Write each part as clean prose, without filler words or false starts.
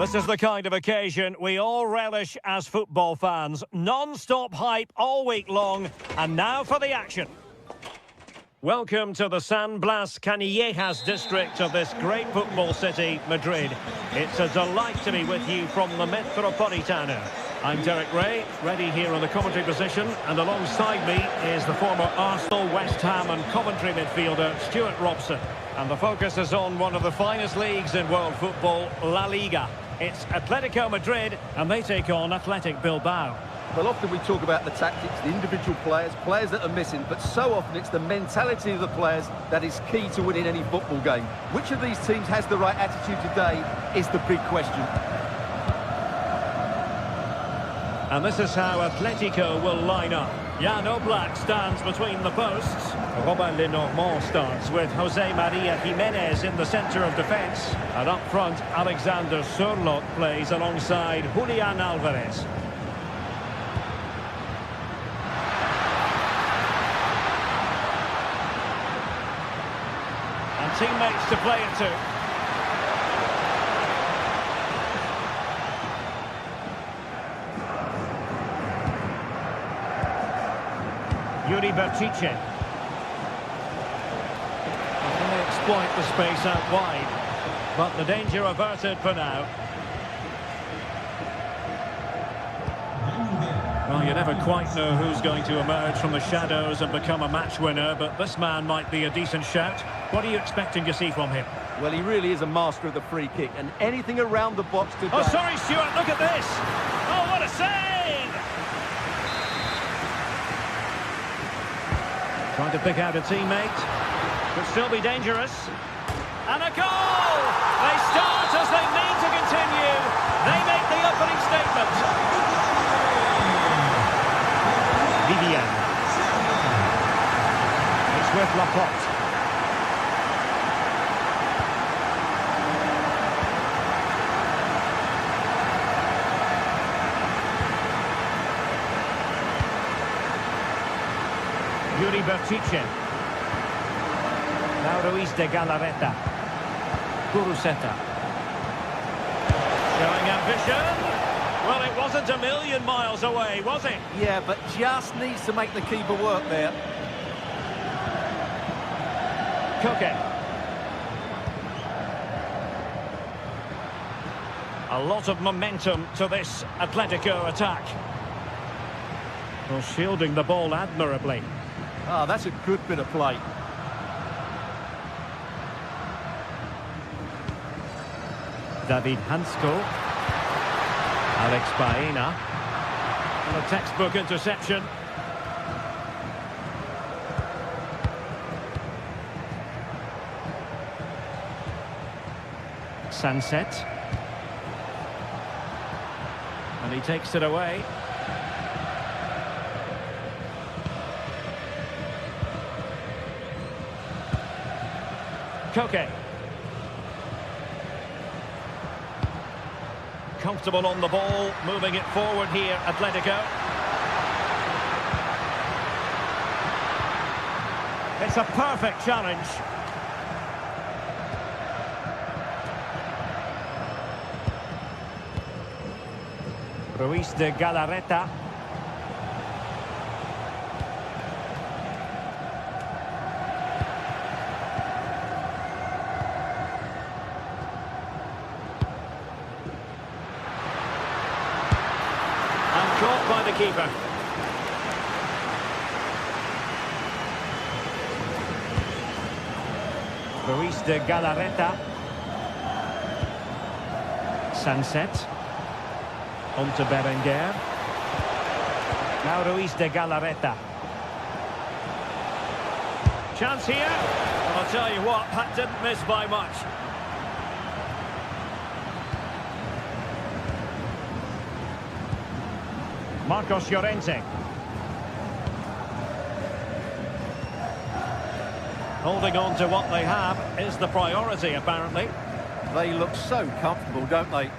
This is the kind of occasion we all relish as football fans. Non-stop hype all week long, and now for the action. Welcome to the San Blas Canillejas district of this great football city, Madrid. It's a delight to be with you from the Metropolitano. I'm Derek Ray, ready here in the commentary position, and alongside me is the former Arsenal, West Ham and Coventry midfielder, Stuart Robson. And the focus is on one of the finest leagues in world football, La Liga. It's Atletico Madrid, and they take on Athletic Bilbao. Well, often we talk about the tactics, the individual players that are missing, but so often it's the mentality of the players that is key to winning any football game. Which of these teams has the right attitude today is the big question. And this is how Atletico will line up. Jan Oblak stands between the posts. Robin Lenormand starts with Jose Maria Jimenez in the centre of defence. And up front, Alexander Sørloth plays alongside Julian Alvarez. And teammates to play it to. Yuri Berchiche. Can they exploit the space out wide? But the danger averted for now. Well, you never quite know who's going to emerge from the shadows and become a match winner, but this man might be a decent shout. What are you expecting to see from him? Well, he really is a master of the free kick, and anything around the box today... Oh, sorry, Stuart, look at this! Oh, what a save! Trying to pick out a teammate. Could still be dangerous. And a goal! They start as they mean to continue. They make the opening statement. Vivian. It's with Laporte. Yuri Berchiche. Now Ruiz de Galarreta. Kuruseta. Showing ambition. Well, it wasn't a million miles away, was it? Yeah, but just needs to make the keeper work there. Koke. A lot of momentum to this Atletico attack. Well, shielding the ball admirably. Ah, that's a good bit of play. David Hansko. Alex Baena. And a textbook interception. Sunset. And he takes it away. Koke. Comfortable on the ball, moving it forward here, Atletico. It's a perfect challenge. Ruiz de Galarreta. Caught by the keeper. Ruiz de Galarreta. Sunset. On to Berenguer. Now Ruiz de Galarreta. Chance here. Well, I'll tell you what, that didn't miss by much. Marcos Llorente. Holding on to what they have is the priority, apparently. They look so comfortable, don't they?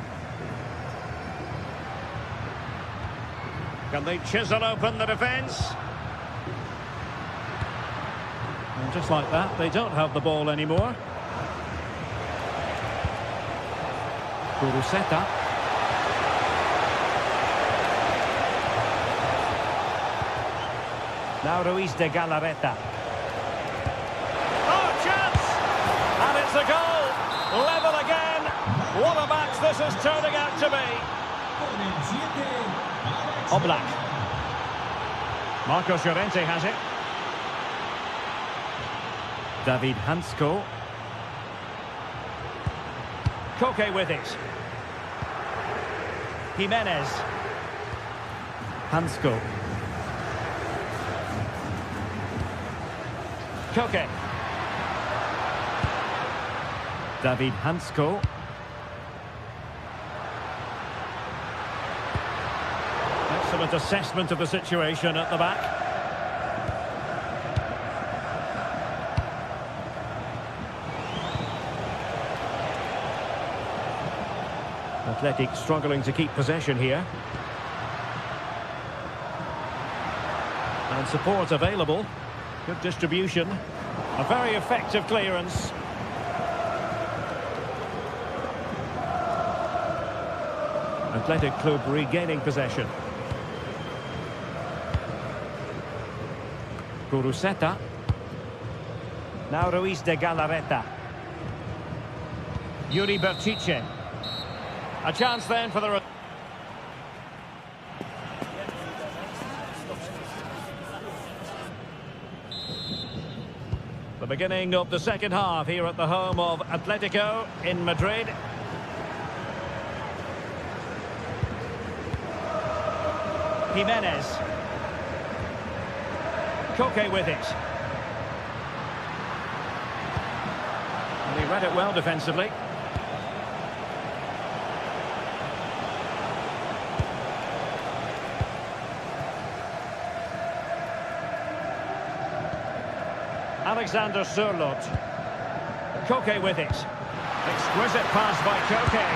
Can they chisel open the defence? And just like that, they don't have the ball anymore. Kuruseta. Now Ruiz de Galarreta. Oh, chance! And it's a goal! Level again! What a match this is turning out to be! Oblak. Marcos Llorente has it. David Hansko. Koke with it. Jimenez. Hansko. Koke. David Hansko. Excellent assessment of the situation at the back. Athletic struggling to keep possession here. And support available. Good distribution. A very effective clearance. Athletic Club regaining possession. Kuruseta. Now Ruiz de Galarreta. Yuri Bertice. A chance then for the... The beginning of the second half here at the home of Atletico in Madrid. Jimenez. Koke with it. And he read it well defensively. Alexander Sørloth. Koke with it. Exquisite pass by Koke.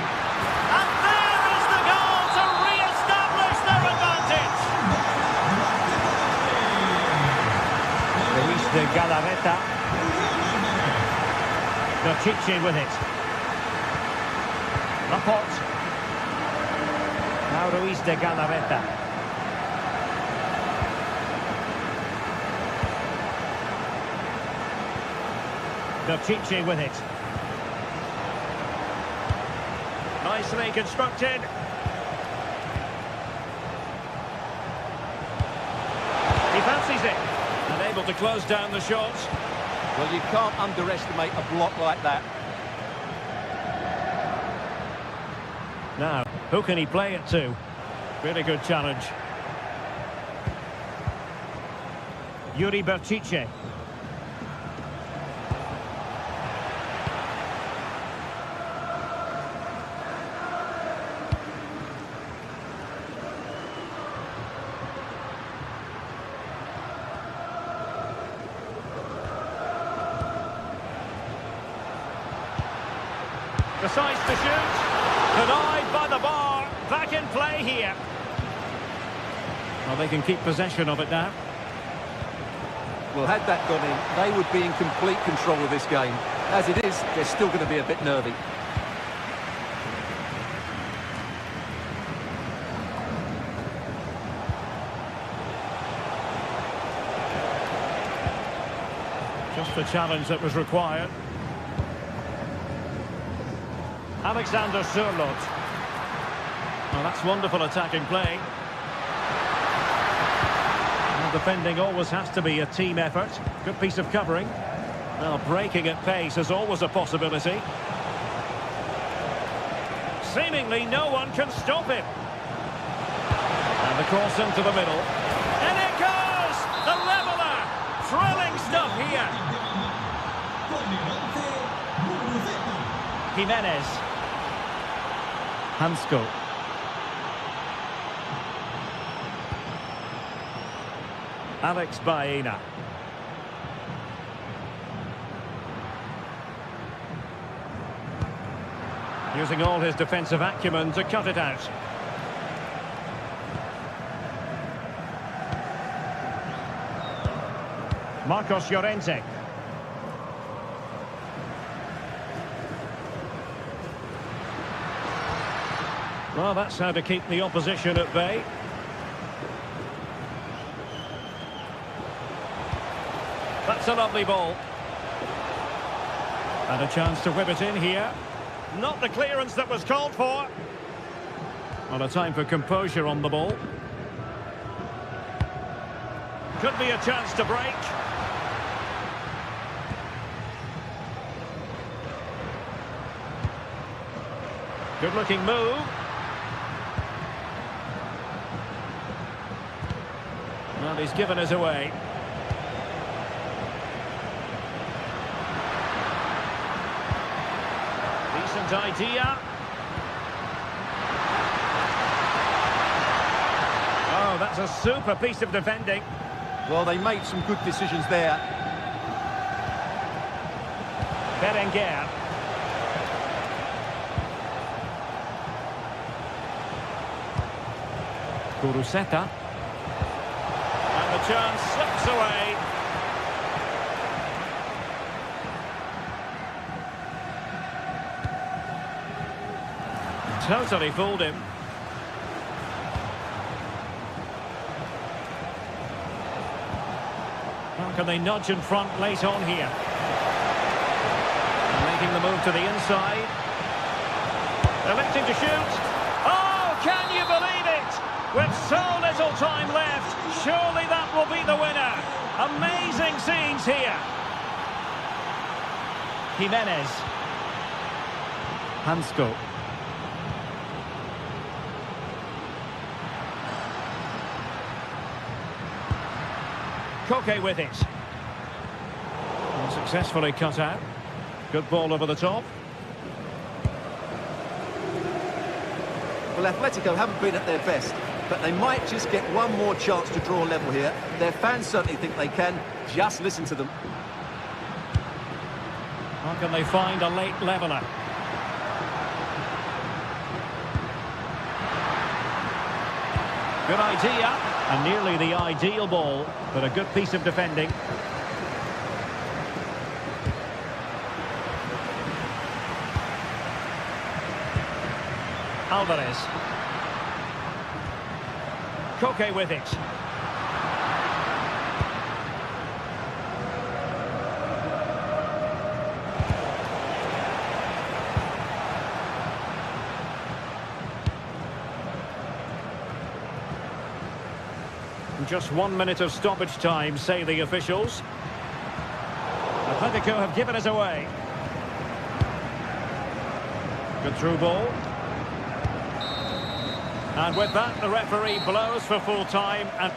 And there is the goal to re-establish their advantage. Ruiz de Galarreta. Bertice with it. Laporte. Now Ruiz de Galarreta. Bertice with it. Nicely constructed. He fancies it. And able to close down the shots. Well, you can't underestimate a block like that. Now, who can he play it to? Really good challenge. Yuri Bertice. Decides to shoot. Denied by the bar. Back in play here. Well, they can keep possession of it now. Well, had that gone in, they would be in complete control of this game. As it is, they're still going to be a bit nervy. Just the challenge that was required. Alexander Sørloth. Well, that's wonderful attacking play. Well, defending always has to be a team effort. Good piece of covering. Well, breaking at pace is always a possibility. Seemingly no one can stop him. And the cross into the middle. And it goes! The leveller! Thrilling stuff here. Jimenez. Hansko. Alex Baena. Using all his defensive acumen to cut it out. Marcos Llorente. Well, that's how to keep the opposition at bay. That's a lovely ball. And a chance to whip it in here. Not the clearance that was called for. Well, a time for composure on the ball. Could be a chance to break. Good-looking move. Well, he's given us away. Decent idea. Oh, that's a super piece of defending. Well, they made some good decisions there. Berenguer. Kuruseta. And the chance slips away. Totally fooled him. How can they nudge in front late on here? Making the move to the inside. Electing to shoot. Oh, can you believe it? With so little time left, surely that will be the winner. Amazing scenes here. Jimenez. Hansko. Koke with it. And successfully cut out. Good ball over the top. Well, Atletico haven't been at their best, but they might just get one more chance to draw level here. Their fans certainly think they can. Just listen to them. How can they find a late leveller? Good idea. And nearly the ideal ball, but a good piece of defending. Alvarez. Koke with it. Just 1 minute of stoppage time, say the officials. Atletico have given us away. Good through ball. And with that, the referee blows for full time. And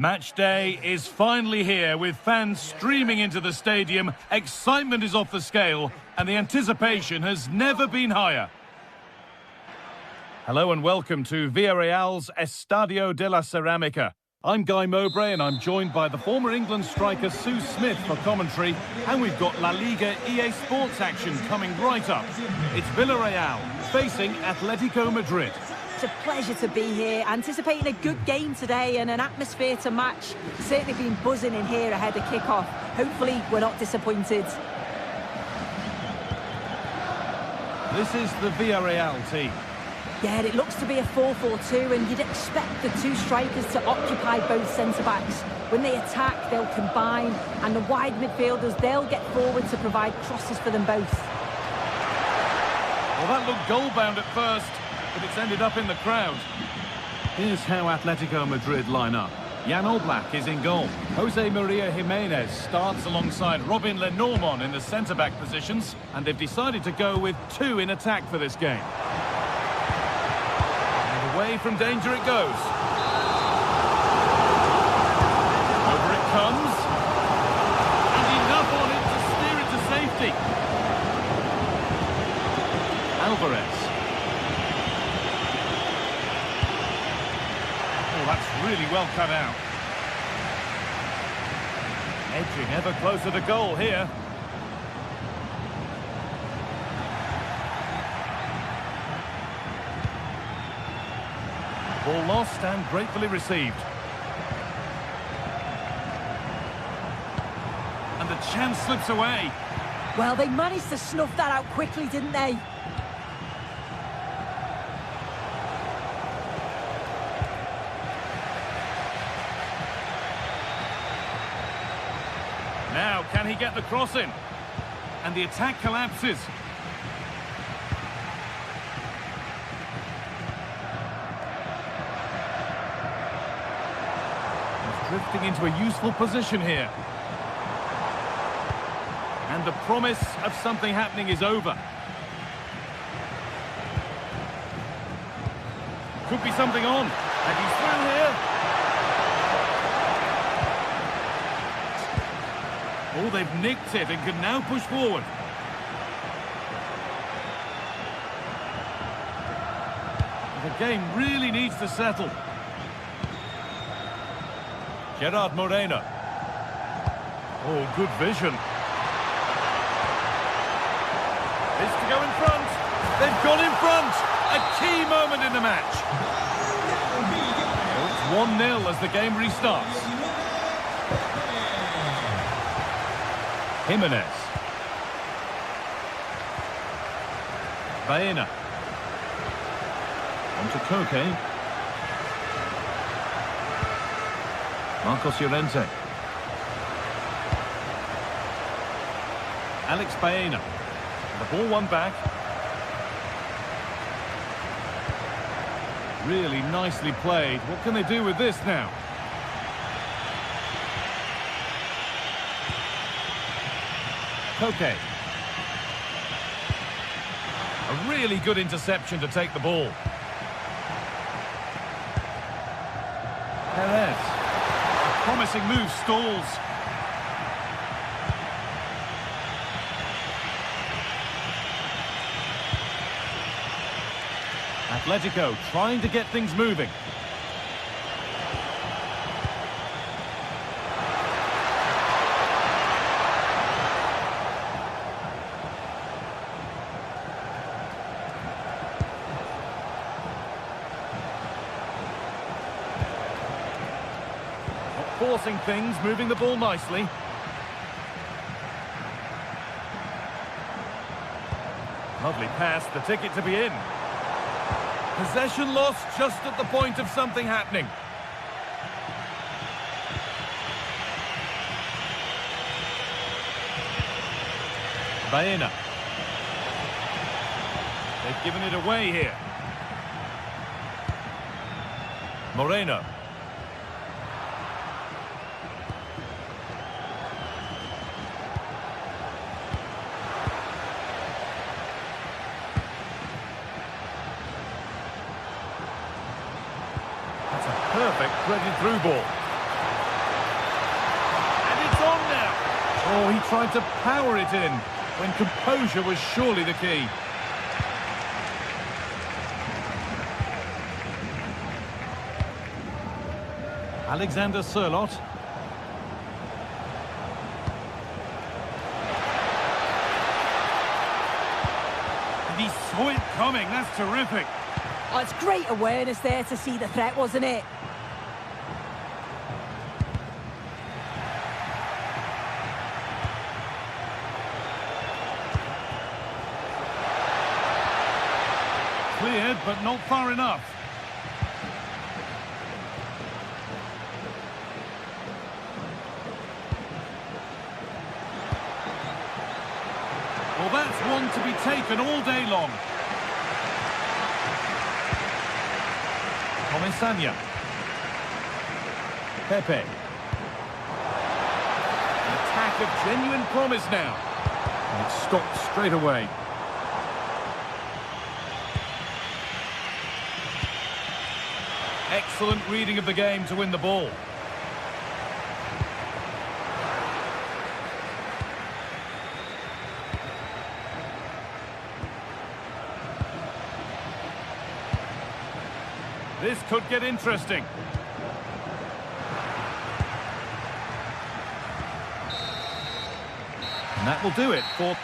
Match day is finally here, with fans streaming into the stadium. Excitement is off the scale, and the anticipation has never been higher. Hello and welcome to Villarreal's Estadio de la Ceramica. I'm Guy Mowbray and I'm joined by the former England striker Sue Smith for commentary, and we've got La Liga EA Sports action coming right up. It's Villarreal facing Atletico Madrid. It's a pleasure to be here, anticipating a good game today and an atmosphere to match. Certainly been buzzing in here ahead of kick-off. Hopefully we're not disappointed. This is the Villarreal team. Yeah, it looks to be a 4-4-2, and you'd expect the two strikers to occupy both centre-backs. When they attack, they'll combine, and the wide midfielders, they'll get forward to provide crosses for them both. Well, that looked goal-bound at first, but it's ended up in the crowd. Here's how Atletico Madrid line up. Jan Oblak is in goal. Jose Maria Jimenez starts alongside Robin Lenormand in the centre-back positions, and they've decided to go with two in attack for this game. Away from danger it goes. Over it comes. And enough on it to steer it to safety. Alvarez. Oh, that's really well cut out. Edging ever closer to goal here. Ball lost and gratefully received. And the chance slips away. Well, they managed to snuff that out quickly, didn't they? Now, can he get the cross in? And the attack collapses. Drifting into a useful position here. And the promise of something happening is over. Could be something on. And he's through here. Oh, they've nicked it and can now push forward. The game really needs to settle. Gerard Moreno. Oh, good vision. It's to go in front. They've gone in front. A key moment in the match. Oh, it's 1-0 as the game restarts. Jimenez. Baena. On to Koke. Marcos Llorente. Alex Baena. The ball won back. Really nicely played. What can they do with this now? Koke. A really good interception to take the ball. Perez. Promising move stalls. Atletico trying to get things moving. Forcing things, moving the ball nicely. Lovely pass, the ticket to be in. Possession lost just at the point of something happening. Baena. They've given it away here. Moreno. Perfect threaded through ball. And it's on now. Oh, he tried to power it in when composure was surely the key. Alexander Sørloth. And he saw it coming. That's terrific. Oh, it's great awareness there to see the threat, wasn't it? Cleared, but not far enough. Well, that's one to be taken all day long. Comisania. Pepe. An attack of genuine promise now. And it's stopped straight away. Excellent reading of the game to win the ball. This could get interesting. And that will do it for...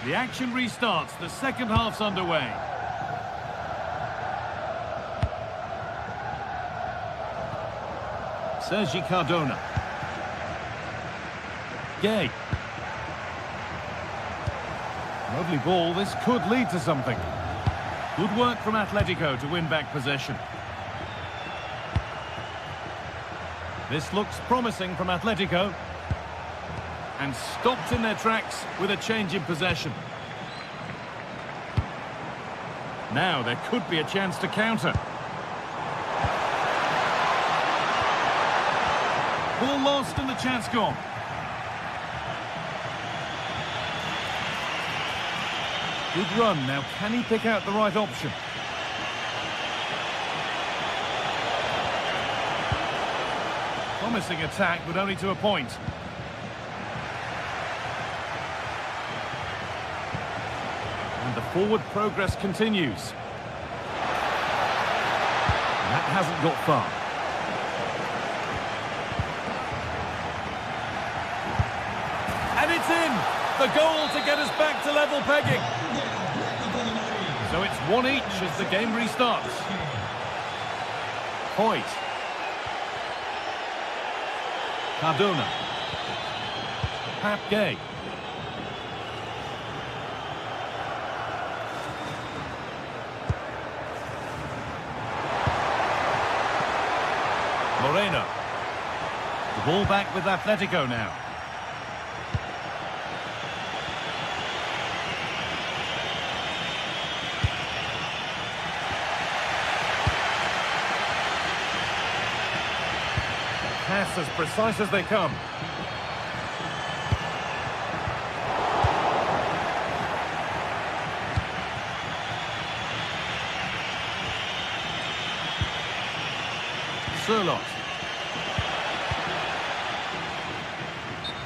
The action restarts. The second half's underway. Sergi Cardona. Gay. Lovely ball. This could lead to something. Good work from Atletico to win back possession. This looks promising from Atletico. And stopped in their tracks with a change in possession. Now there could be a chance to counter. Ball lost and the chance gone. Good run. Now can he pick out the right option? Promising attack, but only to a point. And the forward progress continues. That hasn't got far. And it's in! The goal to get us back to level pegging. So it's 1 each as the game restarts. Hoyt. Cardona. Pap Gay. Moreno. The ball back with Atletico now. Pass as precise as they come. Sørloth.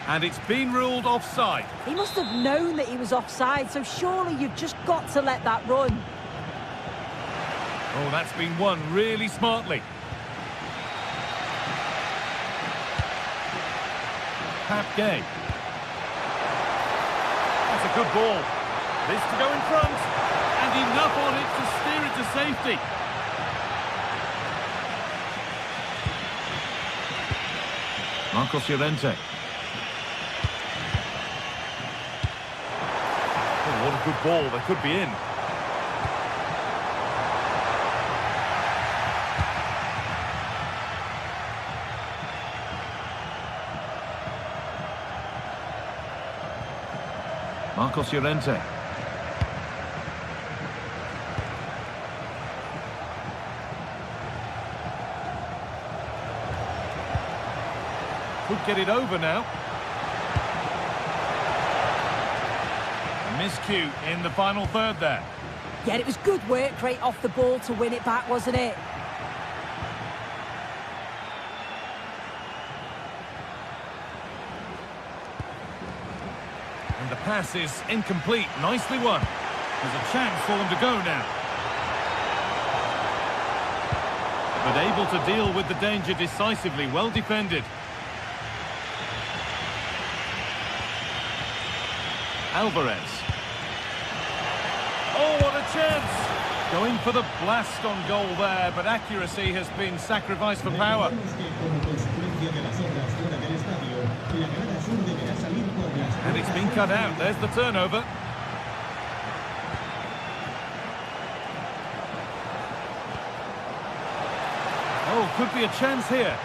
And it's been ruled offside. He must have known that he was offside, so surely you've just got to let that run. Oh, that's been won really smartly. Pap Gay. That's a good ball. This to go in front. And enough on it to steer it to safety. Marcos Llorente. Oh, what a good ball. They could be in. Marcos Llorente. Could get it over now. Miscue in the final third there. Yeah, it was good work right off the ball to win it back, wasn't it? And the pass is incomplete. Nicely won. There's a chance for them to go now. But able to deal with the danger decisively. Well defended. Alvarez. Oh, what a chance! Going for the blast on goal there, but accuracy has been sacrificed for power. And it's been cut out. There's the turnover. Oh, could be a chance here.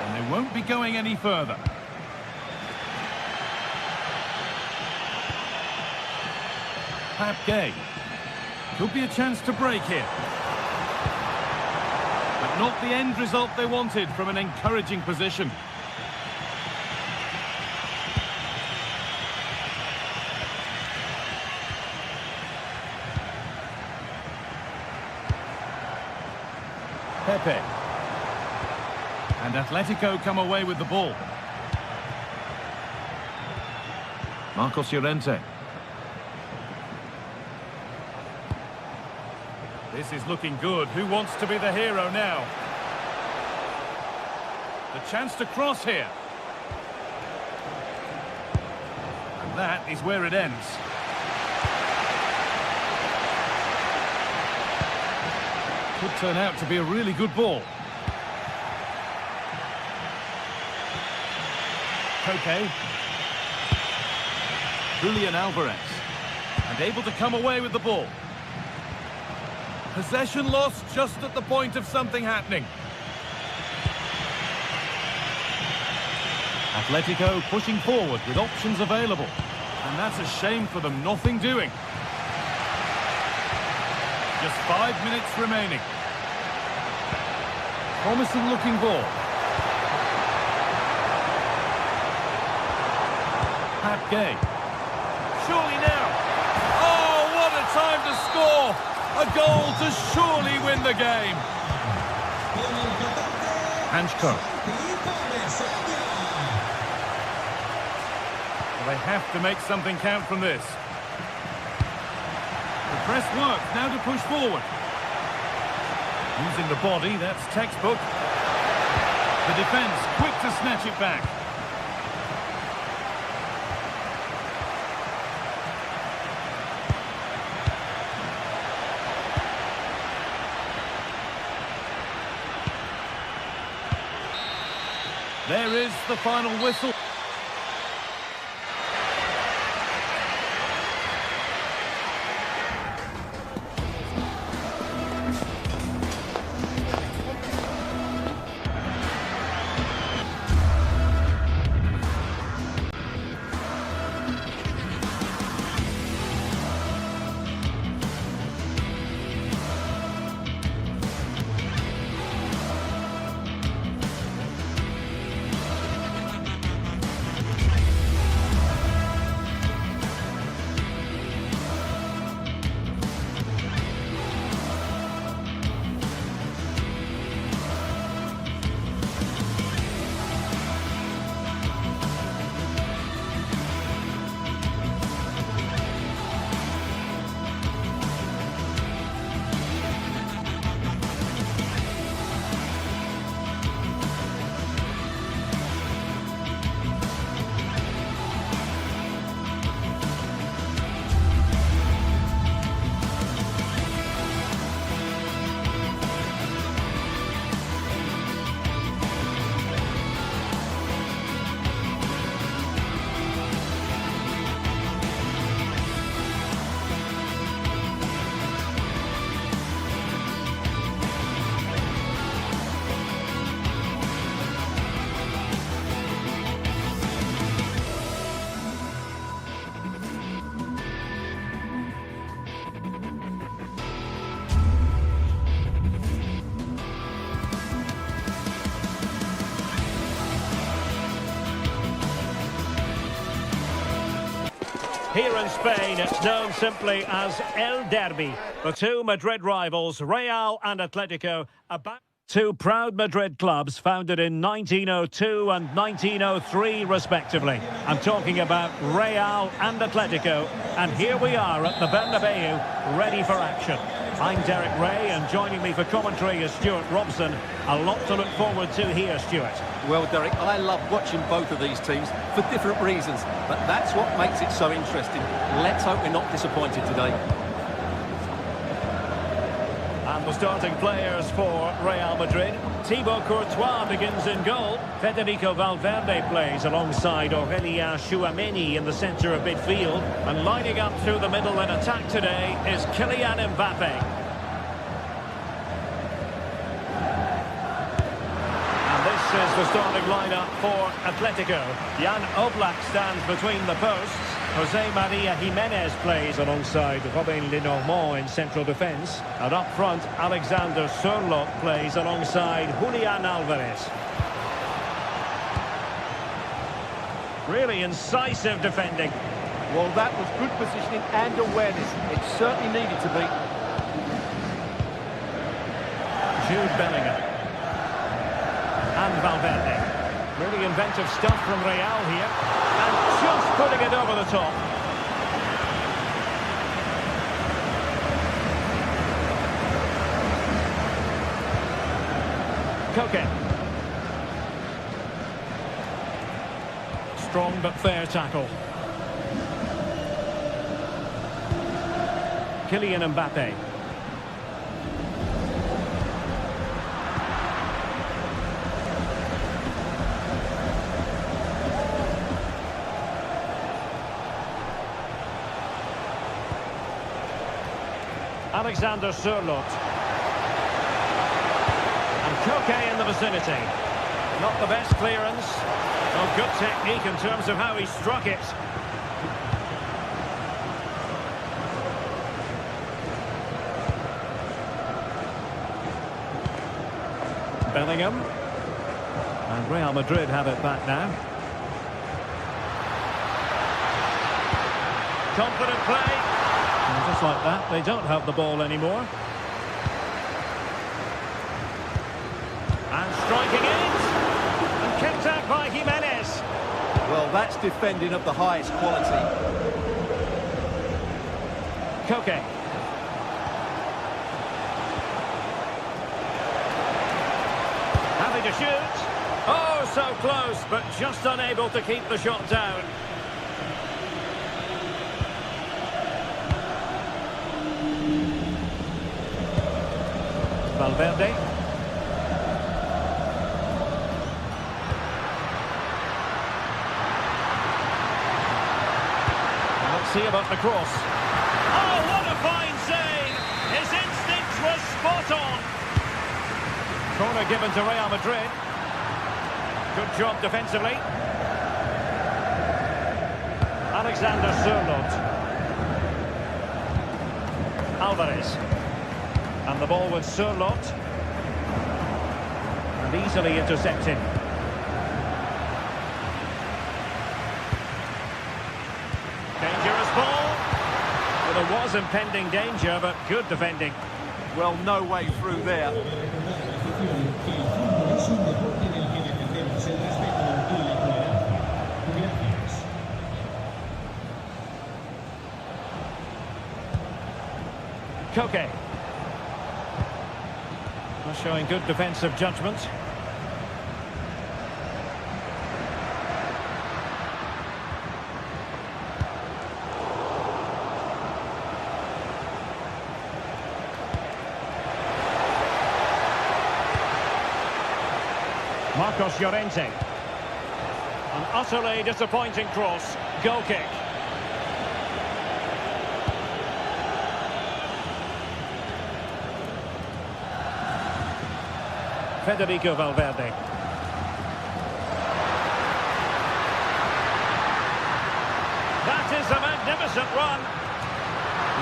And they won't be going any further. Gay. Could be a chance to break here. But not the end result they wanted from an encouraging position. Pepe. And Atletico come away with the ball. Marcos Llorente. This is looking good. Who wants to be the hero now? The chance to cross here. And that is where it ends. Could turn out to be a really good ball. Koke. Julian Alvarez. And able to come away with the ball. Possession lost just at the point of something happening. Atletico pushing forward with options available. And that's a shame for them, nothing doing. Just 5 minutes remaining. Promising looking ball. Pat Gay. Surely now. Oh, what a time to score! A goal to surely win the game. Hanchko. They have to make something count from this. The press works, now to push forward. Using the body, that's textbook. The defence quick to snatch it back. There is the final whistle. Here in Spain, it's known simply as El Derby. The two Madrid rivals, Real and Atletico, are back. Two proud Madrid clubs founded in 1902 and 1903 respectively. I'm talking about Real and Atletico, and here we are at the Bernabeu, ready for action. I'm Derek Ray, and joining me for commentary is Stuart Robson. A lot to look forward to here, Stuart. Well, Derek, I love watching both of these teams for different reasons, but that's what makes it so interesting. Let's hope we're not disappointed today. And the starting players for Real Madrid. Thibaut Courtois begins in goal. Federico Valverde plays alongside Aurélien Tchouameni in the centre of midfield. And lining up through the middle in attack today is Kylian Mbappe. And this is the starting lineup for Atletico. Jan Oblak stands between the posts. Jose Maria Jimenez plays alongside Robin Lenormand in central defence. And up front, Alexander Sørloth plays alongside Julian Alvarez. Really incisive defending. Well, that was good positioning and awareness. It certainly needed to be. Jude Bellingham. And Valverde. Really inventive stuff from Real here. And just putting it over the top. Koke. Strong but fair tackle. Kylian Mbappe. Alexander Sørloth. And Koke in the vicinity. Not the best clearance. Oh, good technique in terms of how he struck it. Bellingham. And Real Madrid have it back now. Confident play. And just like that, they don't have the ball anymore. And striking it. And kept out by Jimenez. Well, that's defending of the highest quality. Koke. Having to shoot. Oh, so close, but just unable to keep the shot down. Valverde. Let's see about the cross. Oh, what a fine save! His instinct was spot on. Corner given to Real Madrid. Good job defensively. Alexander Sørloth. Alvarez. And the ball with Sørloth. And easily intercepted. Dangerous ball. Well, there was impending danger, but good defending. Well, no way through there. Koke. Showing good defensive judgment. Marcos Llorente. An utterly disappointing cross. Goal kick. Federico Valverde. That is a magnificent run.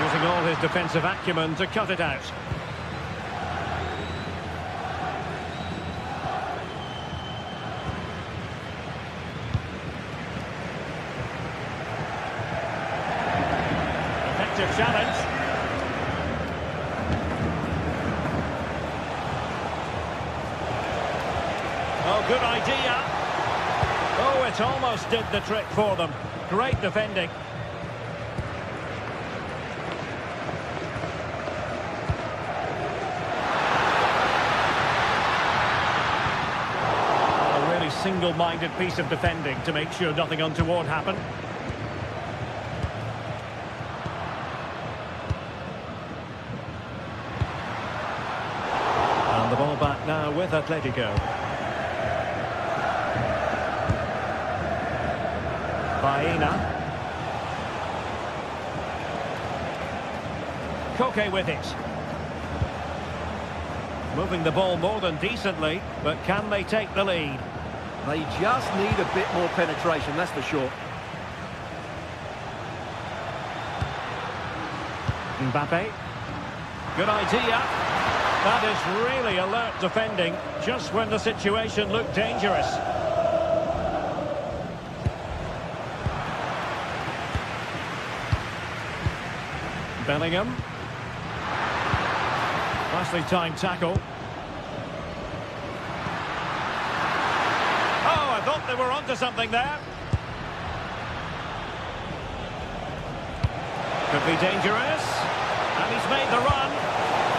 Using all his defensive acumen to cut it out. Effective challenge. Good idea. Oh, it almost did the trick for them. Great defending. A really single-minded piece of defending to make sure nothing untoward happened. And the ball back now with Atletico. Baena. Koke with it. Moving the ball more than decently, but can they take the lead? They just need a bit more penetration, that's for sure. Mbappe. Good idea. That is really alert defending, just when the situation looked dangerous. Bellingham. Nicely timed tackle. Oh, I thought they were onto something there. Could be dangerous. And he's made the run.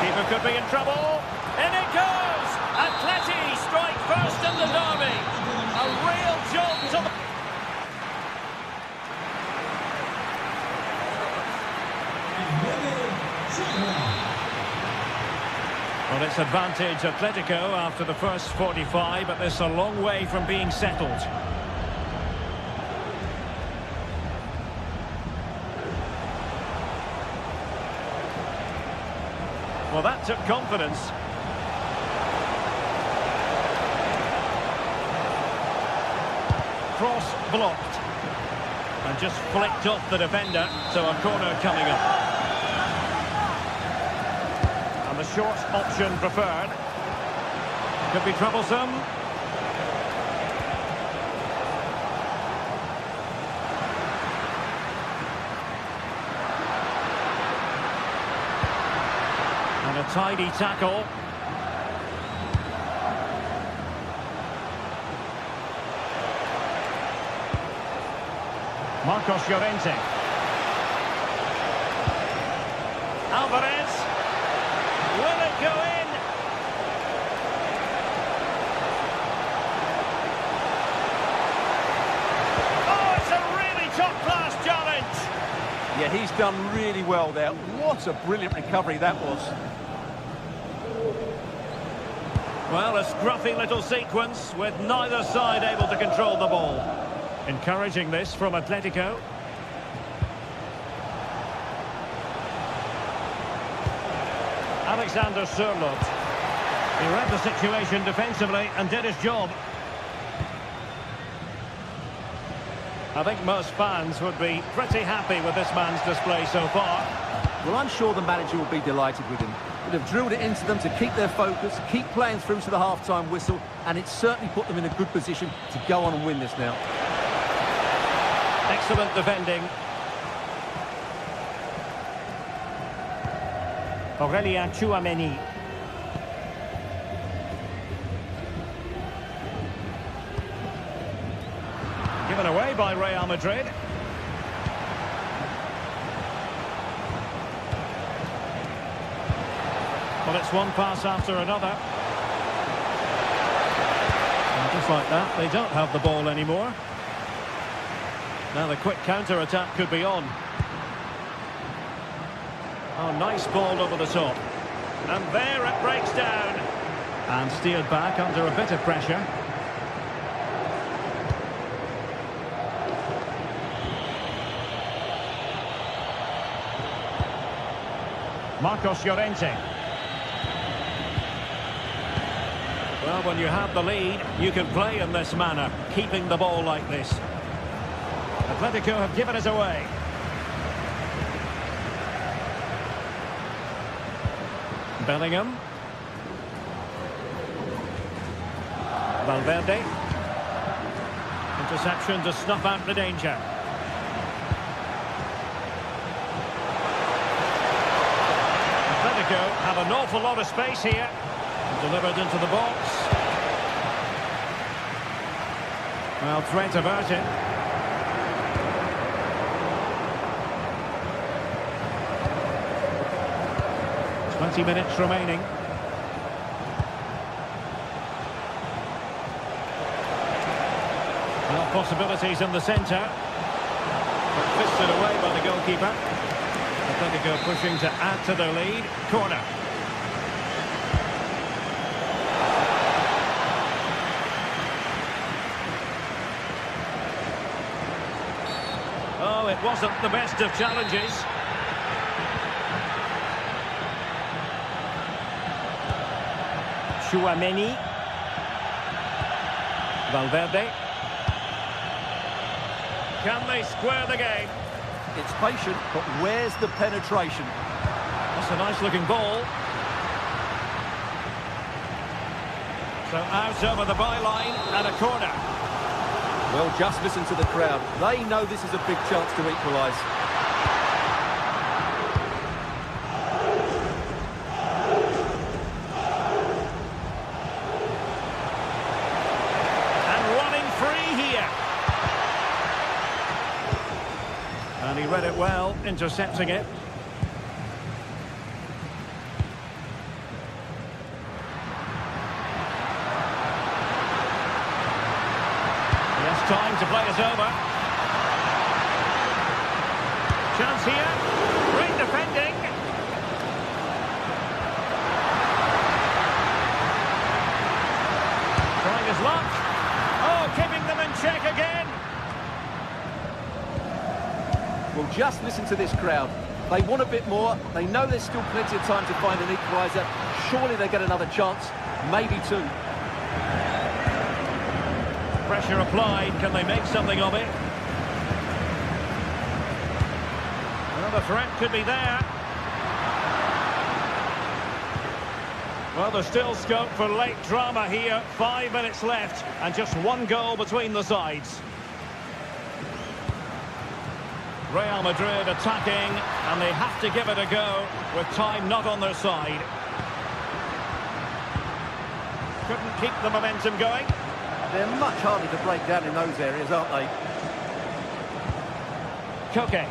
Keeper could be in trouble. In it goes! Atleti strike first in the derby. A real jolt to the... Well, it's advantage Atletico after the first 45, but this a long way from being settled. Well, that took confidence. Cross blocked. And just flicked off the defender, so a corner coming up. The short option preferred. Could be troublesome. And a tidy tackle. Marcos Llorente. Alvarez. Will it go in? Oh, it's a really top-class challenge. Yeah, he's done really well there. What a brilliant recovery that was. Well, a scruffy little sequence with neither side able to control the ball. Encouraging this from Atletico. Alexander Sørloth. He read the situation defensively and did his job. I think most fans would be pretty happy with this man's display so far. Well, I'm sure the manager will be delighted with him. Would have drilled it into them to keep their focus, keep playing through to the half-time whistle, and it certainly put them in a good position to go on and win this now. Excellent defending. Aurélien Tchouameni. Given away by Real Madrid. Well, it's one pass after another. And just like that, they don't have the ball anymore. Now the quick counter-attack could be on. Oh, nice ball over the top. And there it breaks down. And steered back under a bit of pressure. Marcos Llorente. Well, when you have the lead, you can play in this manner, keeping the ball like this. Atletico have given us away. Bellingham. Valverde. Interception to snuff out the danger. Atletico have an awful lot of space here. Delivered into the box. Well, threat averted. 20 minutes remaining. Well, possibilities in the centre. But fisted away by the goalkeeper. Atletico pushing to add to their lead. Corner. Oh, it wasn't the best of challenges. Chouameni. Valverde. Can they square the game? It's patient, but where's the penetration? That's a nice-looking ball. So out over the byline and a corner. Well, just listen to the crowd. They know this is a big chance to equalise. And running free here. And he read it well, intercepting it. Time to play us over. Chance here. Great defending. Trying his luck. Oh, keeping them in check again. Well, just listen to this crowd. They want a bit more. They know there's still plenty of time to find an equaliser. Surely they get another chance. Maybe two. Pressure applied. Can they make something of it? Well, the threat could be there. Well, there's still scope for late drama here. 5 minutes left and just one goal between the sides. Real Madrid attacking, and they have to give it a go with time not on their side. Couldn't keep the momentum going. They're much harder to break down in those areas, aren't they? Koke.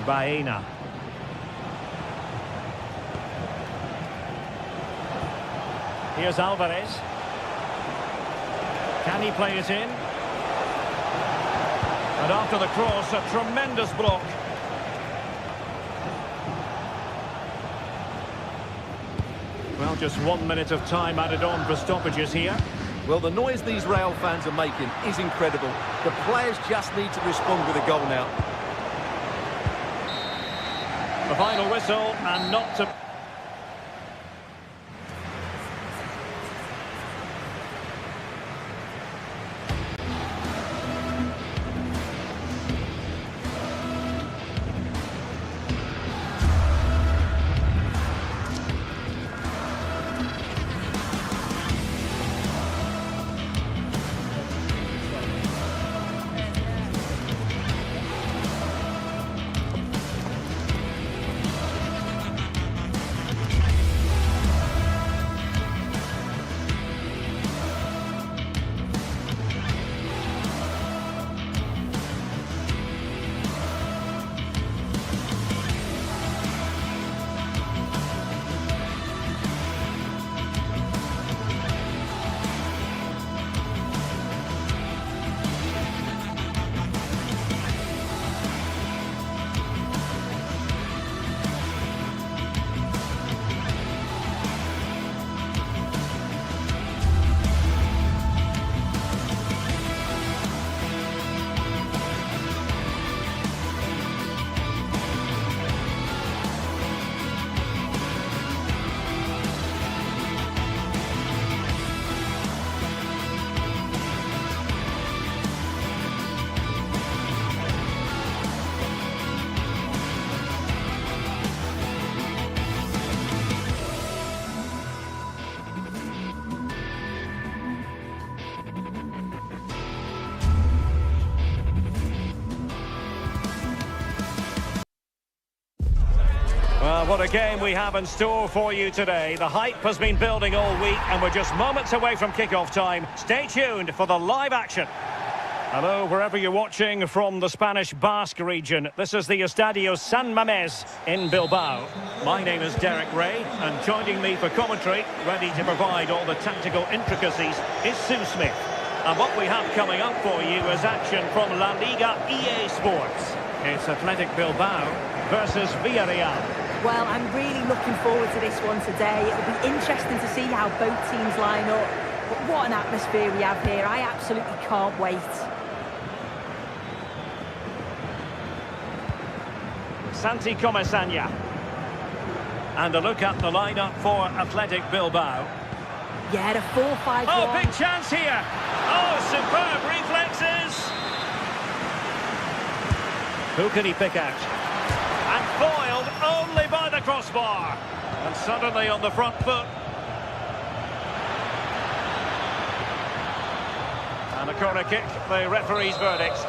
Baena. Here's Alvarez. Can he play it in? And after the cross, a tremendous block. Well, just 1 minute of time added on for stoppages here. Well, the noise these Real fans are making is incredible. The players just need to respond with a goal now. The final whistle, and not to... Well, what a game we have in store for you today. The hype has been building all week and we're just moments away from kick-off time. Stay tuned for the live action. Hello, wherever you're watching from the Spanish Basque region. This is the Estadio San Mamés in Bilbao. My name is Derek Ray, and joining me for commentary, ready to provide all the tactical intricacies, is Sue Smith. And what we have coming up for you is action from La Liga EA Sports. It's Athletic Bilbao versus Villarreal. Well, I'm really looking forward to this one today. It'll be interesting to see how both teams line up. But what an atmosphere we have here. I absolutely can't wait. Santi Comesaña. And a look at the lineup for Athletic Bilbao. Yeah, the 4-5-1. Oh, big chance here. Oh, superb reflexes. Who can he pick out? And foiled only by the crossbar. And suddenly on the front foot. And a corner kick, the referee's verdict.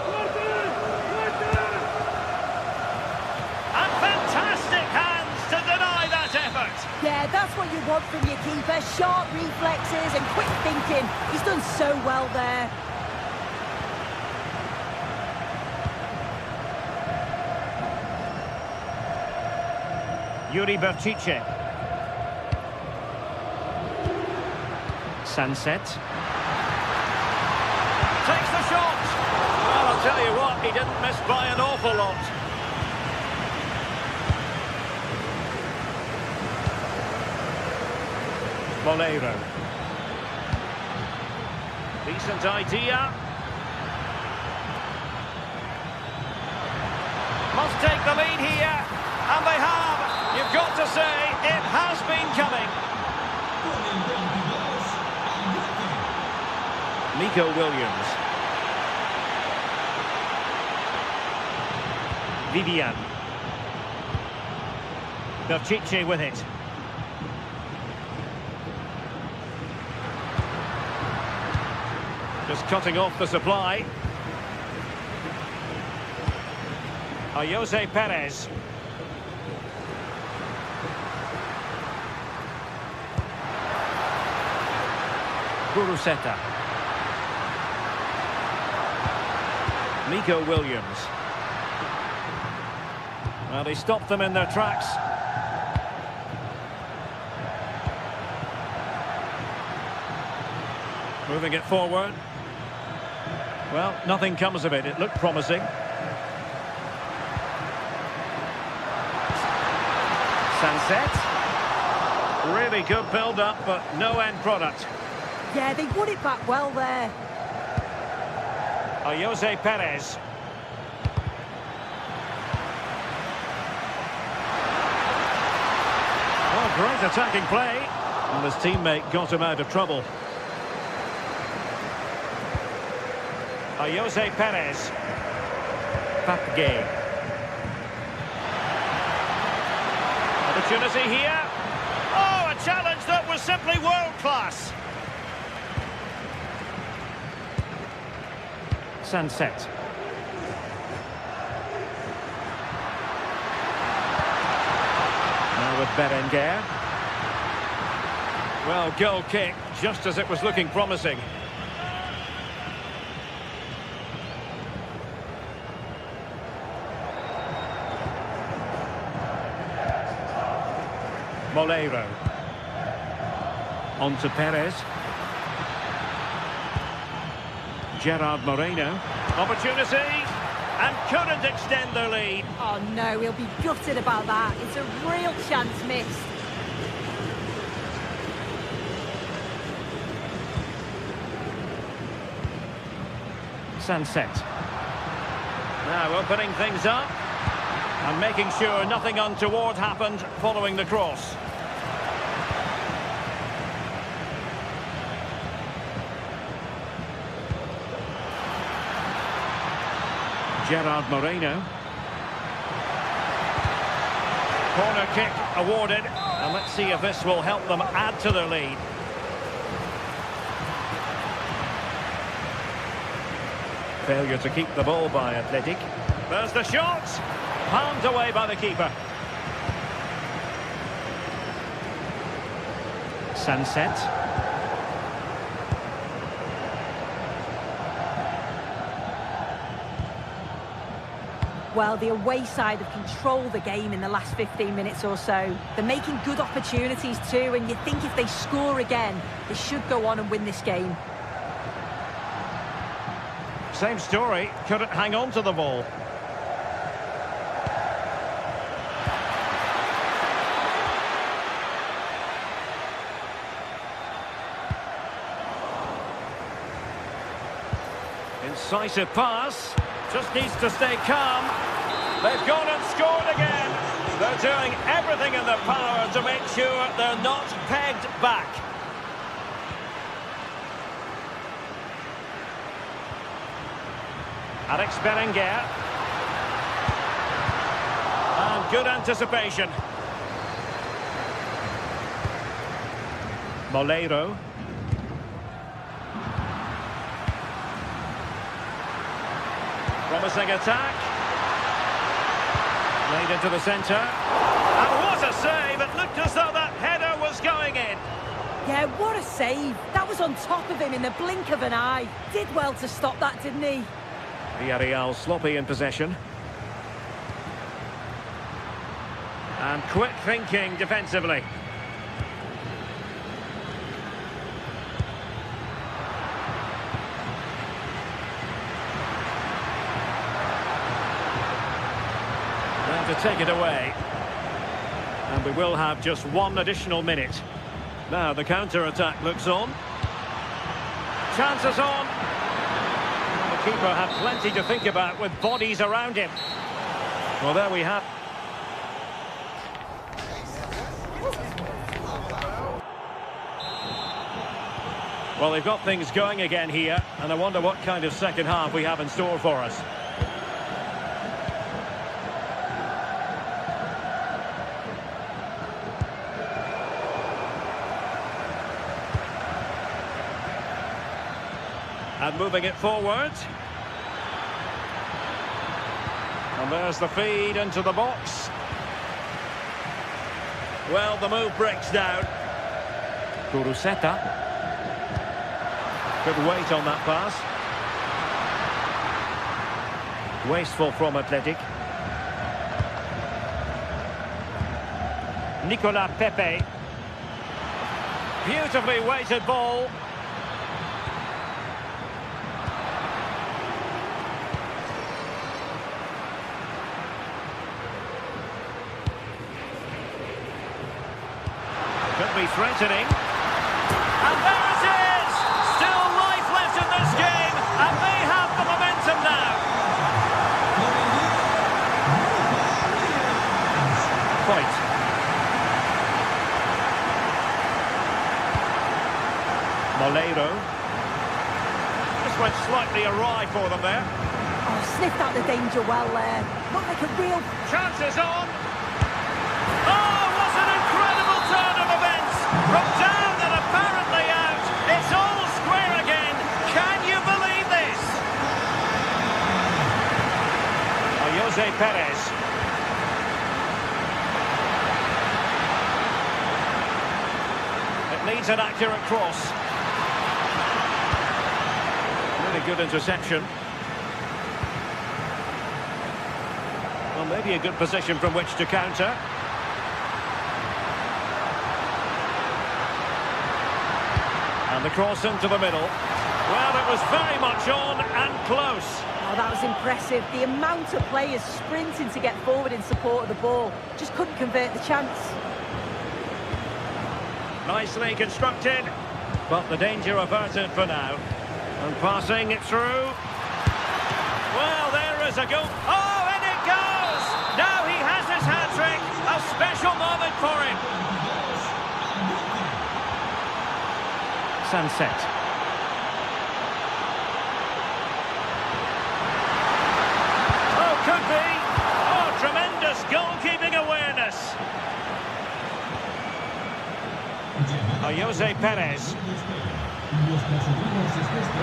And fantastic hands to deny that effort. Yeah, that's what you want from your keeper. Sharp reflexes and quick thinking. He's done so well there. Yuri Berchiche. Sunset. Takes the shot. Well, I'll tell you what, he didn't miss by an awful lot. Bolero. Decent idea. Must take the lead here. And they have. You've got to say, it has been coming. Nico Williams. Vivian. Berchiche with it. Just cutting off the supply. Jose Perez. Buruseta. Nico Williams. Well, he stopped them in their tracks. Moving it forward. Well, nothing comes of it. It looked promising. Sunset. Really good build-up, but no end product. Yeah, they won it back well there. Jose Perez. Oh, great attacking play. And his teammate got him out of trouble. Jose Perez. Papgay. Opportunity here. Oh, a challenge that was simply world-class. Sunset. Now with Berenguer. Well, goal kick, just as it was looking promising. Bolero. On to Perez. Gerard Moreno. Opportunity. And couldn't extend their lead. Oh no, he'll be gutted about that. It's a real chance missed. Sunset. Now opening things up. And making sure nothing untoward happened following the cross. Gerard Moreno. Corner kick awarded. And let's see if this will help them add to their lead. Failure to keep the ball by Athletic. There's the shot. Palmed away by the keeper. Sunset. Well, the away side have controlled the game in the last 15 minutes or so. They're making good opportunities too, and you think if they score again, they should go on and win this game. Same story, couldn't hang on to the ball. Incisive pass, just needs to stay calm. They've gone and scored again. They're doing everything in their power to make sure they're not pegged back. Alex Berenguer. And good anticipation. Moleiro. Promising attack. Played into the centre. And what a save! It looked as though that header was going in. Yeah, what a save. That was on top of him in the blink of an eye. Did well to stop that, didn't he? Villarreal sloppy in possession. And quick thinking defensively. To take it away, and we will have just one additional minute. Now the counter-attack looks on. Chances on. The keeper had plenty to think about with bodies around him. Well, there we have. Well, they've got things going again here, and I wonder what kind of second half we have in store for us. And moving it forward. And there's the feed into the box. Well, the move breaks down. Kuruseta. Good weight on that pass. Wasteful from Athletic. Nicolas Pepe. Beautifully weighted ball. Could be threatening. And there it is! Still life left in this game, and they have the momentum now. Point. Moleiro. This went slightly awry for them there. Oh, sniffed out the danger well there. Not like a real... Chances on. Oh, what an incredible turn of events! From down and apparently out, it's all square again. Can you believe this? Oh, Jose Perez. It needs an accurate cross. Really good interception. Well, maybe a good position from which to counter. And the cross into the middle. Well, it was very much on and close. Oh, that was impressive. The amount of players sprinting to get forward in support of the ball. Just couldn't convert the chance. Nicely constructed. But the danger averted for now. And passing it through. Well, there is a goal. Oh, and it goes! Now he has his hat-trick. A special moment for him. Sunset. Oh, could be. Oh, tremendous goalkeeping awareness. Oh, Jose Perez.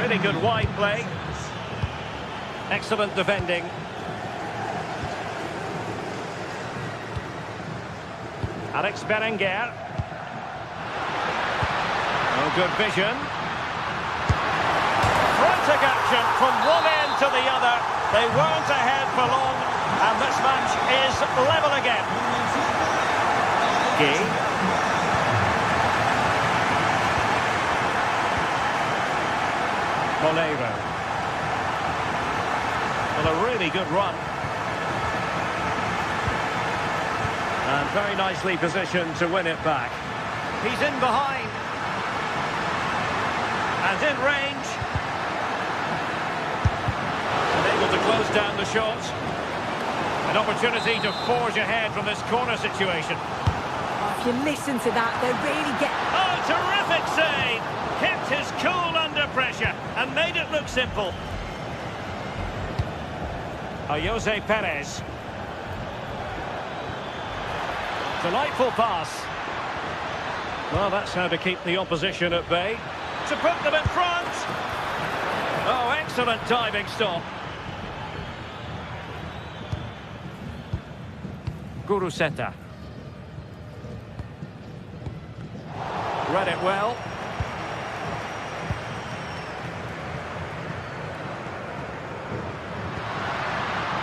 Really good wide play. Excellent defending. Alex Berenguer. Good vision. Frantic action from one end to the other. They weren't ahead for long, and this match is level again. Gay. Molero. Well, a really good run. And very nicely positioned to win it back. He's in behind. And in range. And able to close down the shot. An opportunity to forge ahead from this corner situation. If you listen to that, they really get... Oh, terrific save! Kept his cool under pressure and made it look simple. Jose Perez. Delightful pass. Well, that's how to keep the opposition at bay. To put them in front. Oh, excellent diving stop. Guruseta. Read it well.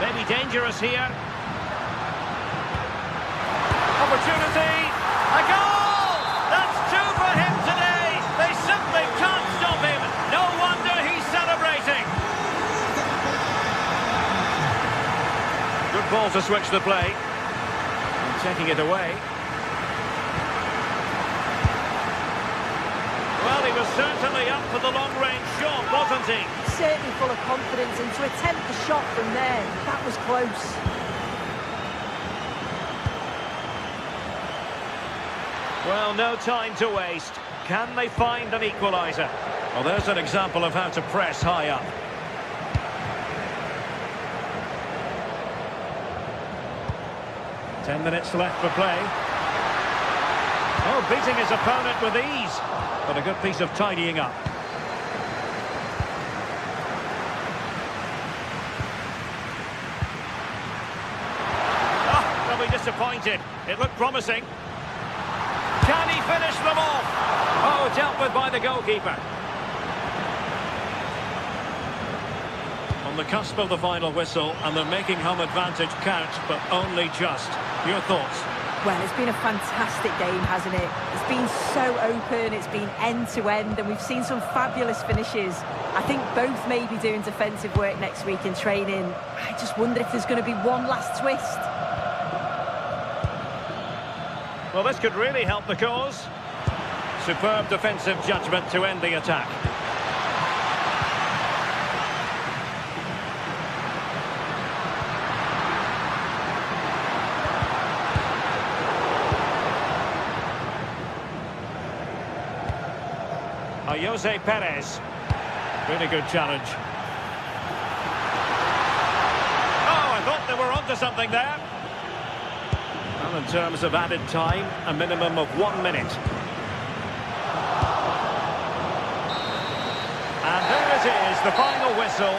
Maybe dangerous here. Opportunity. A goal! That's two for him today. They simply can't stop him. No wonder he's celebrating. Good ball to switch the play. And taking it away. Well, he was certainly up for the long-range shot, wasn't he? Certainly full of confidence, and to attempt the shot from there, that was close. Well, no time to waste. Can they find an equaliser? Well, there's an example of how to press high up. Ten minutes left for play. Oh, beating his opponent with ease. But a good piece of tidying up. Oh, they'll be disappointed. It looked promising. Can he finish them off? Oh, dealt with by the goalkeeper. On the cusp of the final whistle, and they're making home advantage count, but only just. Your thoughts? Well, it's been a fantastic game, hasn't it? It's been so open, it's been end-to-end, and we've seen some fabulous finishes. I think both may be doing defensive work next week in training. I just wonder if there's going to be one last twist. Well, this could really help the cause. Superb defensive judgment to end the attack. Jose Perez. Really good challenge. Oh, I thought they were onto something there. Well, in terms of added time, a minimum of 1 minute. And there it is, the final whistle.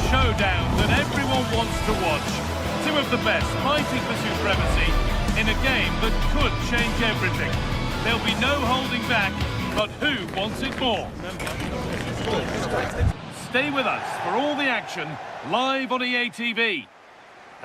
Showdown that everyone wants to watch. Two of the best fighting for supremacy in a game that could change everything. There'll be no holding back, but who wants it more? Stay with us for all the action live on EA TV.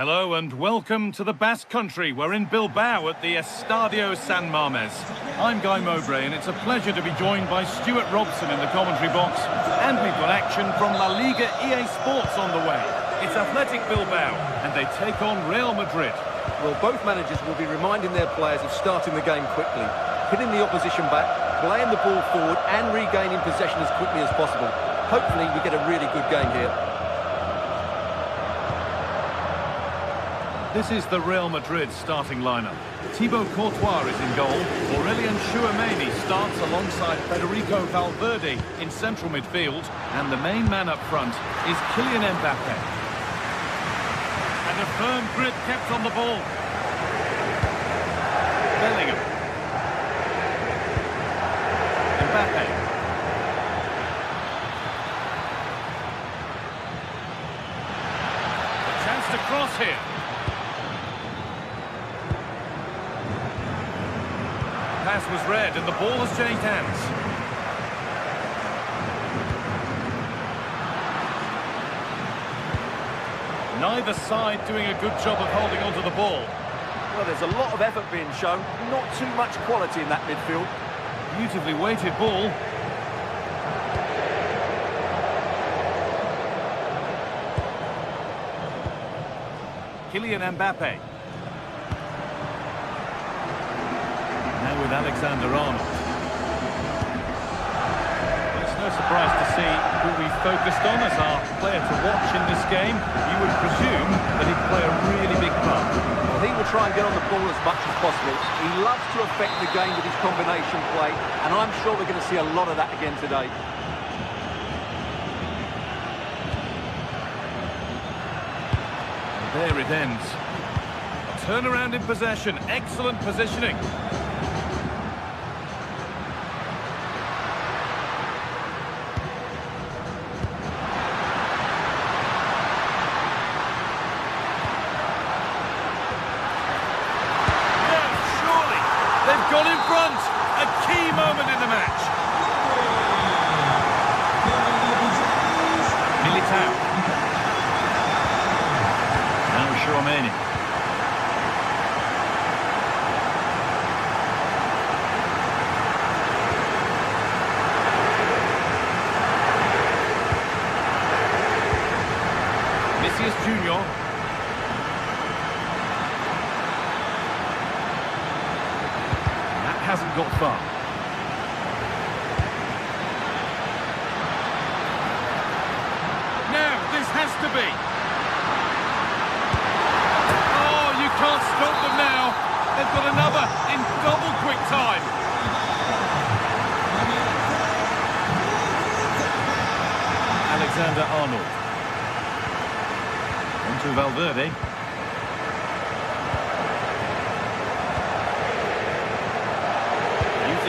Hello and welcome to the Basque Country. We're in Bilbao at the Estadio San Mamés. I'm Guy Mowbray and it's a pleasure to be joined by Stuart Robson in the commentary box. And we've got action from La Liga EA Sports on the way. It's Athletic Bilbao and they take on Real Madrid. Well, both managers will be reminding their players of starting the game quickly, hitting the opposition back, playing the ball forward and regaining possession as quickly as possible. Hopefully we get a really good game here. This is the Real Madrid starting lineup. Thibaut Courtois is in goal. Aurelien Tchouameni starts alongside Federico Valverde in central midfield. And the main man up front is Kylian Mbappe. And a firm grip kept on the ball. Bellingham. Mbappe. A chance to cross here. Pass was read and the ball has changed hands. Neither side doing a good job of holding onto the ball. Well, there's a lot of effort being shown, not too much quality in that midfield. Beautifully weighted ball. Kylian Mbappe. Now with Alexander-Arnold. It's no surprise to see who we focused on as our player to watch in this game. You would presume that he'd play a really big part. Well, he will try and get on the ball as much as possible. He loves to affect the game with his combination play, and I'm sure we're going to see a lot of that again today. And there it ends. A turnaround in possession, excellent positioning. Got in front, a key moment in the match. Militao. Now Tchouameni. Vinicius Junior. Hasn't got far. Now, this has to be. Oh, you can't stop them now. They've got another in double quick time. Alexander-Arnold. On to Valverde.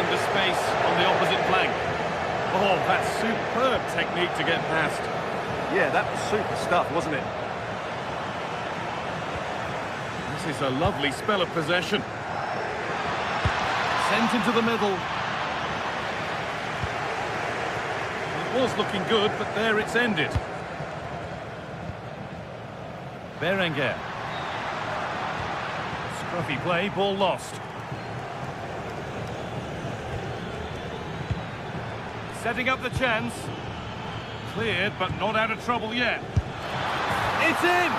The space on the opposite flank. Oh, that's superb technique to get past. Yeah, that was super stuff, wasn't it? This is a lovely spell of possession. Sent into the middle. It was looking good, but there it's ended. Berenguer. Scruffy play, ball lost. Setting up the chance. Cleared, but not out of trouble yet. It's in!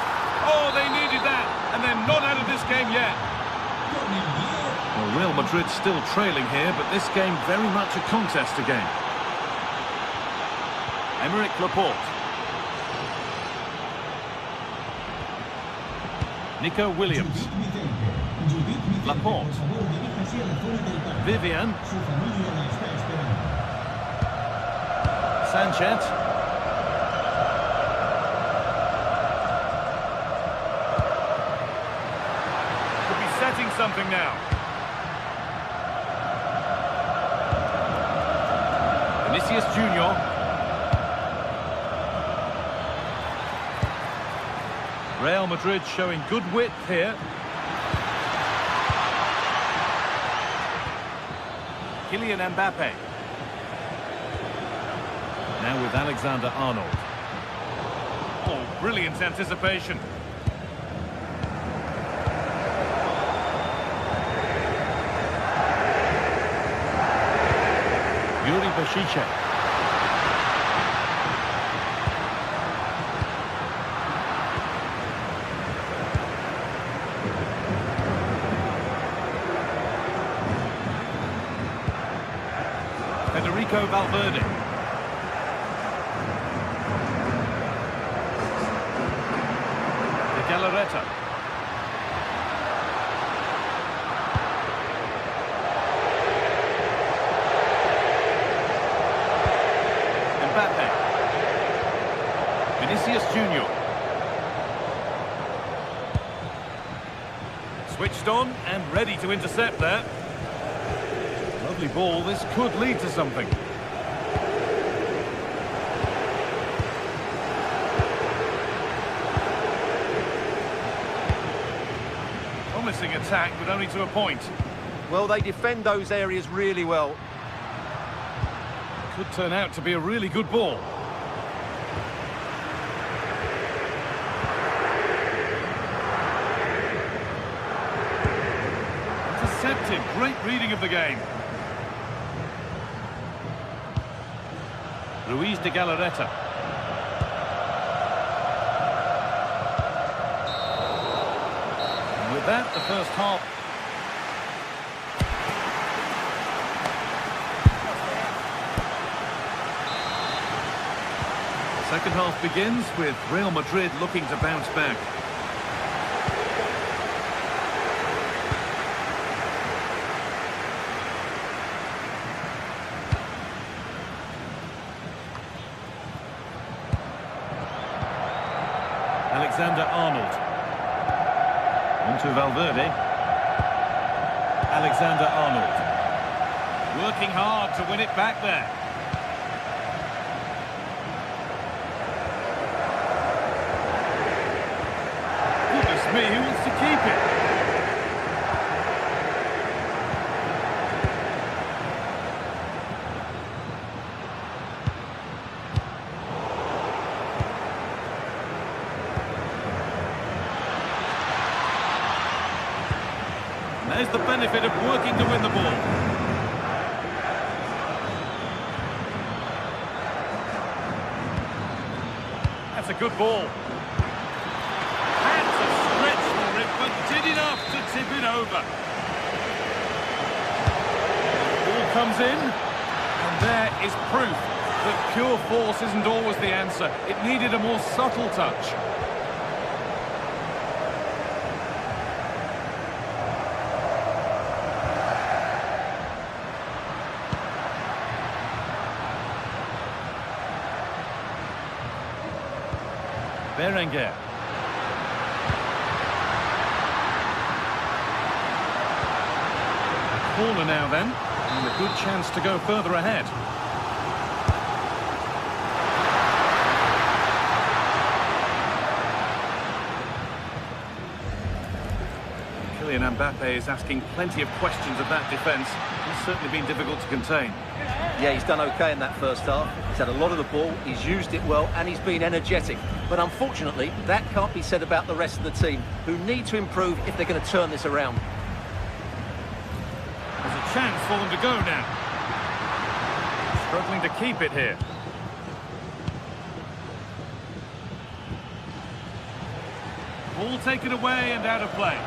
Oh, they needed that, and they're not out of this game yet. Well, Real Madrid still trailing here, but this game very much a contest again. Aymeric Laporte. Nico Williams. Laporte. Vivian. Sanchez. Could be setting something now. Vinicius Junior. Real Madrid showing good width here. Kylian Mbappe. Now with Alexander-Arnold. Oh, brilliant anticipation. Chiche. Federico Valverde. De Galarreta. Mbappe. Vinicius Junior. Switched on and ready to intercept there. Lovely ball, this could lead to something. Promising attack, but only to a point. Well, they defend those areas really well. Could turn out to be a really good ball. Intercepted, great reading of the game. Ruiz de Galarreta. And with that, the first half. Second half begins with Real Madrid looking to bounce back. Alexander-Arnold. Onto Valverde. Alexander-Arnold. Working hard to win it back there. Goodness me, who wants to keep it? There's the benefit of working to win the ball. That's a good ball. Had to stretch for it, but did enough to tip it over. Ball comes in, and there is proof that pure force isn't always the answer. It needed a more subtle touch. Berenguer. Corner now then, and a good chance to go further ahead. Kylian Mbappe is asking plenty of questions of that defence. It's certainly been difficult to contain. Yeah, he's done okay in that first half. He's had a lot of the ball, he's used it well, and he's been energetic. But unfortunately, that can't be said about the rest of the team, who need to improve if they're going to turn this around. There's a chance for them to go now. Struggling to keep it here. Ball taken away and out of play.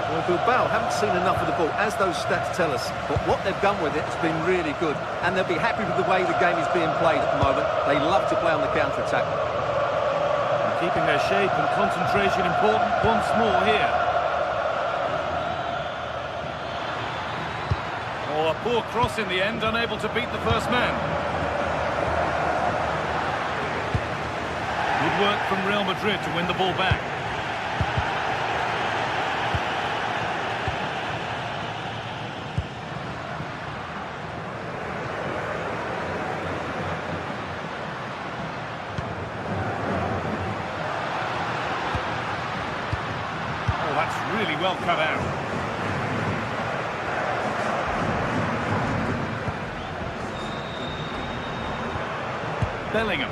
Well, Bilbao haven't seen enough of the ball, as those stats tell us, but what they've done with it has been really good, and they'll be happy with the way the game is being played at the moment. They love to play on the counter-attack. Keeping their shape and concentration important once more here. Oh, a poor cross in the end, unable to beat the first man. Good work from Real Madrid to win the ball back. Really well cut out. Bellingham.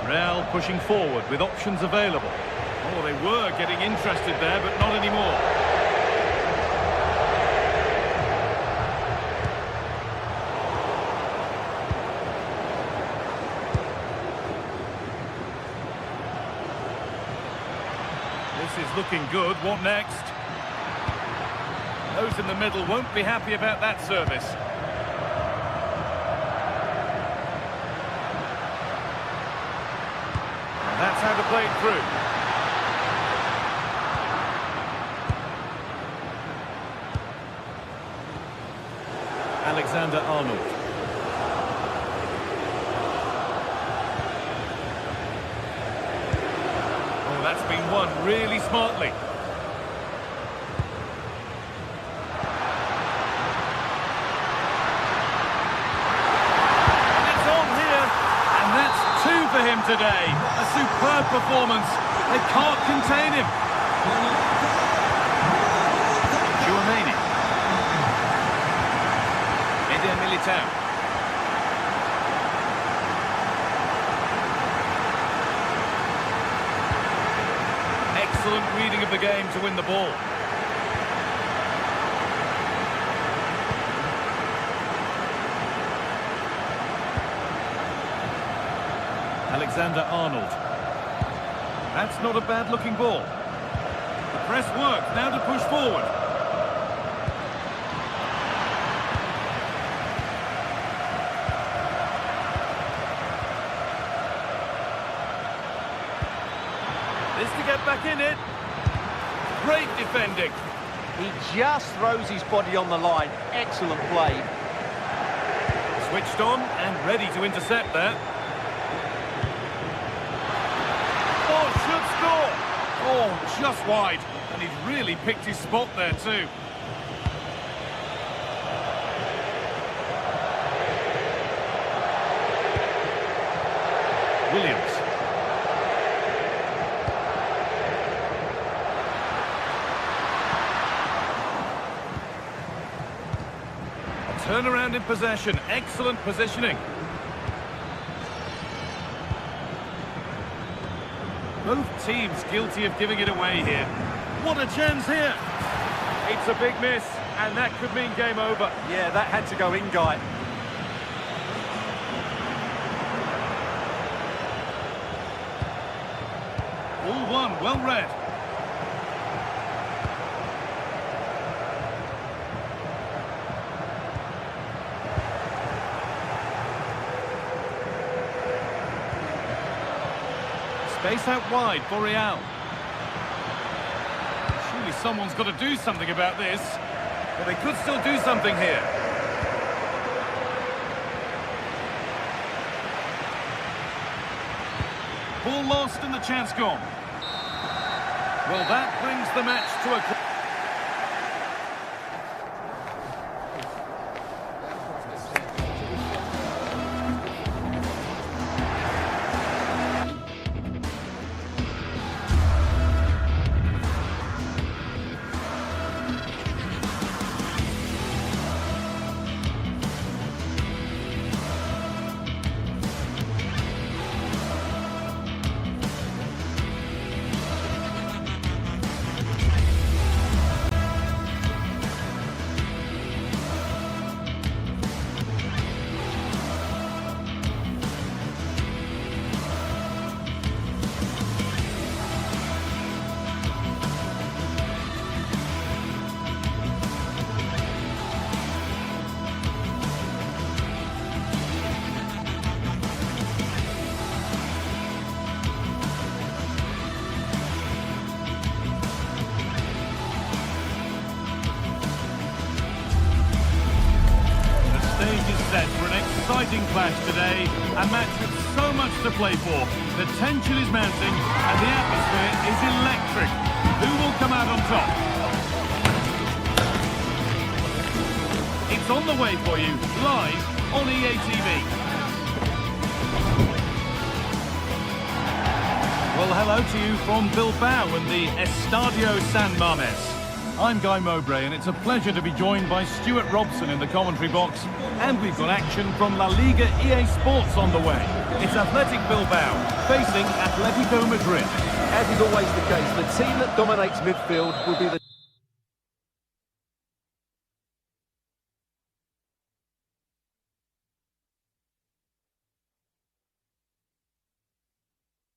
Real pushing forward with options available. Oh, they were getting interested there, but not anymore. This is looking good. What next? Those in the middle won't be happy about that service. And that's how to play it through. Alexander-Arnold. Oh, that's been won really smartly. And it's on here, and that's two for him today. A superb performance. They can't contain him. Chouameni. Militao. Excellent reading of the game to win the ball. Alexander-Arnold. That's not a bad-looking ball. The press worked, now to push forward. This to get back in it. Great defending. He just throws his body on the line. Excellent play. Switched on and ready to intercept that. Oh, should score. Oh, just wide. And he's really picked his spot there too. Williams. Turnaround in possession, excellent positioning. Both teams guilty of giving it away here. What a chance here! It's a big miss, and that could mean game over. Yeah, that had to go in, Guy. All one, well read. Space out wide for Real. Surely someone's got to do something about this. But they could still do something here. Ball lost and the chance gone. Well, that brings the match to a close. Set for an exciting clash today, a match with so much to play for. The tension is mounting and the atmosphere is electric. Who will come out on top? It's on the way for you, live on EA TV. Well, hello to you from Bilbao and the Estadio San Mamés. I'm Guy Mowbray, and it's a pleasure to be joined by Stuart Robson in the commentary box. And we've got action from La Liga EA Sports on the way. It's Athletic Bilbao facing Atletico Madrid. As is always the case, the team that dominates midfield will be the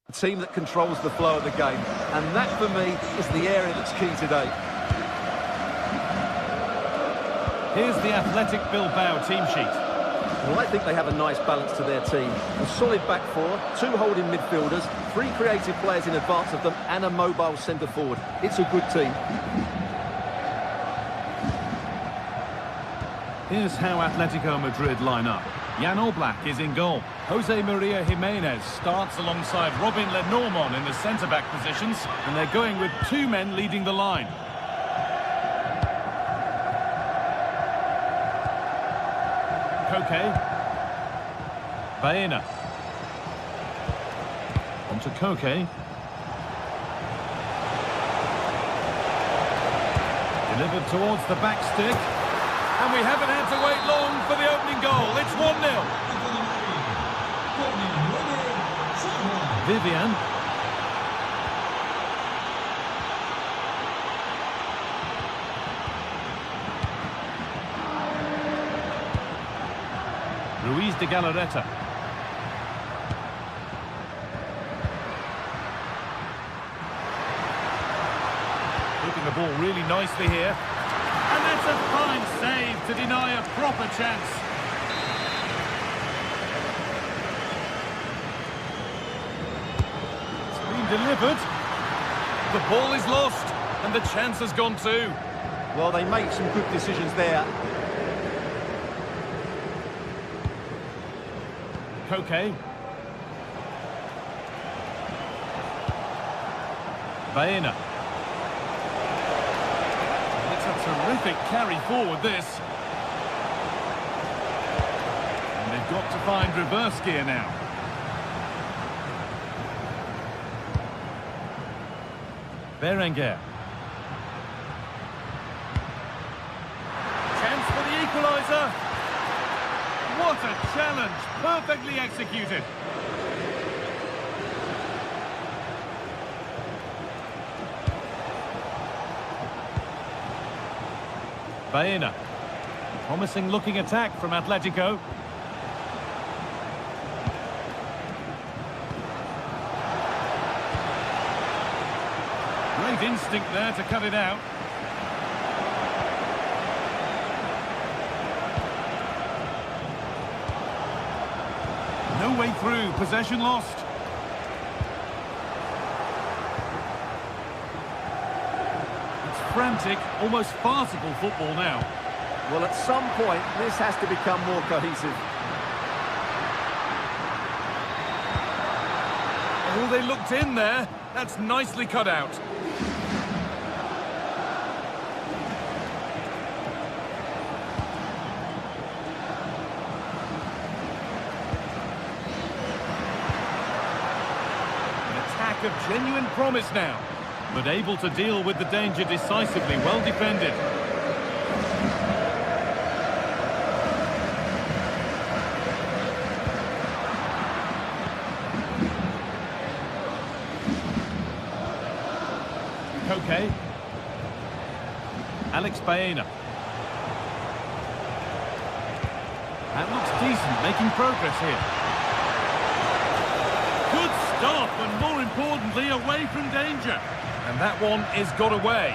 A team that controls the flow of the game. And that, for me, is the area that's key today. Here's the Athletic Bilbao team sheet. Well, I think they have a nice balance to their team. A solid back four, 2 holding midfielders, 3 creative players in advance of them, and a mobile centre-forward. It's a good team. Here's how Atletico Madrid line up. Jan Oblak is in goal. Jose Maria Jimenez starts alongside Robin Lenormand in the centre-back positions, and they're going with 2 men leading the line. Koke. Baena. On to Koke. Delivered towards the back stick. And we haven't had to wait long for the opening goal. It's 1-0. Vivian. Ruiz de Galarreta. Keeping the ball really nicely here. And that's a fine save to deny a proper chance. It's been delivered. The ball is lost, and the chance has gone too. Well, they make some good decisions there. Koke. Baena. It's a terrific carry forward, this. And they've got to find reverse gear now. Berenguer. Chance for the equaliser. What a challenge! Perfectly executed. Baena. Promising looking attack from Atletico. Great instinct there to cut it out. No way through, possession lost. It's frantic, almost farcical football now. Well, at some point, this has to become more cohesive. Oh, they looked in there. That's nicely cut out. Of genuine promise now, but able to deal with the danger decisively. Well defended. Koke. Alex Baena. That looks decent, making progress here. Good stop, and more importantly, away from danger. And that one is got away.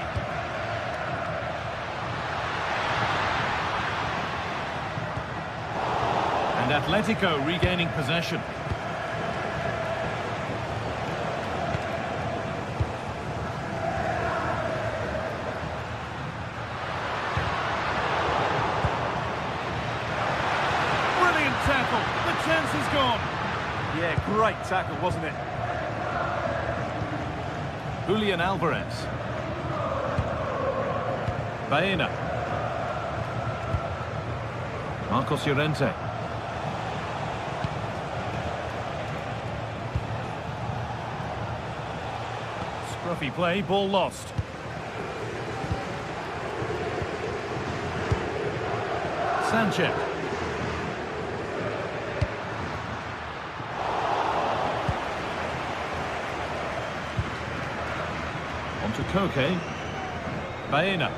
And Atletico regaining possession. Brilliant tackle. The chance is gone. Yeah, great tackle, wasn't it? Julian Alvarez. Baena. Marcos Llorente. Scruffy play, ball lost. Sanchez. On to Koke. Baena.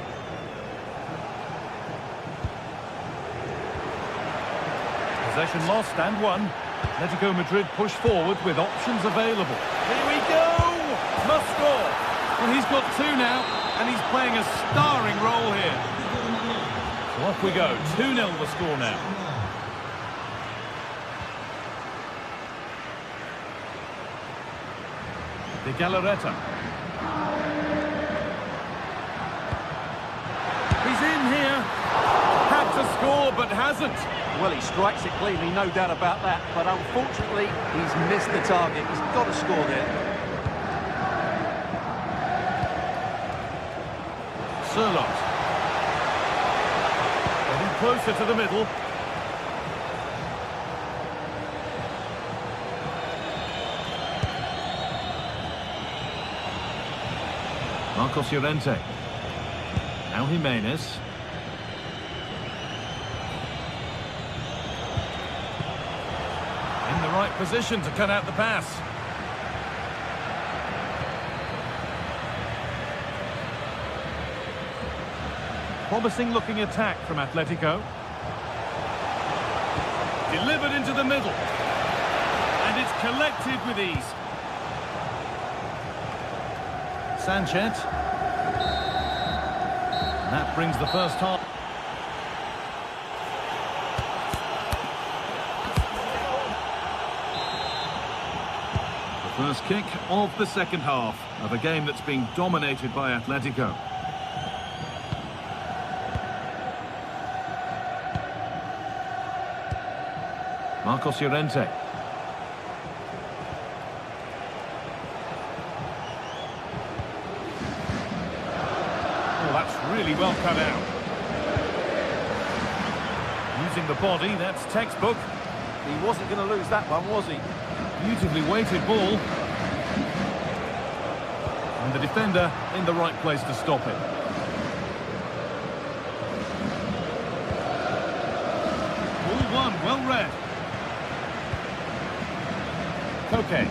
Possession lost and won. Atletico Madrid push forward with options available. Here we go! Must score! Well, he's got two now, and he's playing a starring role here. So off we go. 2-0 the score now. De Galarreta. He's in here. Had to score, but hasn't. Well, he strikes it cleanly, no doubt about that. But unfortunately, he's missed the target. He's got to score there. Sirlot. Getting closer to the middle. Marcos Llorente. Now Jimenez. In the right position to cut out the pass. Promising looking attack from Atletico. Delivered into the middle. And it's collected with ease. Sanchez. And that brings the first half. The first kick of the second half of a game that's being dominated by Atletico. Marcos Llorente. That's really well cut out. Using the body, that's textbook. He wasn't going to lose that one, was he? Beautifully weighted ball. And the defender in the right place to stop it. Ball one, well read. Koke.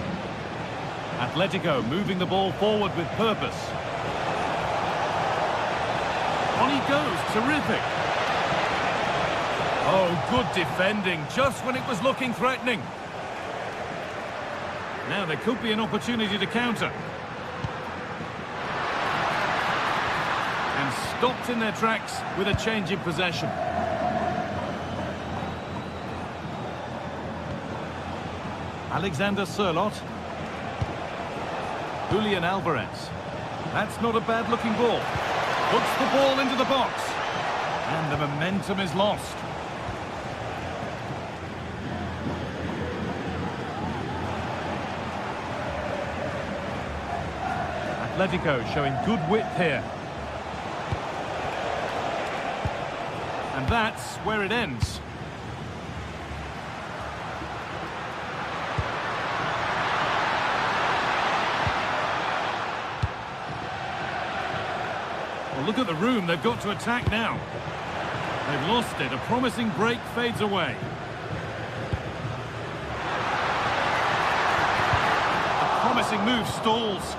Atletico moving the ball forward with purpose. On he goes, terrific. Oh, good defending, just when it was looking threatening. Now there could be an opportunity to counter. And stopped in their tracks with a change in possession. Alexander Sirlot. Julian Alvarez. That's not a bad looking ball. Puts the ball into the box. And the momentum is lost. Atletico showing good width here. And that's where it ends. Well, look at the room they've got to attack now. They've lost it. A promising break fades away. A promising move stalls.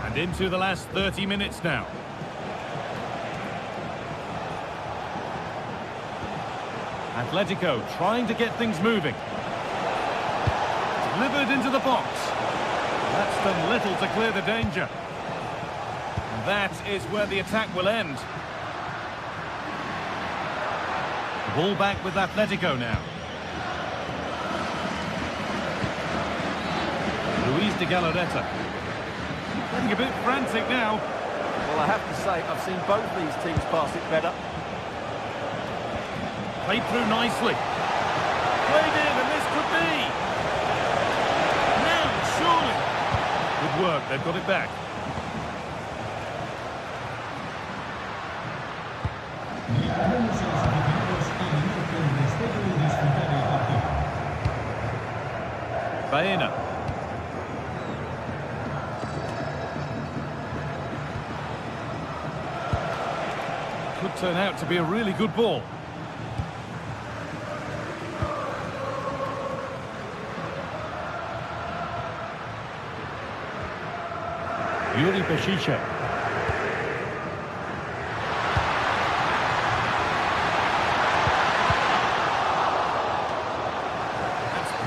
And into the last 30 minutes now. Atletico trying to get things moving. Delivered into the box. That's done little to clear the danger. And that is where the attack will end. The ball back with Atletico now. Luis de Galarreta. Getting a bit frantic now. Well, I have to say, I've seen both these teams pass it better. Played through nicely. Played in, and this could be. Now, surely. Good work, they've got it back. Baena. Could turn out to be a really good ball. Yuri Peshice.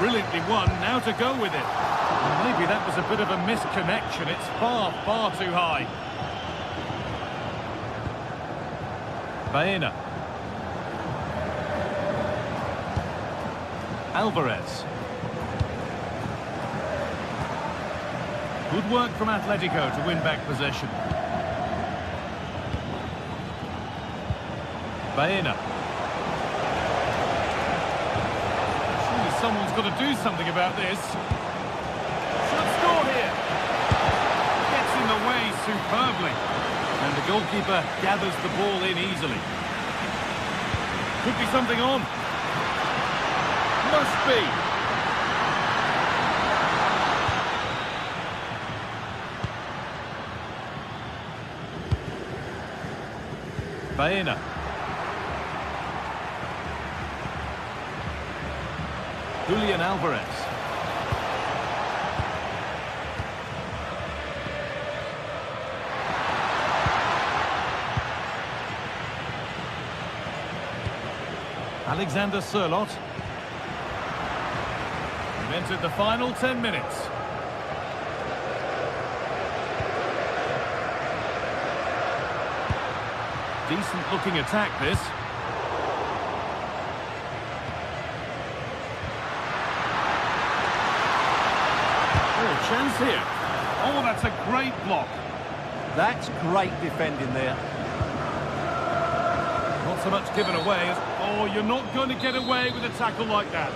brilliantly won, now to go with it. Well, maybe that was a bit of a misconnection. It's far, far too high. Baena. Alvarez. Good work from Atletico to win back possession. Baena. Surely someone's got to do something about this. Should score here. Gets in the way superbly. And the goalkeeper gathers the ball in easily. Could be something on. Must be. Baena. Julian Alvarez. Alexander Sørloth. We've entered the final 10 minutes. Decent looking attack, this. Oh, chance here. Oh, that's a great block. That's great defending there. Not so much given away as... Oh, you're not going to get away with a tackle like that.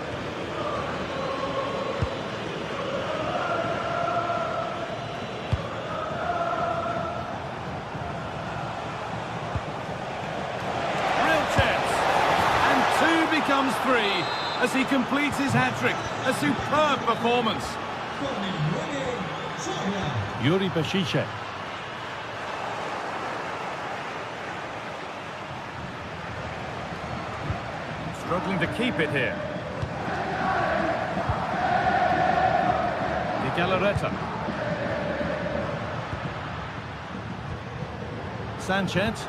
Becomes three as he completes his hat-trick. A superb performance. Yuri Bashiche. Struggling to keep it here. De Galarreta. Sanchez.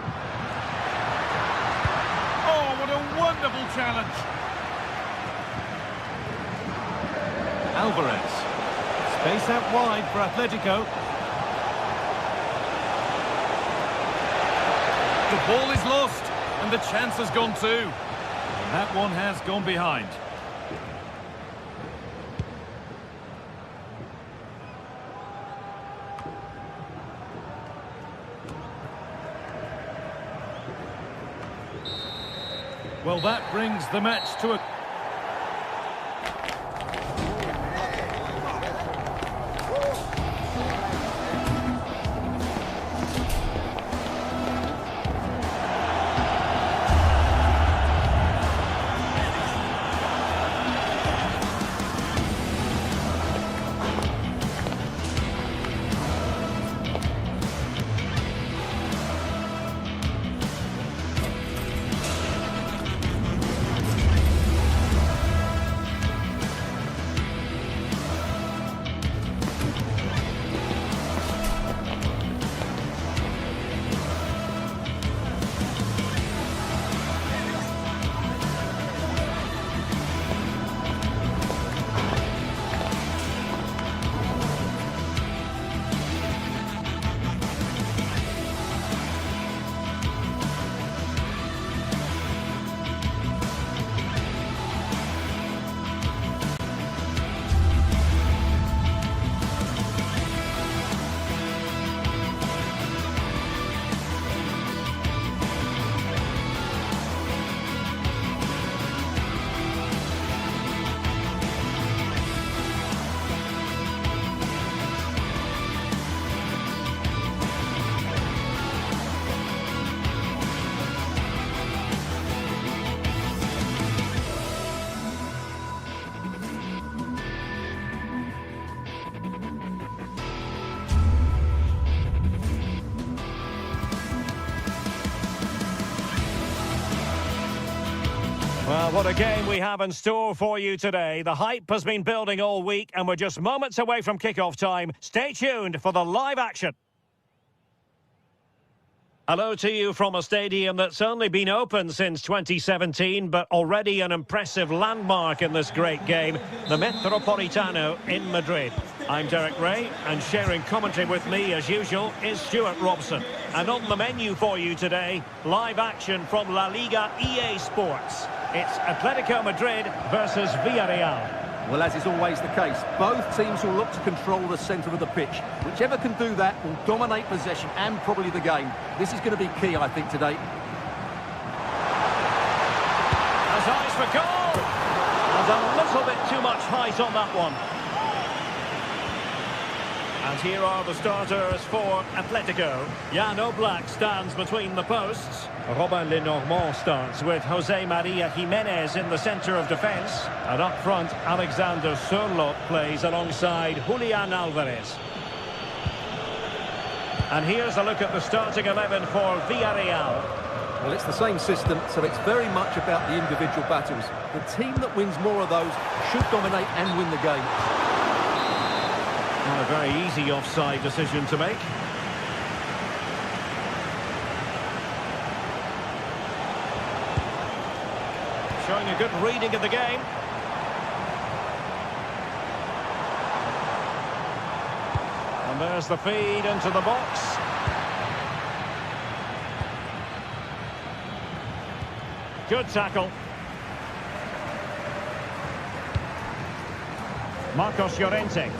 Wonderful challenge. Alvarez. Space out wide for Atletico. The ball is lost and the chance has gone too. That one has gone behind. Well, that brings the match to a... Well, what a game we have in store for you today. The hype has been building all week and we're just moments away from kick-off time. Stay tuned for the live action. Hello to you from a stadium that's only been open since 2017, but already an impressive landmark in this great game, the Metropolitano in Madrid. I'm Derek Ray, and sharing commentary with me, as usual, is Stuart Robson. And on the menu for you today, live action from La Liga EA Sports. It's Atletico Madrid versus Villarreal. Well, as is always the case, both teams will look to control the centre of the pitch. Whichever can do that will dominate possession and probably the game. This is going to be key, I think, today. Has eyes for goal! And a little bit too much height on that one. And here are the starters for Atletico. Jan Oblak stands between the posts. Robin Lenormand starts with Jose Maria Jimenez in the centre of defence. And up front, Alexander Sørloth plays alongside Julian Alvarez. And here's a look at the starting 11 for Villarreal. Well, it's the same system, so it's very much about the individual battles. The team that wins more of those should dominate and win the game. Not a very easy offside decision to make. Showing a good reading of the game. And there's the feed into the box. Good tackle. Marcos Llorente.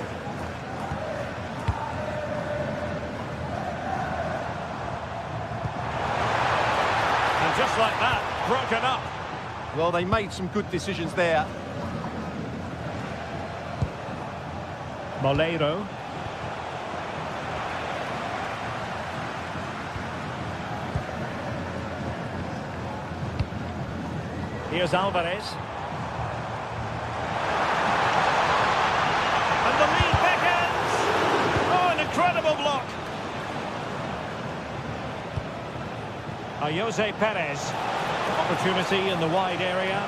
Just like that, broken up. Well, they made some good decisions there. Moleiro. Here's Alvarez. And the lead beckons. Oh, an incredible block. Jose Perez. Opportunity in the wide area.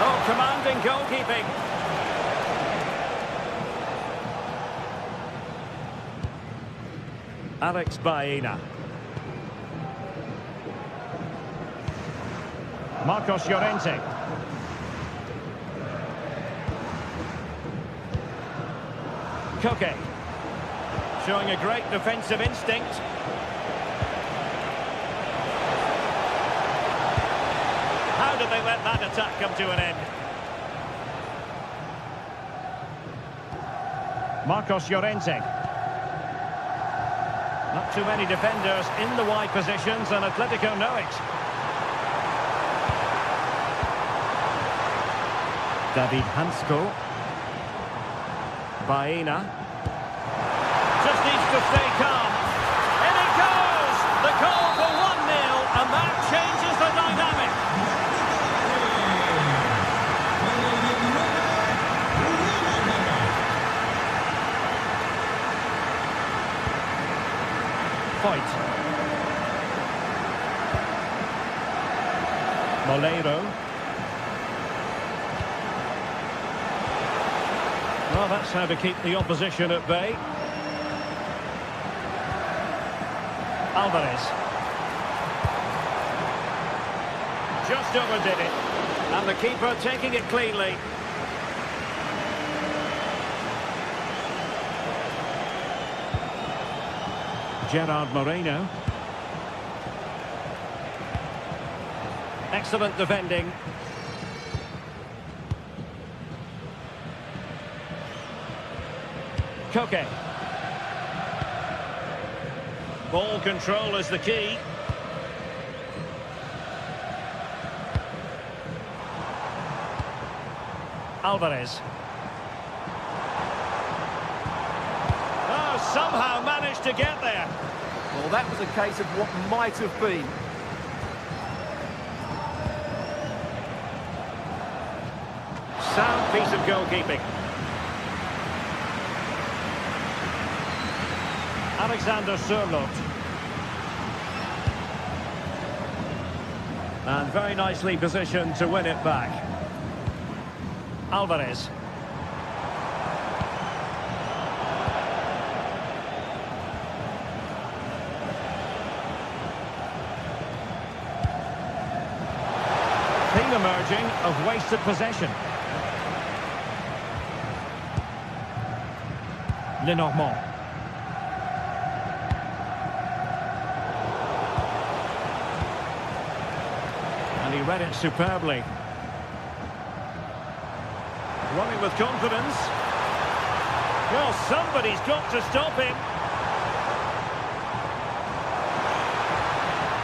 Oh, commanding goalkeeping. Alex Baena. Marcos Llorente. Koke. Showing a great defensive instinct. How did they let that attack come to an end? Marcos Llorente. Not too many defenders in the wide positions, and Atletico know it. David Hansko. Baena. Just needs to stay calm. In it goes! The goal for 1-0, and that changes the dynamic. Fight. Moleiro. Well, that's how to keep the opposition at bay. Alvarez. Just overdid it. And the keeper taking it cleanly. Gerard Moreno. Excellent defending. Koke. Ball control is the key. Alvarez. Oh, somehow managed to get there. Well, that was a case of what might have been. Sound piece of goalkeeping. Alexander Sørloth. And very nicely positioned to win it back. Alvarez. theme emerging of wasted possession. Lenormand. And he read it superbly. Running with confidence. Well, somebody's got to stop him.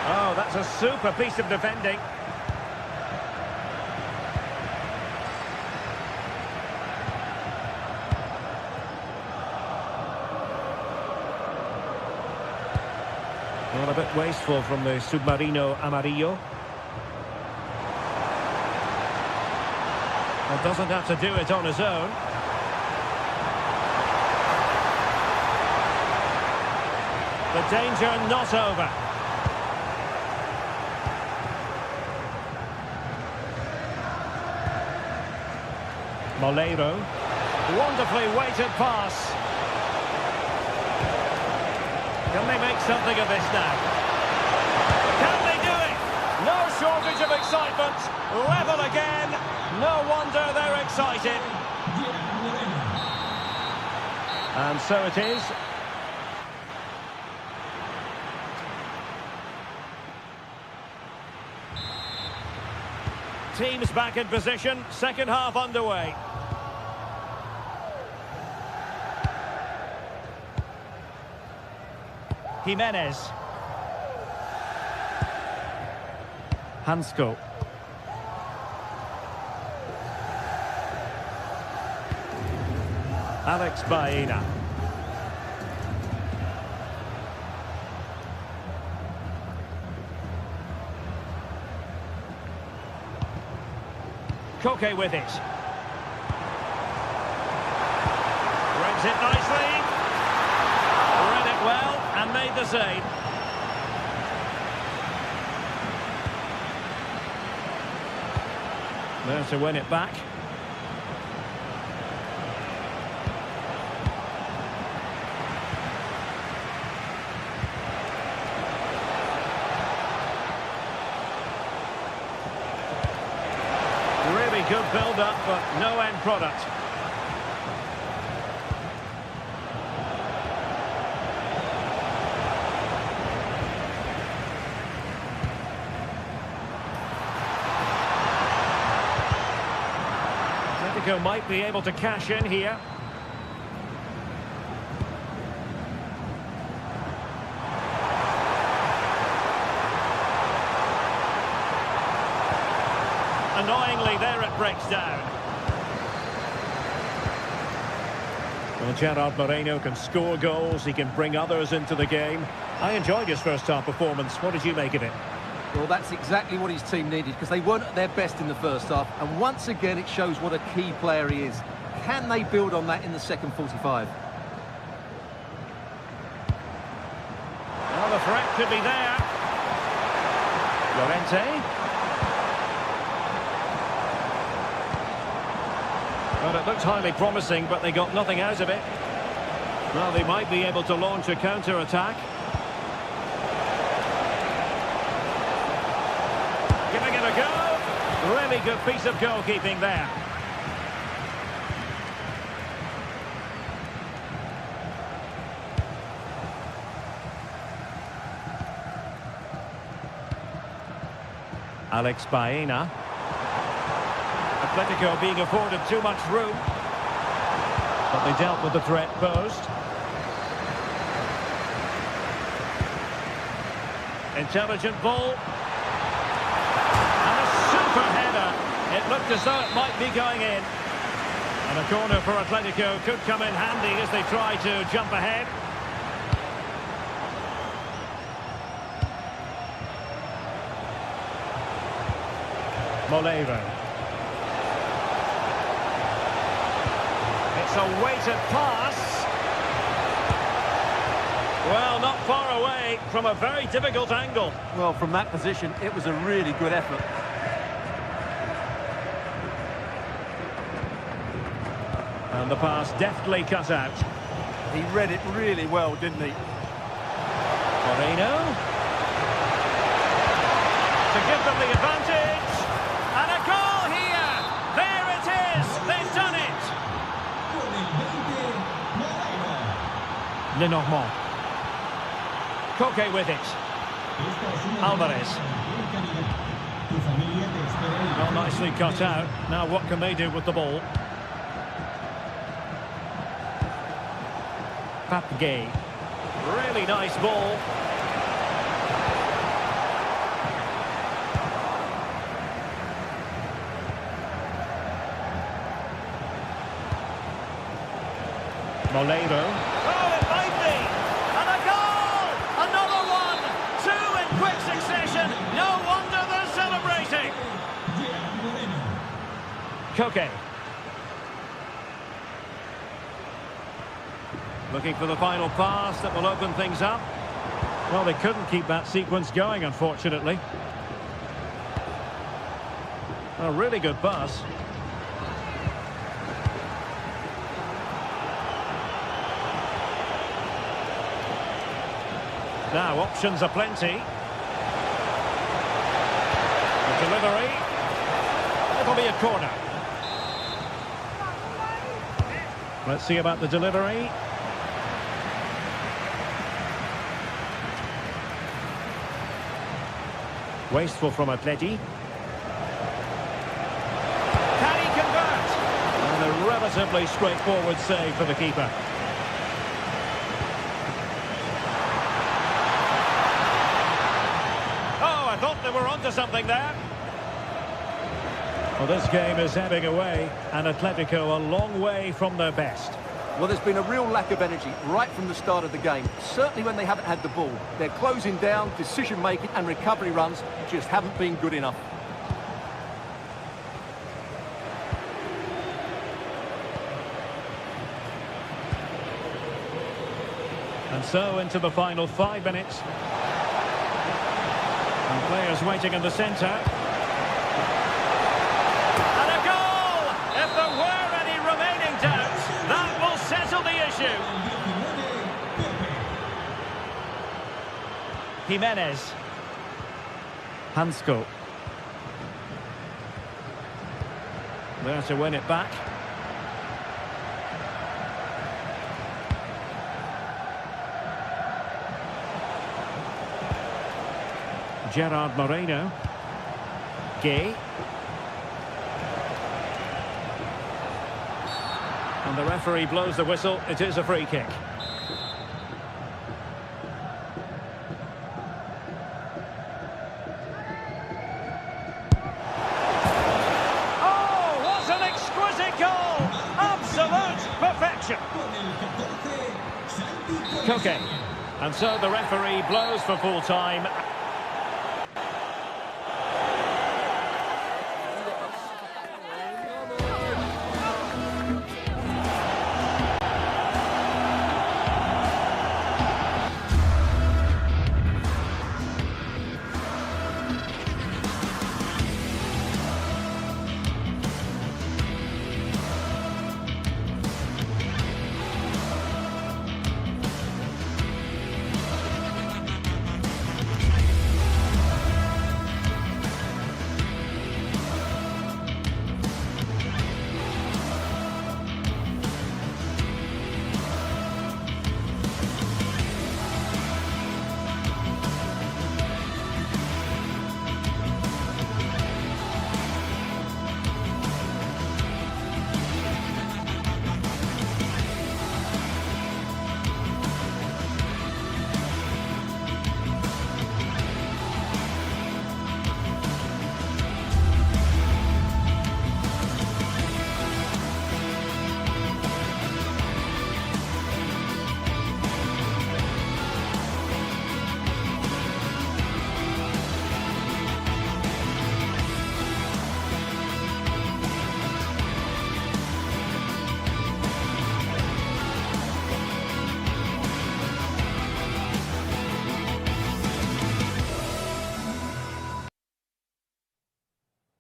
Oh, that's a super piece of defending. Well, a bit wasteful from the Submarino Amarillo. Well, doesn't have to do it on his own. The danger not over. Moleiro. Wonderfully weighted pass. Can they make something of this now? Can they do it? No shortage of excitement. Level again. No wonder they're excited. And so it is. Teams back in position. Second half underway. Jimenez. Hansko. Alex Baena. Koke with it. Brings it nicely. Read it well and made the save. There to win it back. Really good build-up, but no end product. Atletico might be able to cash in here. Annoyingly, there it breaks down. Well, Gerard Moreno can score goals, he can bring others into the game. I enjoyed his first half performance. What did you make of it? Well, that's exactly what his team needed, because they weren't at their best in the first half, and once again it shows what a key player he is. Can they build on that in the second 45? Well, the threat could be there. Llorente. Well, it looked highly promising, but they got nothing out of it. Well, they might be able to launch a counter-attack. Giving it a go. Really good piece of goalkeeping there. Alex Baena. Atletico being afforded too much room. But they dealt with the threat posed. Intelligent ball. And a super header. It looked as though it might be going in. And a corner for Atletico could come in handy as they try to jump ahead. Moleiro. It's a weighted pass. Well, not far away from a very difficult angle. Well, from that position, it was a really good effort. And the pass deftly cut out. He read it really well, didn't he? Moreno. To give them the advantage. And a Lenormand. Koke with it. Alvarez. Well, nicely cut out. Now what can they do with the ball? Papgay. Really nice ball. Moleiro. Oh, it might be! And a goal! Another one! Two in quick succession! No wonder they're celebrating! Koke. Looking for the final pass that will open things up. Well, they couldn't keep that sequence going, unfortunately. A really good pass. Now, options are plenty. The delivery. It'll be a corner. Let's see about the delivery. Wasteful from Atleti. Can he convert? And a relatively straightforward save for the keeper. I thought they were onto something there. Well, this game is ebbing away, and Atletico a long way from their best. Well, there's been a real lack of energy right from the start of the game. Certainly when they haven't had the ball. Their closing down, decision-making and recovery runs just haven't been good enough. And so into the final 5 minutes. And players waiting in the centre. And a goal! If there were any remaining doubts, that will settle the issue. Jimenez. Hansko. There to win it back. Gerard Moreno. Gay. And the referee blows the whistle. It is a free kick. Oh, what an exquisite goal! Absolute perfection. Koke. And so the referee blows for full time.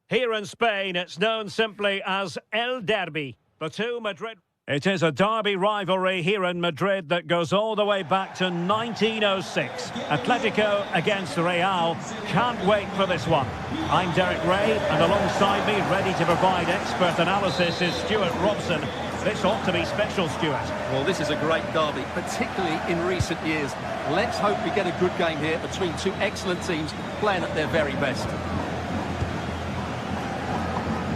Here in Spain, it's known simply as El Derby. The two Madrid... It is a derby rivalry here in Madrid that goes all the way back to 1906. Atletico against Real. Can't wait for this one. I'm Derek Ray, and alongside me, ready to provide expert analysis, is Stuart Robson. This ought to be special, Stuart. Well, this is a great derby, particularly in recent years. Let's hope we get a good game here between two excellent teams playing at their very best.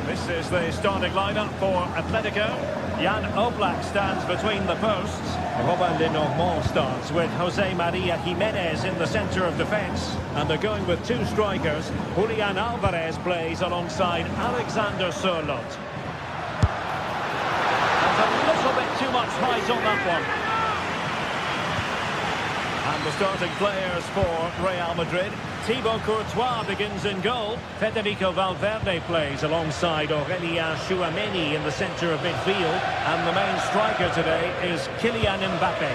This is the starting lineup for Atletico. Jan Oblak stands between the posts. Robin Lenormand starts with Jose Maria Jimenez in the centre of defence. And they're going with two strikers. Julian Alvarez plays alongside Alexander Sørloth. There's a little bit too much height on that one. And the starting players for Real Madrid. Thibaut Courtois begins in goal. Federico Valverde plays alongside Aurélien Tchouaméni in the centre of midfield. And the main striker today is Kylian Mbappé.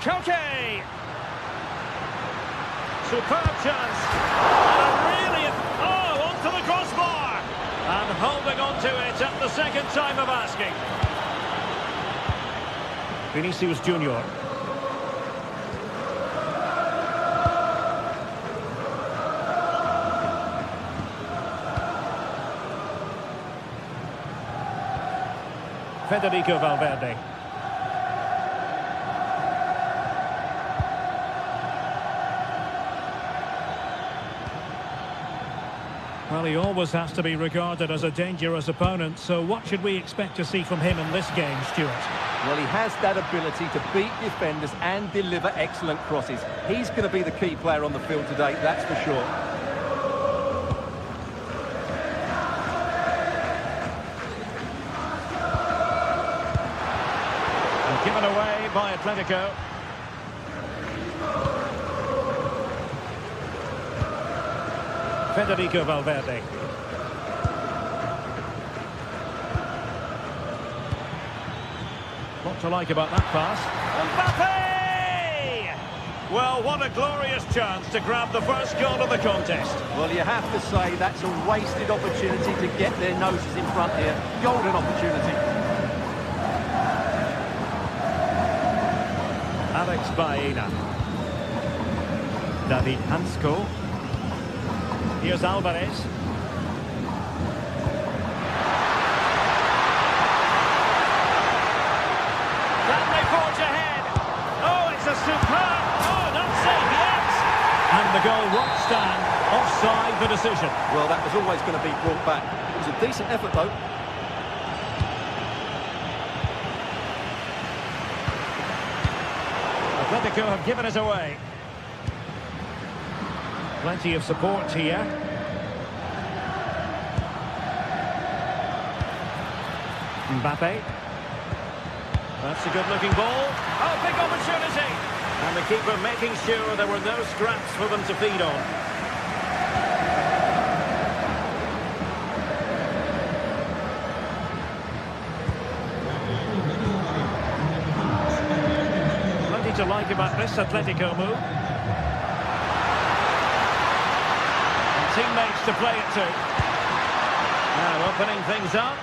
Koke! Superb chance. And a really... Oh, onto the crossbar! And holding on to it at the second time of asking. Vinicius Junior. Federico Valverde. Well, he always has to be regarded as a dangerous opponent, so what should we expect to see from him in this game, Stuart? Well, he has that ability to beat defenders and deliver excellent crosses. He's going to be the key player on the field today, that's for sure. And given away by Atletico. Federico Valverde. What to like about that pass? Mbappé! Well, what a glorious chance to grab the first goal of the contest. Well, you have to say that's a wasted opportunity to get their noses in front here. Golden opportunity. Alex Baena. David Hansko. Here's Alvarez. Can they forge ahead? Oh, it's a superb... Oh, not safe yet! And the goal won't stand. Offside the decision. Well, that was always going to be brought back. It was a decent effort, though. Atletico have given it away. Plenty of support here. Mbappé. That's a good-looking ball. Oh, big opportunity! And the keeper making sure there were no scraps for them to feed on. Plenty to like about this Atletico move. Teammates to play it to. Now opening things up.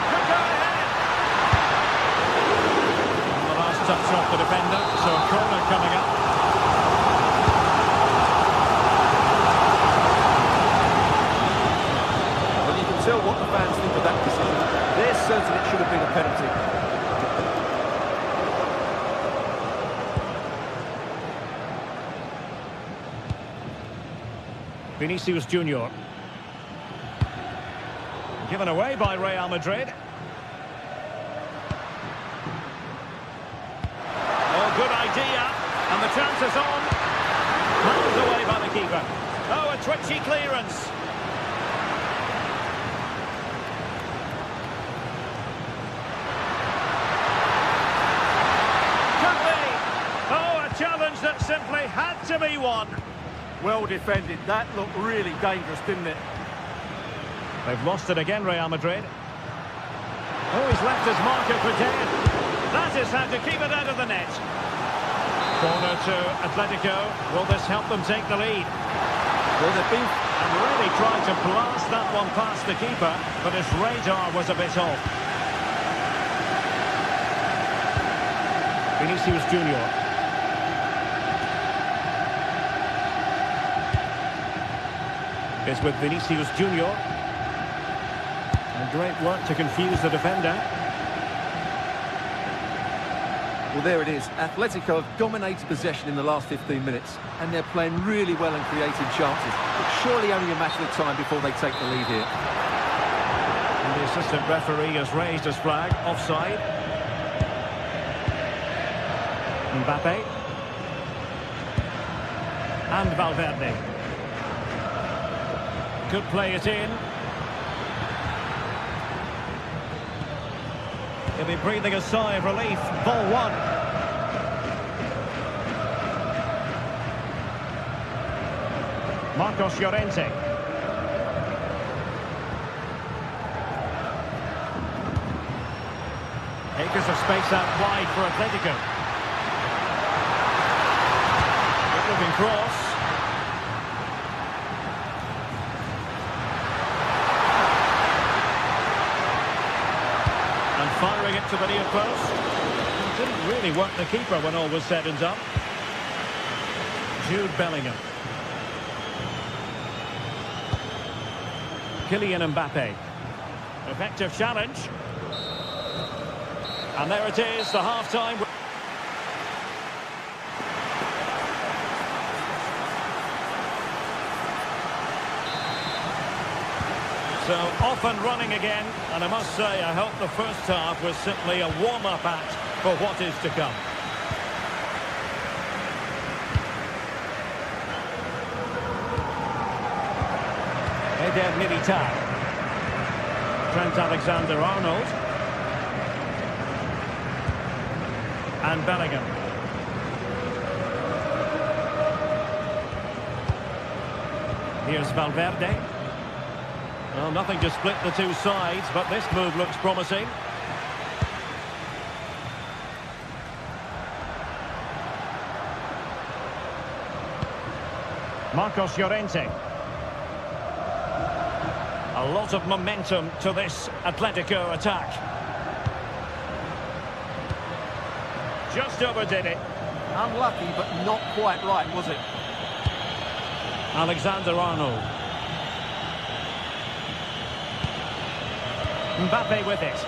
Could go ahead. And the last touch off the defender, so a corner coming up. Well, you can tell what the fans think of that decision. They're certain it should have been a penalty. Vinicius Junior. Given away by Real Madrid. Oh, good idea. And the chance is on. Handled away by the keeper. Oh, a twitchy clearance. Could be. Oh, a challenge that simply had to be won. Well defended. That looked really dangerous, didn't it? They've lost it again, Real Madrid. Oh, he's left his marker for dead. That is how to keep it out of the net. Corner to Atletico. Will this help them take the lead? Well, they've been... And really tried to blast that one past the keeper, but his radar was a bit off. Vinicius Junior. It's with Vinicius Junior. And great work to confuse the defender. Well, there it is. Atletico have dominated possession in the last 15 minutes, and they're playing really well and creating chances. It's surely only a matter of time before they take the lead here. And the assistant referee has raised his flag, offside. Mbappe. And Valverde. Could play it in. He'll be breathing a sigh of relief. Ball one. Marcos Llorente. Acres of space out wide for Atletico. Good looking cross. Firing it to the near post. Didn't really work the keeper when all was said and done. Jude Bellingham. Kylian Mbappe. Effective challenge. And there it is, the half-time. So off and running again, and I must say I hope the first half was simply a warm-up act for what is to come. Eder Militao. Trent Alexander-Arnold. And Bellingham. Here's Valverde. Well, nothing to split the two sides, but this move looks promising. Marcos Llorente. A lot of momentum to this Atletico attack. Just overdid it. Unlucky, but not quite right, was it? Alexander-Arnold. Mbappe with it.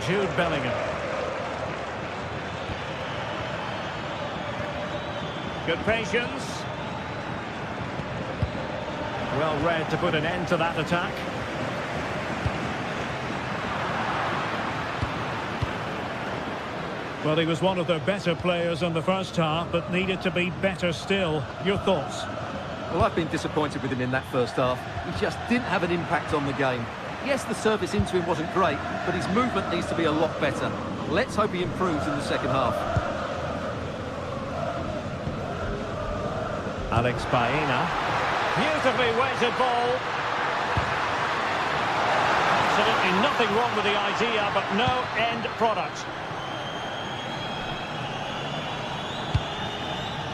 Jude Bellingham. Good patience. Well read to put an end to that attack. Well, he was one of their better players in the first half, but needed to be better still. Your thoughts? Well, I've been disappointed with him in that first half. He just didn't have an impact on the game. Yes, the service into him wasn't great, but his movement needs to be a lot better. Let's hope he improves in the second half. Alex Baena. Beautifully weighted ball. Absolutely nothing wrong with the idea, but no end product.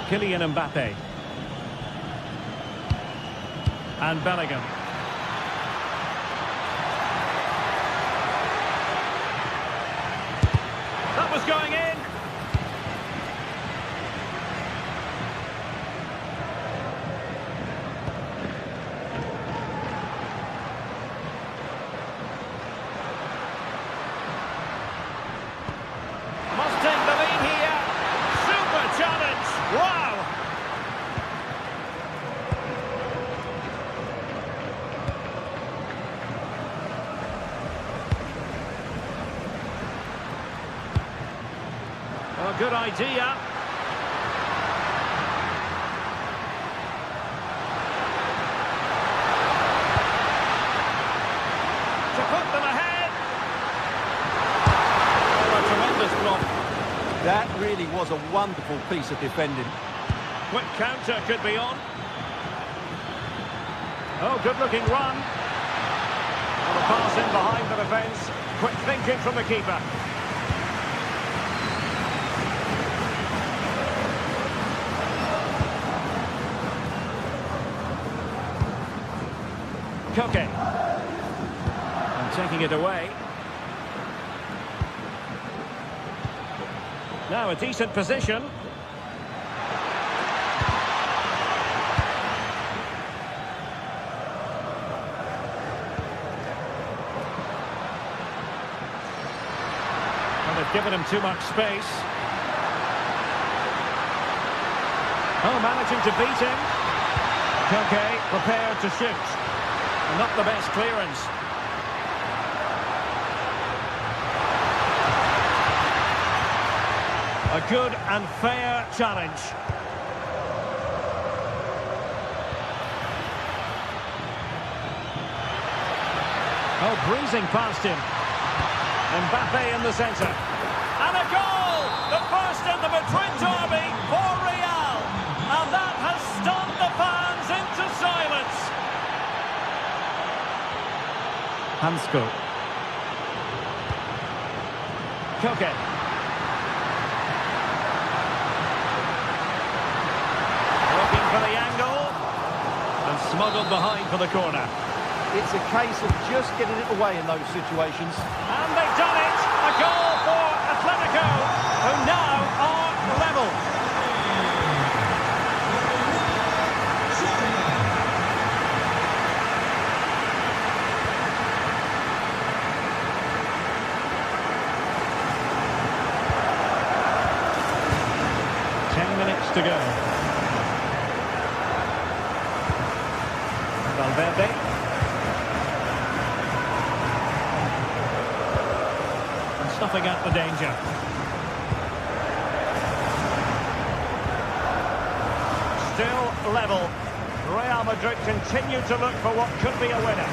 Kylian Mbappe. And Bellingham. That was going in. Must take the lead here. Super challenge. Wow. A good idea. To put them ahead. Oh, a tremendous block. That really was a wonderful piece of defending. Quick counter could be on. Oh, good-looking run. And a pass in behind the defence. Quick thinking from the keeper. Koke. And taking it away. Now a decent position. Well, they've given him too much space. Oh, managing to beat him. Koke prepared to shoot. Not the best clearance. A good and fair challenge. Oh, breezing past him. Mbappe in the centre. And a goal! The first in the Madrid derby for Real. And that has stunned the fans into silence. Hansko. Koke. Looking for the angle. And smuggled behind for the corner. It's a case of just getting it away in those situations. And they've done it! A goal for Atletico, who now are level. To go. Valverde. And snuffing out the danger. Still level. Real Madrid continue to look for what could be a winner.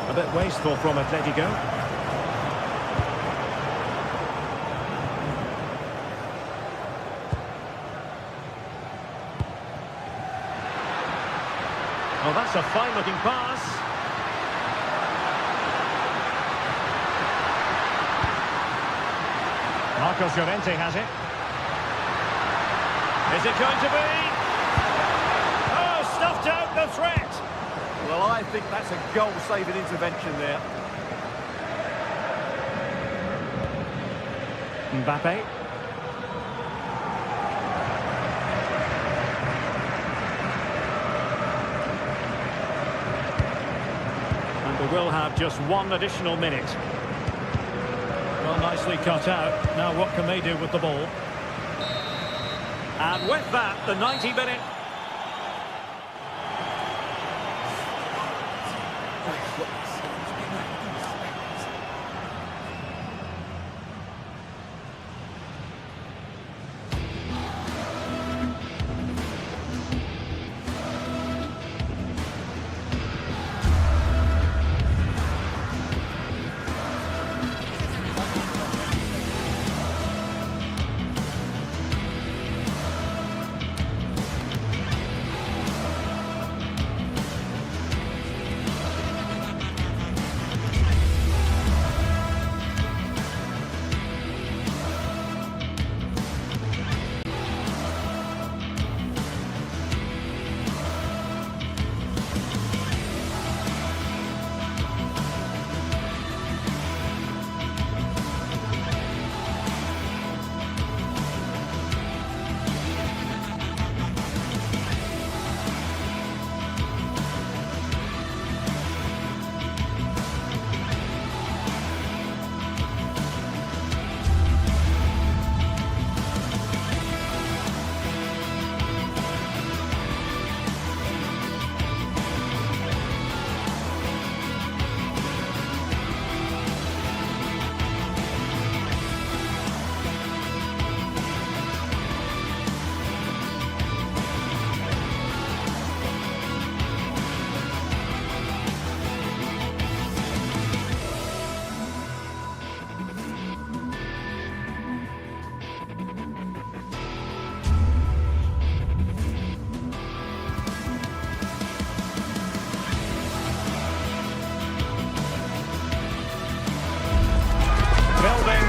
A bit wasteful from Atletico. Oh, that's a fine-looking pass. Marcos Llorente has it. Is it going to be? Oh, stuffed out the threat. Well, I think that's a goal-saving intervention there. Mbappe. And we will have just one additional minute. Well, nicely cut out. Now what can they do with the ball? And with that, the 90-minute...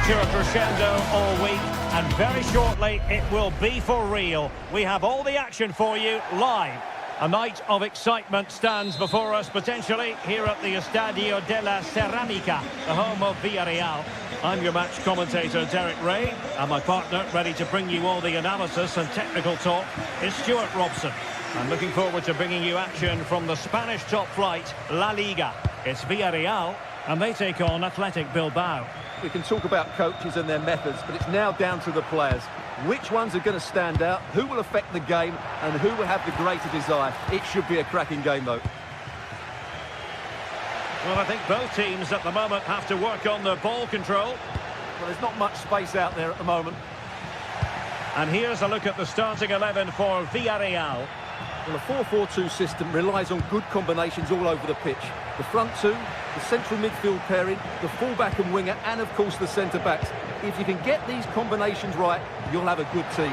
To a crescendo all week, and very shortly it will be for real. We have all the action for you live A night of excitement stands before us, potentially, here at the Estadio de la Ceramica, the home of Villarreal. I'm your match commentator, Derek Ray, and my partner, ready to bring you all the analysis and technical talk, is Stuart Robson. I'm looking forward to bringing you action from the Spanish top flight, La Liga. It's Villarreal, and they take on Athletic Bilbao. We can talk about coaches and their methods, but it's now down to the players. Which ones are going to stand out, who will affect the game, and who will have the greater desire. It should be a cracking game, though. Well, I think both teams at the moment have to work on their ball control. Well, there's not much space out there at the moment. And here's a look at the starting 11 for Villarreal. Well, a 4-4-2 system relies on good combinations all over the pitch. The front two, the central midfield pairing, the fullback and winger, and of course the centre-backs. If you can get these combinations right, you'll have a good team.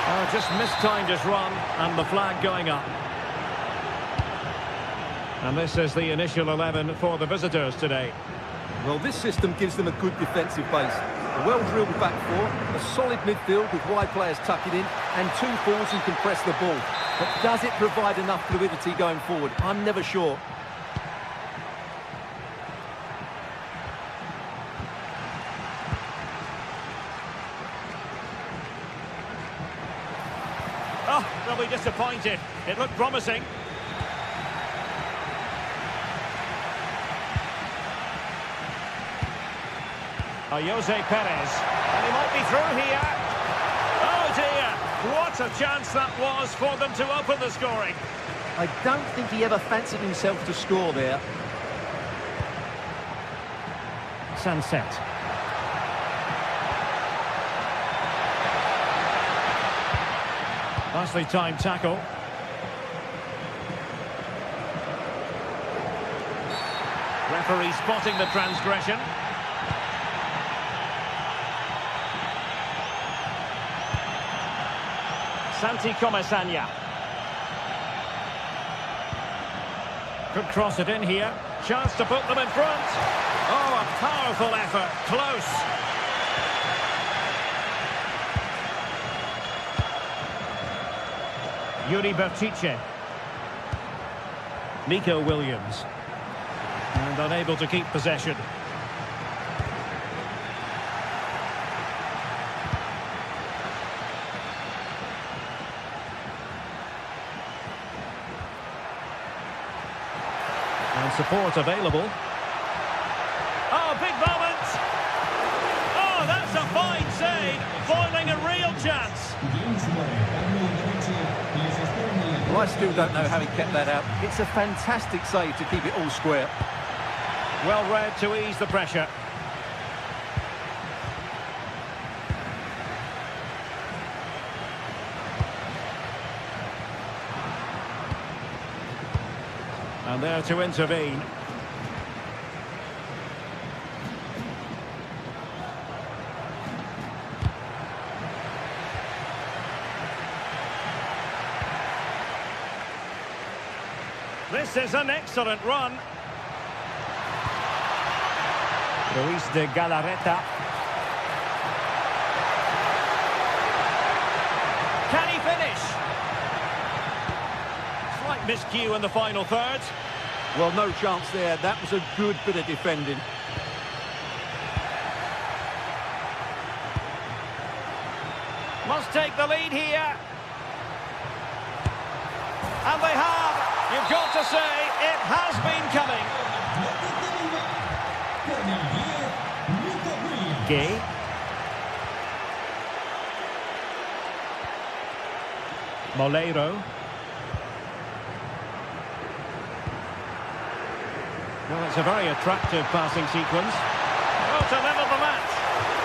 Oh, just mistimed his run, and the flag going up. And this is the initial 11 for the visitors today. Well, this system gives them a good defensive base. A well-drilled back four, a solid midfield with wide players tucking in, and two forwards who can press the ball. But does it provide enough fluidity going forward? I'm never sure. Oh, they'll be disappointed. It looked promising. Jose Perez, and he might be through here. Oh dear, what a chance that was for them to open the scoring. I don't think he ever fancied himself to score there. Sunset. Nicely timed tackle. Referee spotting the transgression. Santi Comesaña. Could cross it in here. Chance to put them in front. Oh, a powerful effort. Close. Yuri Bertice. Nico Williams. And unable to keep possession. And support available. Oh, big moment! Oh, that's a fine save, foiling a real chance. Well, I still don't know how he kept that out. It's a fantastic save to keep it all square. Well read to ease the pressure. And there to intervene. This is an excellent run. Luis de Galarreta. Can he finish? Slight miscue in the final third. Well, no chance there. That was a good bit of defending. Must take the lead here. And they have. You've got to say, it has been coming. Gay. Moleiro. Well, it's a very attractive passing sequence. Oh, to level the match.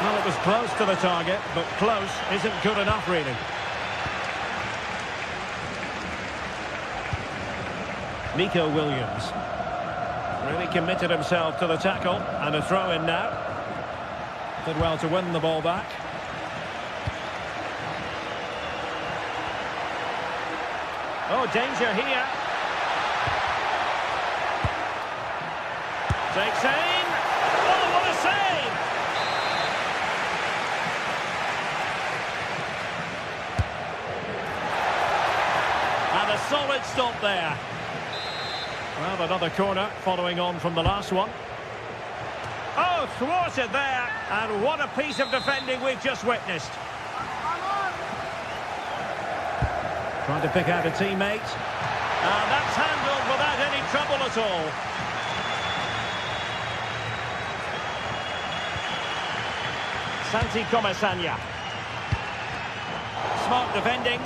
Well, it was close to the target, but close isn't good enough, really. Nico Williams. Really committed himself to the tackle, and a throw-in now. Did well to win the ball back. Oh, danger here. Takes aim. Oh, what a save! solid stop there. Well, another corner following on from the last one. Oh, thwarted there. And what a piece of defending we've just witnessed. Trying to pick out a teammate. And that's handled without any trouble at all. Santi Comesaña. Smart defending.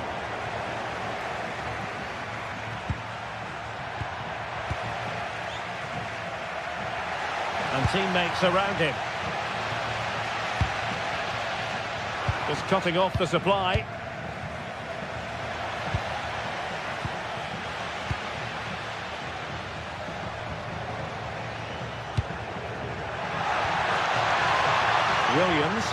And teammates around him. Just cutting off the supply. Williams.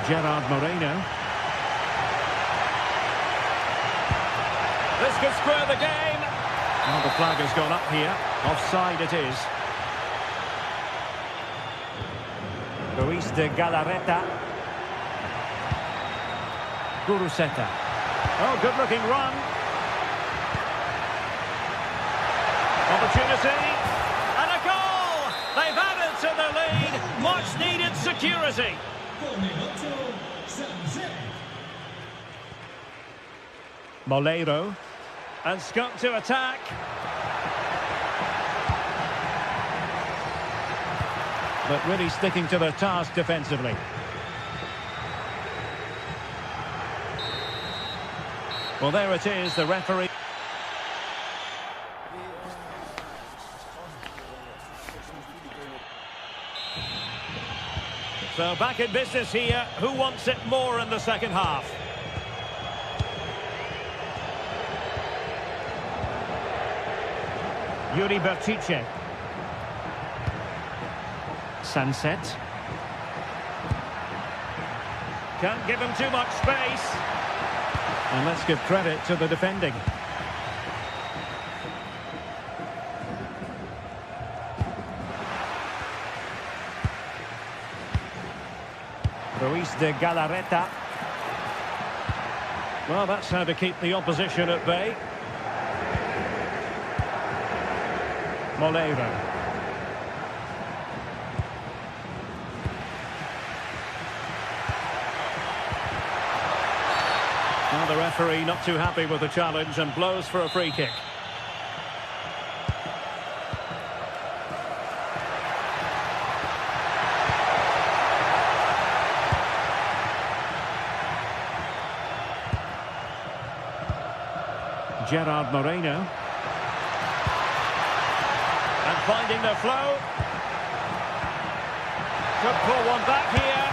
Gerard Moreno. This could square the game. Well, the flag has gone up here. Offside it is. Luis de Galarreta. Guruseta. Oh, good-looking run. Opportunity. And a goal! They've added to the lead. Much-needed security. Molero. And Scott to attack. But really sticking to their task defensively. Well, there it is, the referee. So back in business here. Who wants it more in the second half? Yuri Bertice. Sunset. Can't give him too much space. And let's give credit to the defending. Luis de Galarreta. Well, that's how to keep the opposition at bay. Molero. Now the referee not too happy with the challenge and blows for a free kick. Gerard Moreno. And finding the flow. Could pull one back here.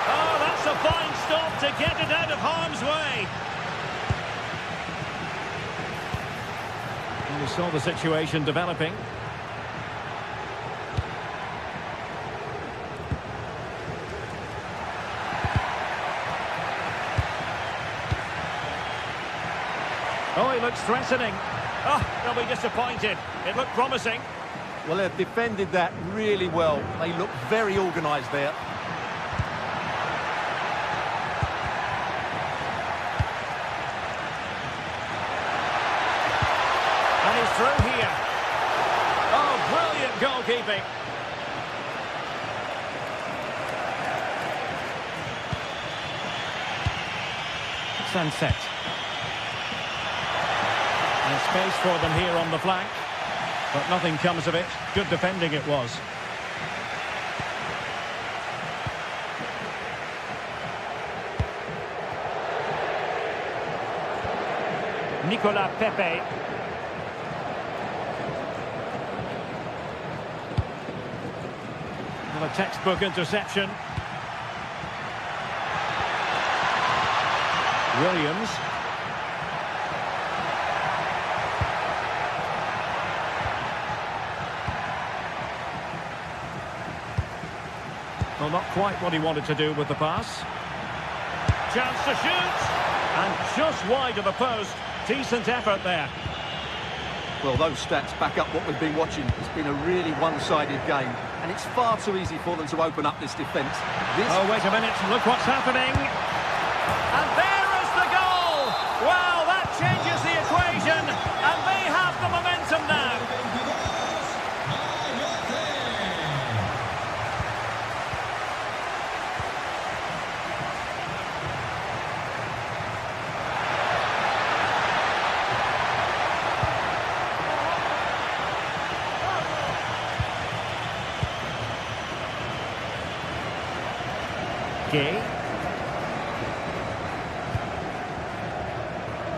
Oh, that's a fine stop to get it out of harm's way. And we saw the situation developing. Oh, he looks threatening. Oh, they'll be disappointed. It looked promising. Well, they've defended that really well. They look very organised there. And he's through here. Oh, brilliant goalkeeping. Sunset. And space for them here on the flank. But nothing comes of it. Good defending it was. Nicolas Pepe. Well, a textbook interception. Williams. Well, not quite what he wanted to do with the pass. Chance to shoot. And just wide of the post. Decent effort there. Well, those stats back up what we've been watching. It's been a really one-sided game. and it's far too easy for them to open up this defence. Oh, wait a minute, look what's happening. And there is the goal! Well, that changes the equation, and they have the momentum now.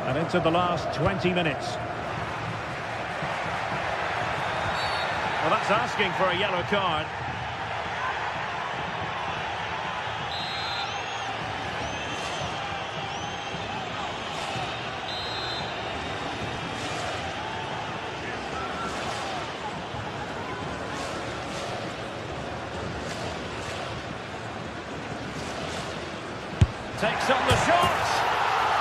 And into the last 20 minutes. Well, that's asking for a yellow card. Takes on the shot,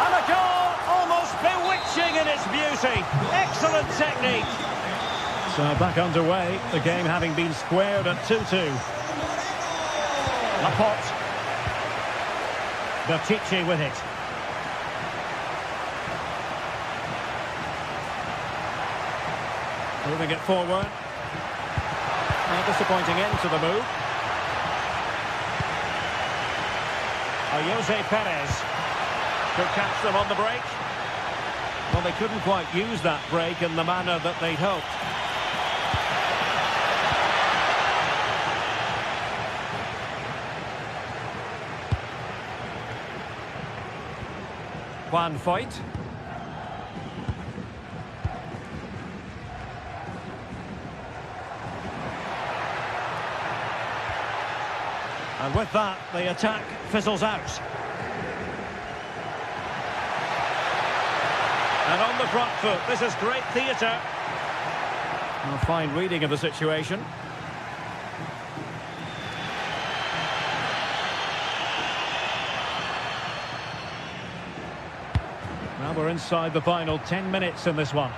and a goal almost bewitching in its beauty. Excellent technique. So back underway, the game having been squared at 2-2. Laporte. Bertici with it. Moving it forward. A disappointing end to the move. Jose Perez could catch them on the break. Well, they couldn't quite use that break in the manner that they'd hoped. Juan Foyt. And with that, the attack fizzles out. And on the front foot, this is great theatre. A fine reading of the situation. Now we're inside the final 10 minutes in this one.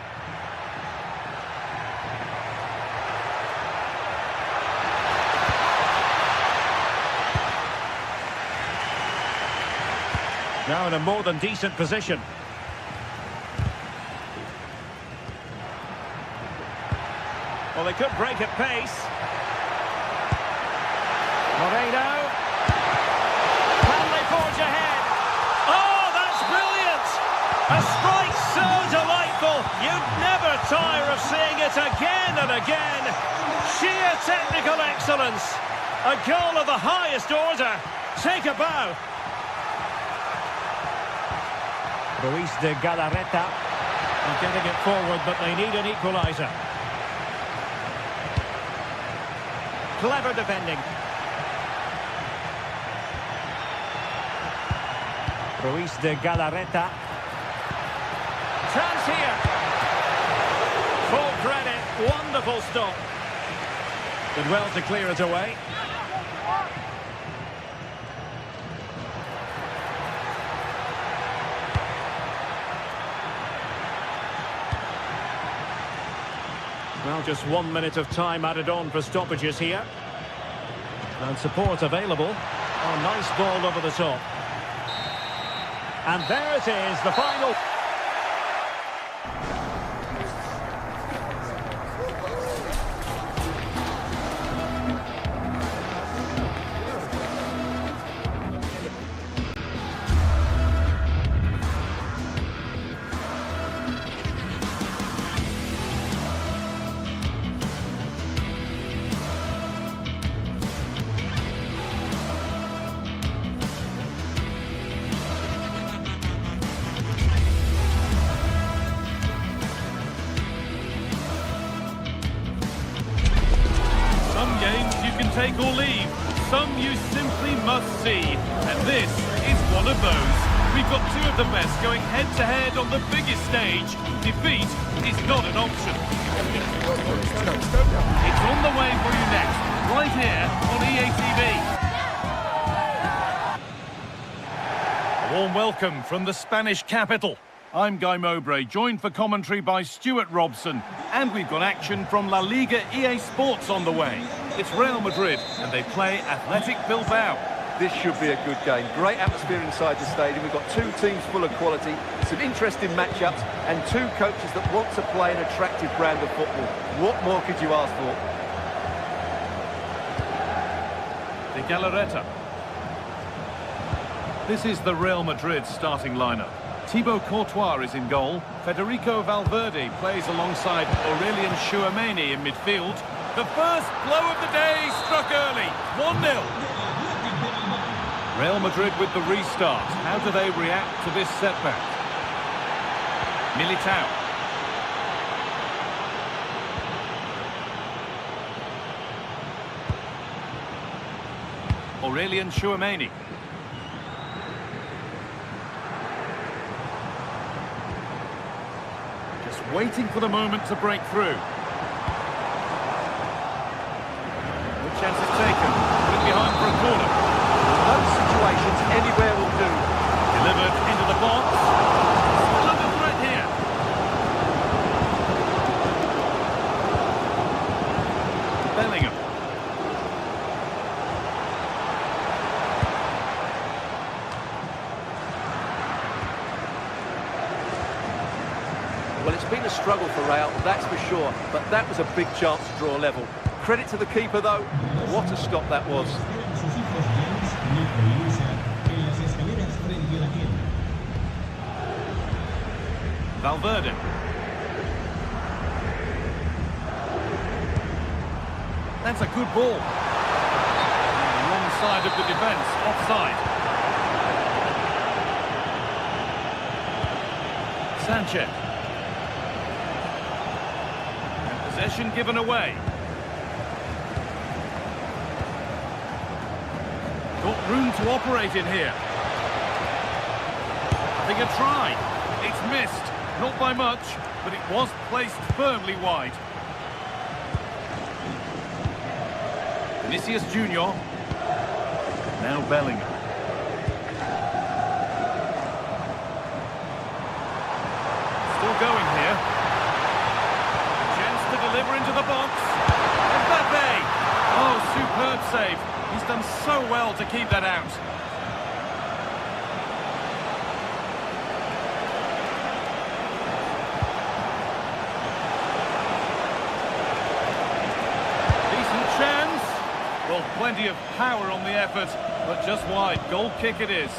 Now in a more than decent position. Well, they could break at pace. Moreno. Can they forge ahead? Oh, that's brilliant! A strike so delightful, you'd never tire of seeing it again and again. Sheer technical excellence. A goal of the highest order. Take a bow. Ruiz de Galarreta are getting it forward, but they need an equaliser. Clever defending. Ruiz de Galarreta. Chance here. Full credit. Wonderful stop. Did well to clear it away. Well, just 1 minute of time added on for stoppages here. And support available. Oh, nice ball over the top. And there it is, the final. Some games you can take or leave, some you simply must see, and this is one of those. We've got two of the best going head-to-head on the biggest stage. Defeat is not an option. It's on the way for you next, right here on EA TV. A warm welcome from the Spanish capital. I'm Guy Mowbray, joined for commentary by Stuart Robson, and we've got action from La Liga EA Sports on the way. It's Real Madrid, and they play Athletic Bilbao. This should be a good game. Great atmosphere inside the stadium. We've got two teams full of quality, some interesting matchups, and two coaches that want to play an attractive brand of football. What more could you ask for? De Galarreta. This is the Real Madrid starting lineup. Thibaut Courtois is in goal. Federico Valverde plays alongside Aurelien Tchouameni in midfield. The first blow of the day struck early. 1-0. Real Madrid with the restart. How do they react to this setback? Militao. Aurelien Tchouameni. Just waiting for the moment to break through. Good chance is taken. Put it behind for a corner. Those situations anywhere will do. Delivered into the box. Still under threat here. Bellingham. Well, it's been a struggle for Real, that's for sure, but that was a big chance to draw level. Credit to the keeper, though. What a stop that was. Valverde. That's a good ball. Wrong side of the defence, offside. Sanchez. And possession given away. Got room to operate in here. Having a try. It's missed. Not by much, but it was placed firmly wide. Vinicius Junior. Now Bellingham. Still going here. Chance to deliver into the box. Mbappe! Oh, superb save. He's done so well to keep that out. Well, plenty of power on the effort, but just wide. Goal kick it is.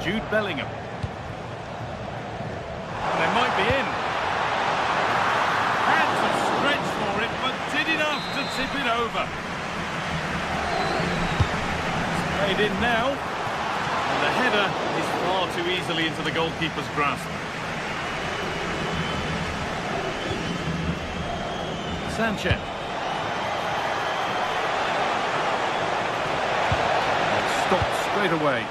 Jude Bellingham. And they might be in. Had to stretch for it, but did enough to tip it over. It's played in now. And the header is far too easily into the goalkeeper's grasp. Sanchez. Stopped straight away.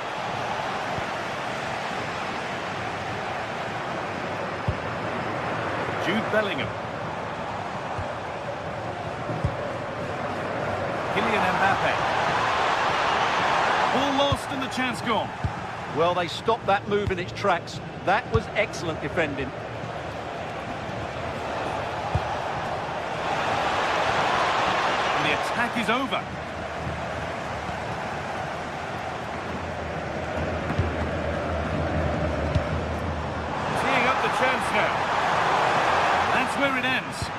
Jude Bellingham. Kylian Mbappe. Ball lost and the chance gone. Well, they stopped that move in its tracks. That was excellent defending. And the attack is over. Teeing up the chance now. That's where it ends.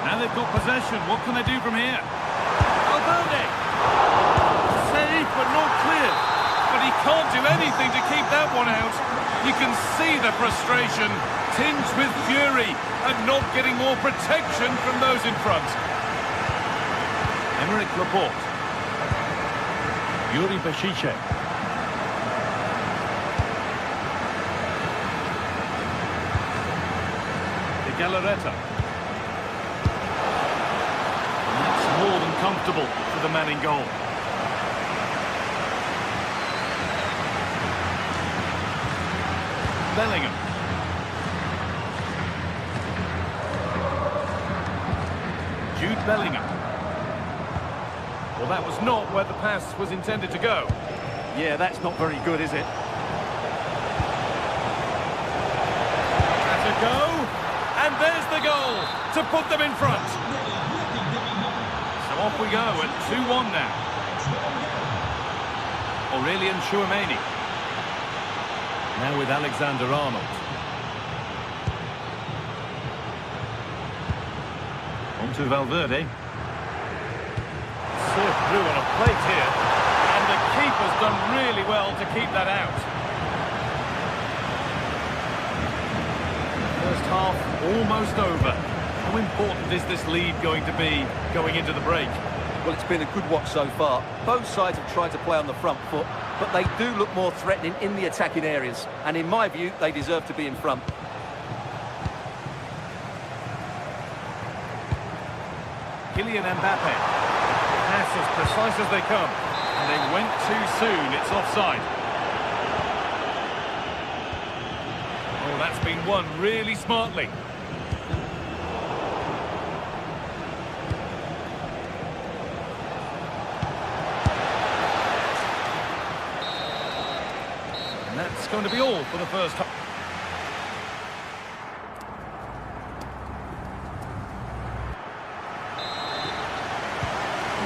Now they've got possession. What can they do from here? Valverde! Save, but not clear. But he can't do anything to keep that one out. You can see the frustration, tinged with fury, and not getting more protection from those in front. Emerick Laporte. Yuri Bešiček. De Galarreta. More than comfortable for the man in goal. Bellingham. Jude Bellingham. Well, that was not where the pass was intended to go. Yeah, that's not very good, is it? That's a go. And there's the goal to put them in front. So off we go at 2-1 now. Aurelian Chouameni. Now with Alexander-Arnold. On to Valverde. Served through on a plate here. And the keeper's done really well to keep that out. First half almost over. How important is this lead going to be going into the break? Well, it's been a good watch so far. Both sides have tried to play on the front foot, but they do look more threatening in the attacking areas. And in my view, they deserve to be in front. Kylian Mbappe. Pass as precise as they come. And they went too soon. It's offside. Oh, that's been won really smartly. And that's going to be all for the first half.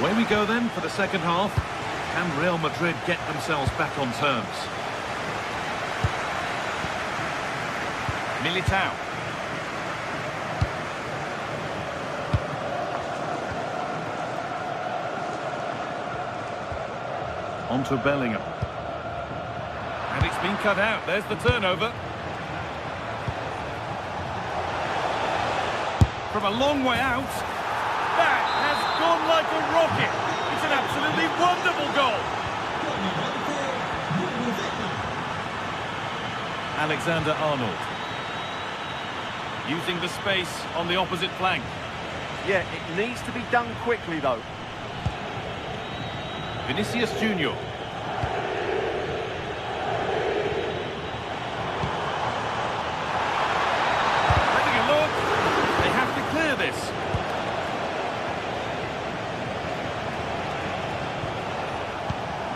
Away we go then for the second half. Can Real Madrid get themselves back on terms? Militao. On to Bellingham. And it's been cut out. There's the turnover. From a long way out. That has gone like a rocket. It's an absolutely wonderful goal. Alexander-Arnold. Using the space on the opposite flank. Yeah, it needs to be done quickly, though. Vinicius Junior. Having a look. They have to clear this.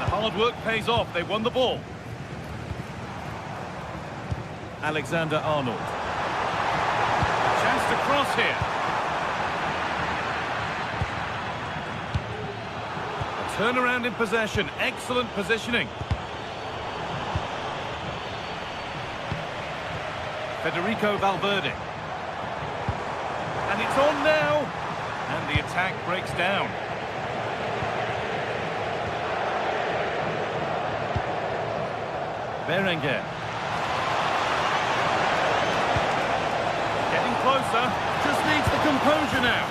Hard work pays off. They won the ball. Alexander-Arnold. Chance to cross here. A turnaround in possession. Excellent positioning. Federico Valverde. And it's on now. And the attack breaks down. Berenguer. Getting closer. Just needs the composure now.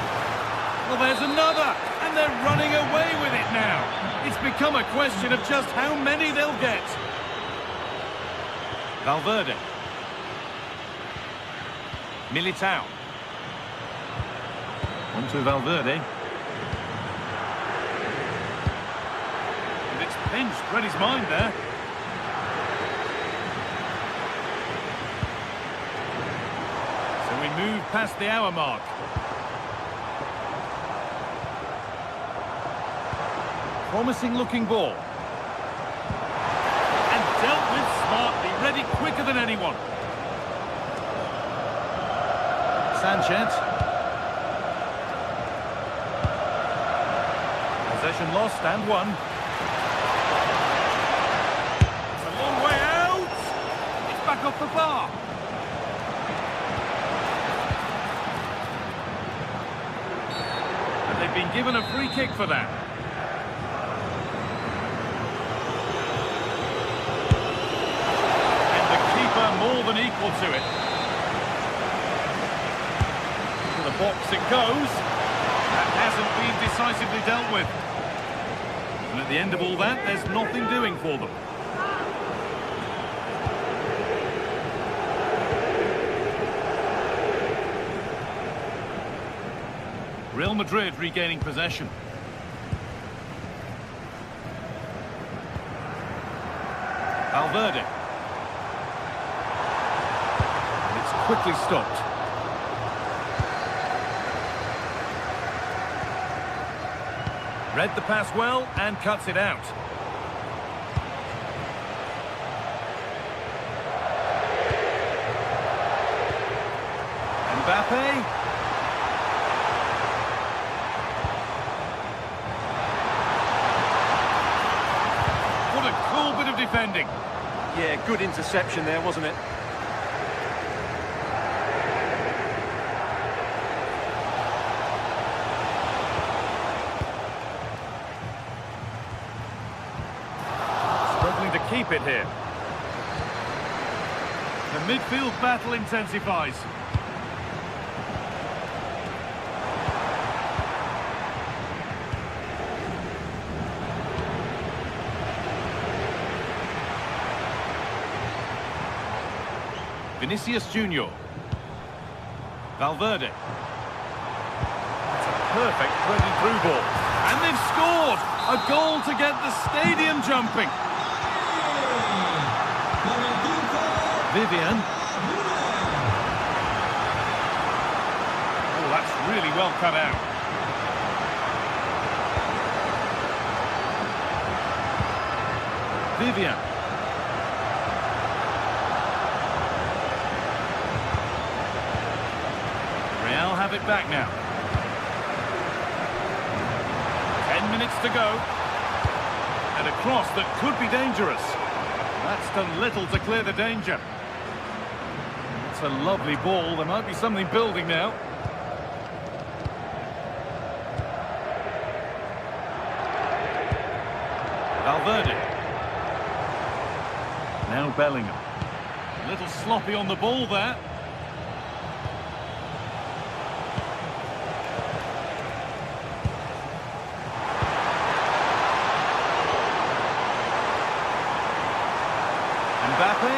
Well, there's another. And they're running away with it now. It's become a question of just how many they'll get. Valverde. Militao. On to Valverde. And it's pinched. Read his mind there. Move past the hour mark. Promising looking ball. And dealt with smartly, ready quicker than anyone. Sanchez. Possession lost and won. It's a long way out. It's back off the bar. Been given a free kick for that. And the keeper more than equal to it. To the box it goes. That hasn't been decisively dealt with. And at the end of all that, there's nothing doing for them. Real Madrid regaining possession. Valverde. quickly stopped. Read the pass well and cuts it out. Mbappe. What a cool bit of defending. Yeah, good interception there, wasn't it? Struggling to keep it here. The midfield battle intensifies. Vinicius Junior. Valverde. That's a perfect threaded through ball. And they've scored! A goal to get the stadium jumping. Vivian. Oh, that's really well cut out. Vivian. Real have it back now. 10 minutes to go. And a cross that could be dangerous. That's done little to clear the danger. It's a lovely ball. There might be something building now. Valverde. Now Bellingham. A little sloppy on the ball there. Mbappe.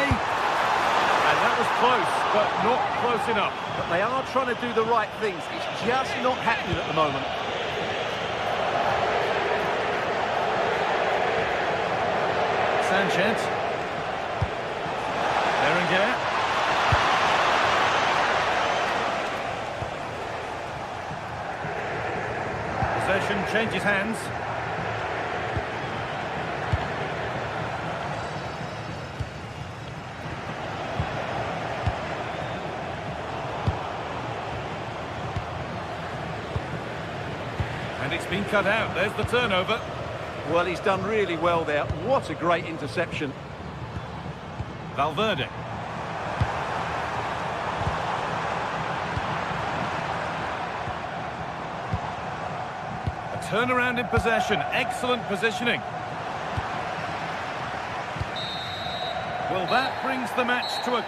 And that was close, but not close enough. But they are trying to do the right things. It's just not happening at the moment. Sanchez. Berenguer. Possession changes hands. And it's been cut out. There's the turnover. Well, he's done really well there. What a great interception. Valverde. A turnaround in possession. Excellent positioning. Well, that brings the match to a...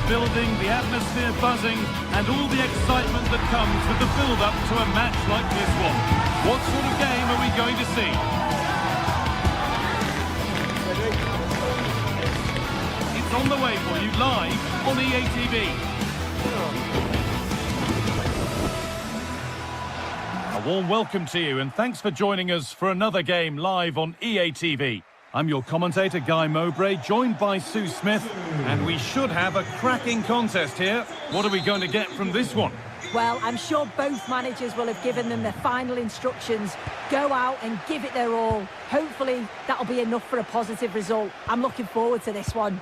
building, the atmosphere buzzing, and all the excitement that comes with the build-up to a match like this one. What sort of game are we going to see? It's on the way for you live on EA TV. A warm welcome to you, and thanks for joining us for another game live on EA TV. I'm your commentator, Guy Mowbray, joined by Sue Smith, and we should have a cracking contest here. What are we going to get from this one? Well, I'm sure both managers will have given them their final instructions. Go out and give it their all. Hopefully, that'll be enough for a positive result. I'm looking forward to this one.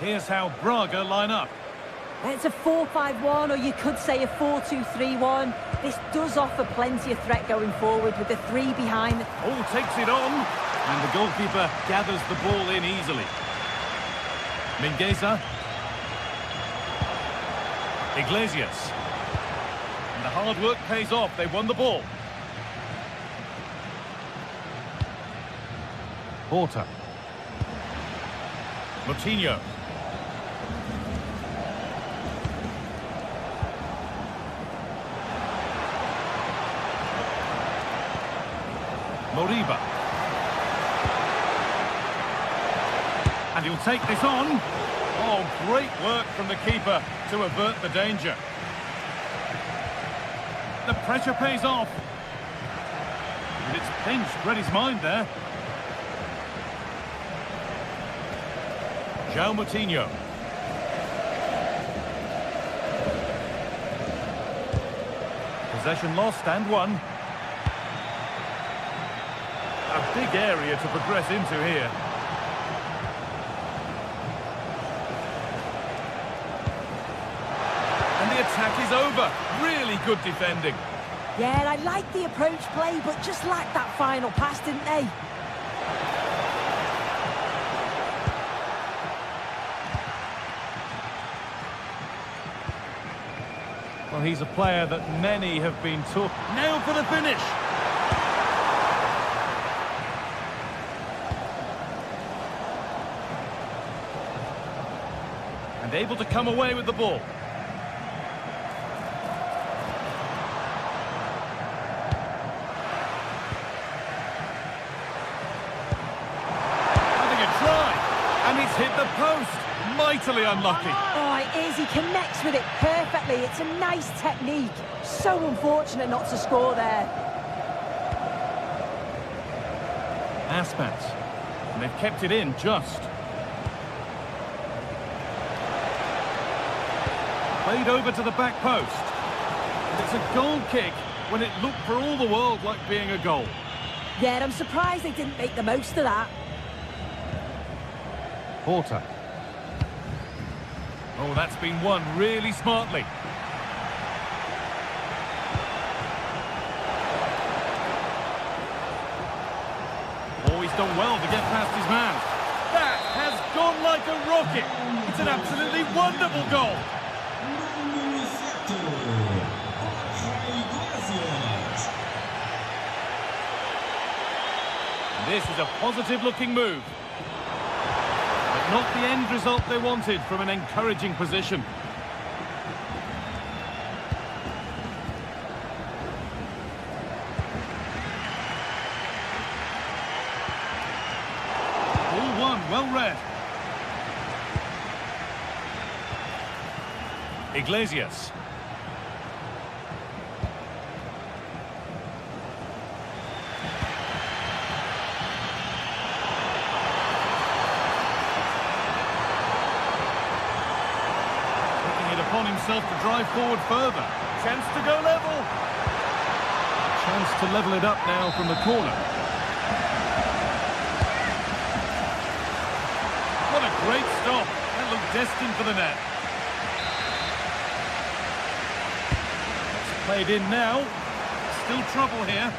Here's how Braga line up. It's a 4-5-1, or you could say a 4-2-3-1. This does offer plenty of threat going forward with the three behind. Oh, takes it on. And the goalkeeper gathers the ball in easily. Mingueza. Iglesias. And the hard work pays off. They won the ball. Porter. Moutinho. Moriba. And he'll take this on. Oh, great work from the keeper to avert the danger. The pressure pays off. And it's pinched, read his mind there. João Moutinho. Possession lost and won. A big area to progress into here. And the attack is over. Really good defending. Yeah, I like the approach play, but just lacked that final pass, didn't they? Well, he's a player that many have been taught. Now for the finish. And able to come away with the ball. Having a try. And he's hit the post. Mightily unlucky. Oh, it is. He connects with it perfectly. It's a nice technique. So unfortunate not to score there. Aspas. And they've kept it in just. Played over to the back post. And it's a goal kick when it looked for all the world like being a goal. Yeah, I'm surprised they didn't make the most of that. Porter. Oh, that's been won really smartly. Oh, he's done well to get past his man. That has gone like a rocket. It's an absolutely wonderful goal. This is a positive-looking move. But not the end result they wanted from an encouraging position. Ball one, well read. Iglesias. Upon himself to drive forward further. Chance to go level. Chance to level it up now from the corner. What a great stop. That looked destined for the net. It's played in now. Still trouble here.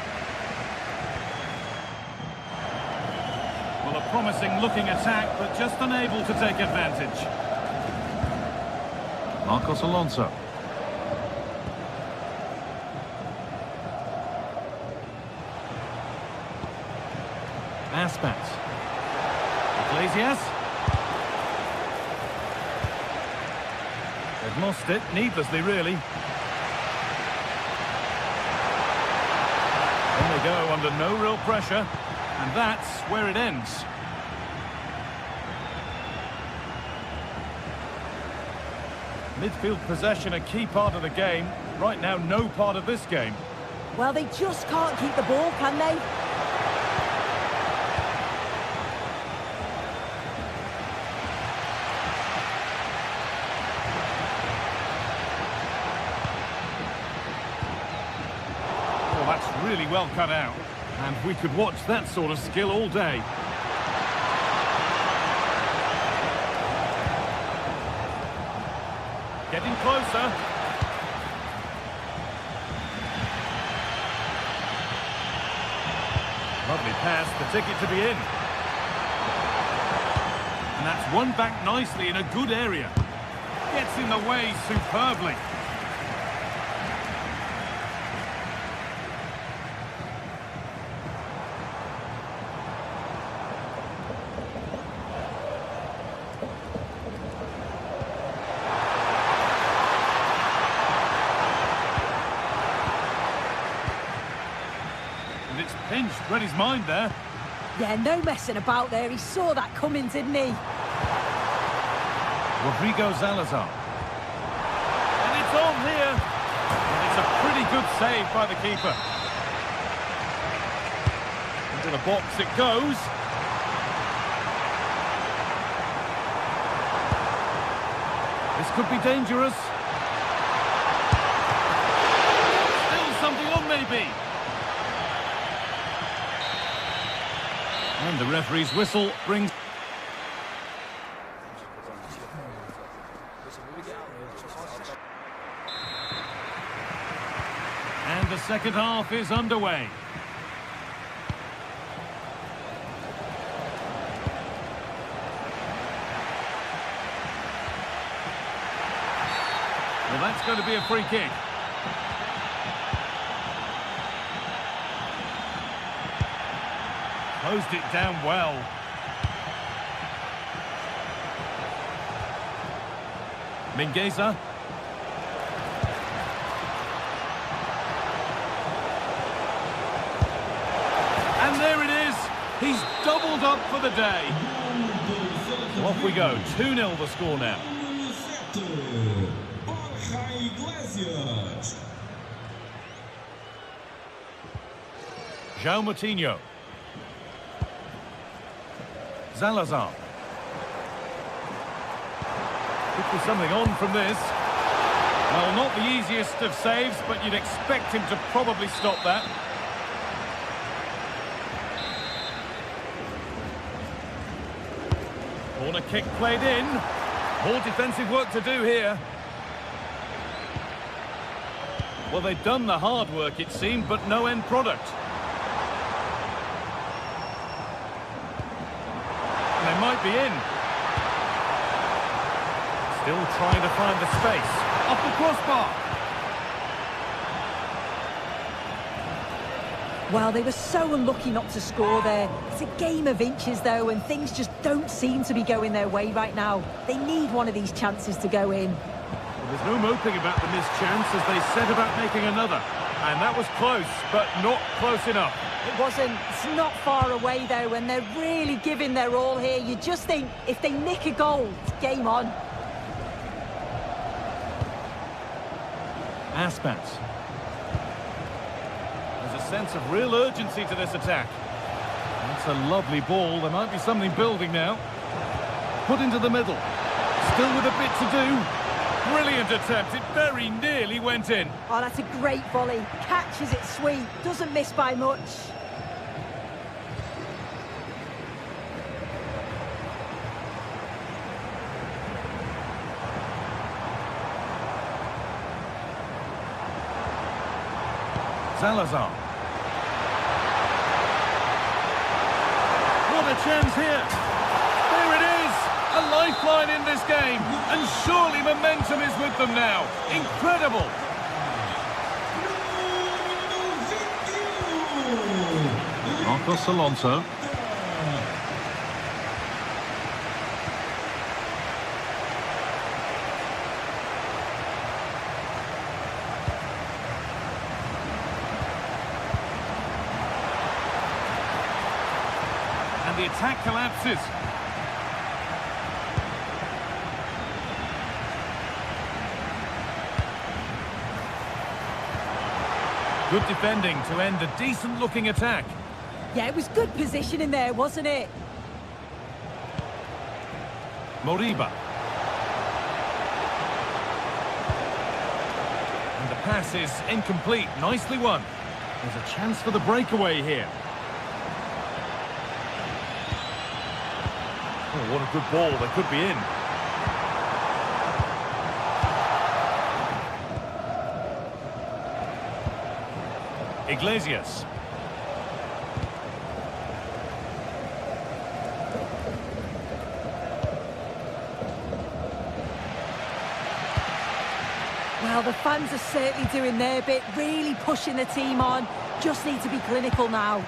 Well, a promising looking attack, but just unable to take advantage. Marcos Alonso. Aspas. Iglesias. They've lost it, needlessly really. Then they go under no real pressure, and that's where it ends. Midfield possession, a key part of the game. Right now, no part of this game. Well, they just can't keep the ball, can they? that's really well cut out. And we could watch that sort of skill all day. Getting closer. Lovely pass, the ticket to be in. And that's won back nicely in a good area. Gets in the way superbly. And it's pinched, read his mind there. Yeah, no messing about there. He saw that coming, didn't he? Rodrigo Salazar. And it's on here. And it's a pretty good save by the keeper. Into the box it goes. This could be dangerous. Still something on maybe. And the referee's whistle brings... And the second half is underway. Well, that's going to be a free kick. Closed it down well. Mingueza. And there it is. He's doubled up for the day. Well, off we go. 2-0 the score now. João Moutinho. Salazar. Could be something on from this. Well, not the easiest of saves, but you'd expect him to probably stop that. Corner kick played in. More defensive work to do here. Well, they've done the hard work, it seemed, but no end product. They might be in. Still trying to find the space. Off the crossbar. Well, they were so unlucky not to score there. It's a game of inches, though, and things just don't seem to be going their way right now. They need one of these chances to go in. Well, there's no moping about the missed chance as they set about making another. And that was close, but not close enough. It wasn't. It's not far away, though, and they're really giving their all here. You just think, if they nick a goal, it's game on. Aspas. There's a sense of real urgency to this attack. That's a lovely ball. There might be something building now. Put into the middle. Still with a bit to do. Brilliant attempt. It very nearly went in. Oh, that's a great volley. Catches it sweet. Doesn't miss by much. Salazar. What a chance here. There it is. A lifeline in this game. And surely momentum is with them now. Incredible. Marcos Alonso. And the attack collapses. Good defending to end a decent-looking attack. Yeah, it was good positioning there, wasn't it? Moriba. And the pass is incomplete. Nicely won. There's a chance for the breakaway here. Oh, what a good ball. They could be in. Iglesias. Well, the fans are certainly doing their bit, really pushing the team on. Just need to be clinical now.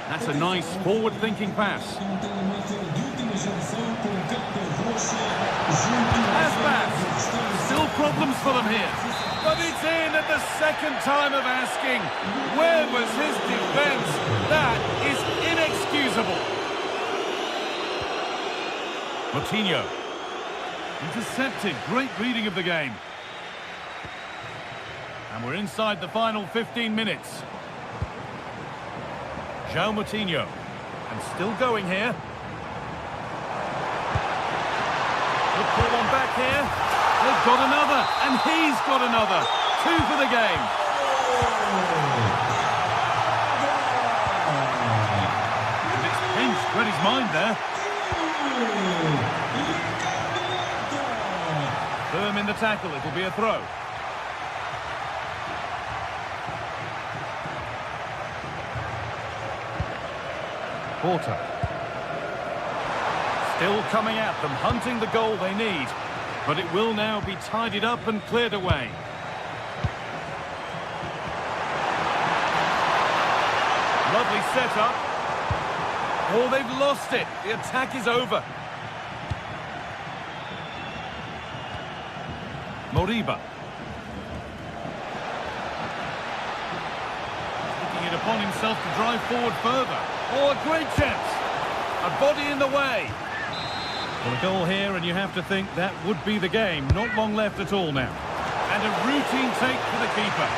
That's a nice forward-thinking pass. Pass. Still problems for them here. But it's in at the second time of asking. Where was his defence? That is inexcusable. Moutinho. Intercepted. Great reading of the game. And we're inside the final 15 minutes. João Moutinho. And still going here. Good pull on back here. They've got another. And he's got another. 2 for the game. And it's pinched. Read his mind there. Firm in the tackle, it'll be a throw. Porter. Still coming at them, hunting the goal they need. But it will now be tidied up and cleared away. Lovely setup. Oh, they've lost it. The attack is over. Moriba. Taking it upon himself to drive forward further. Oh, a great chance. A body in the way. Well, a goal here, and you have to think that would be the game. Not long left at all now. And a routine take for the keeper.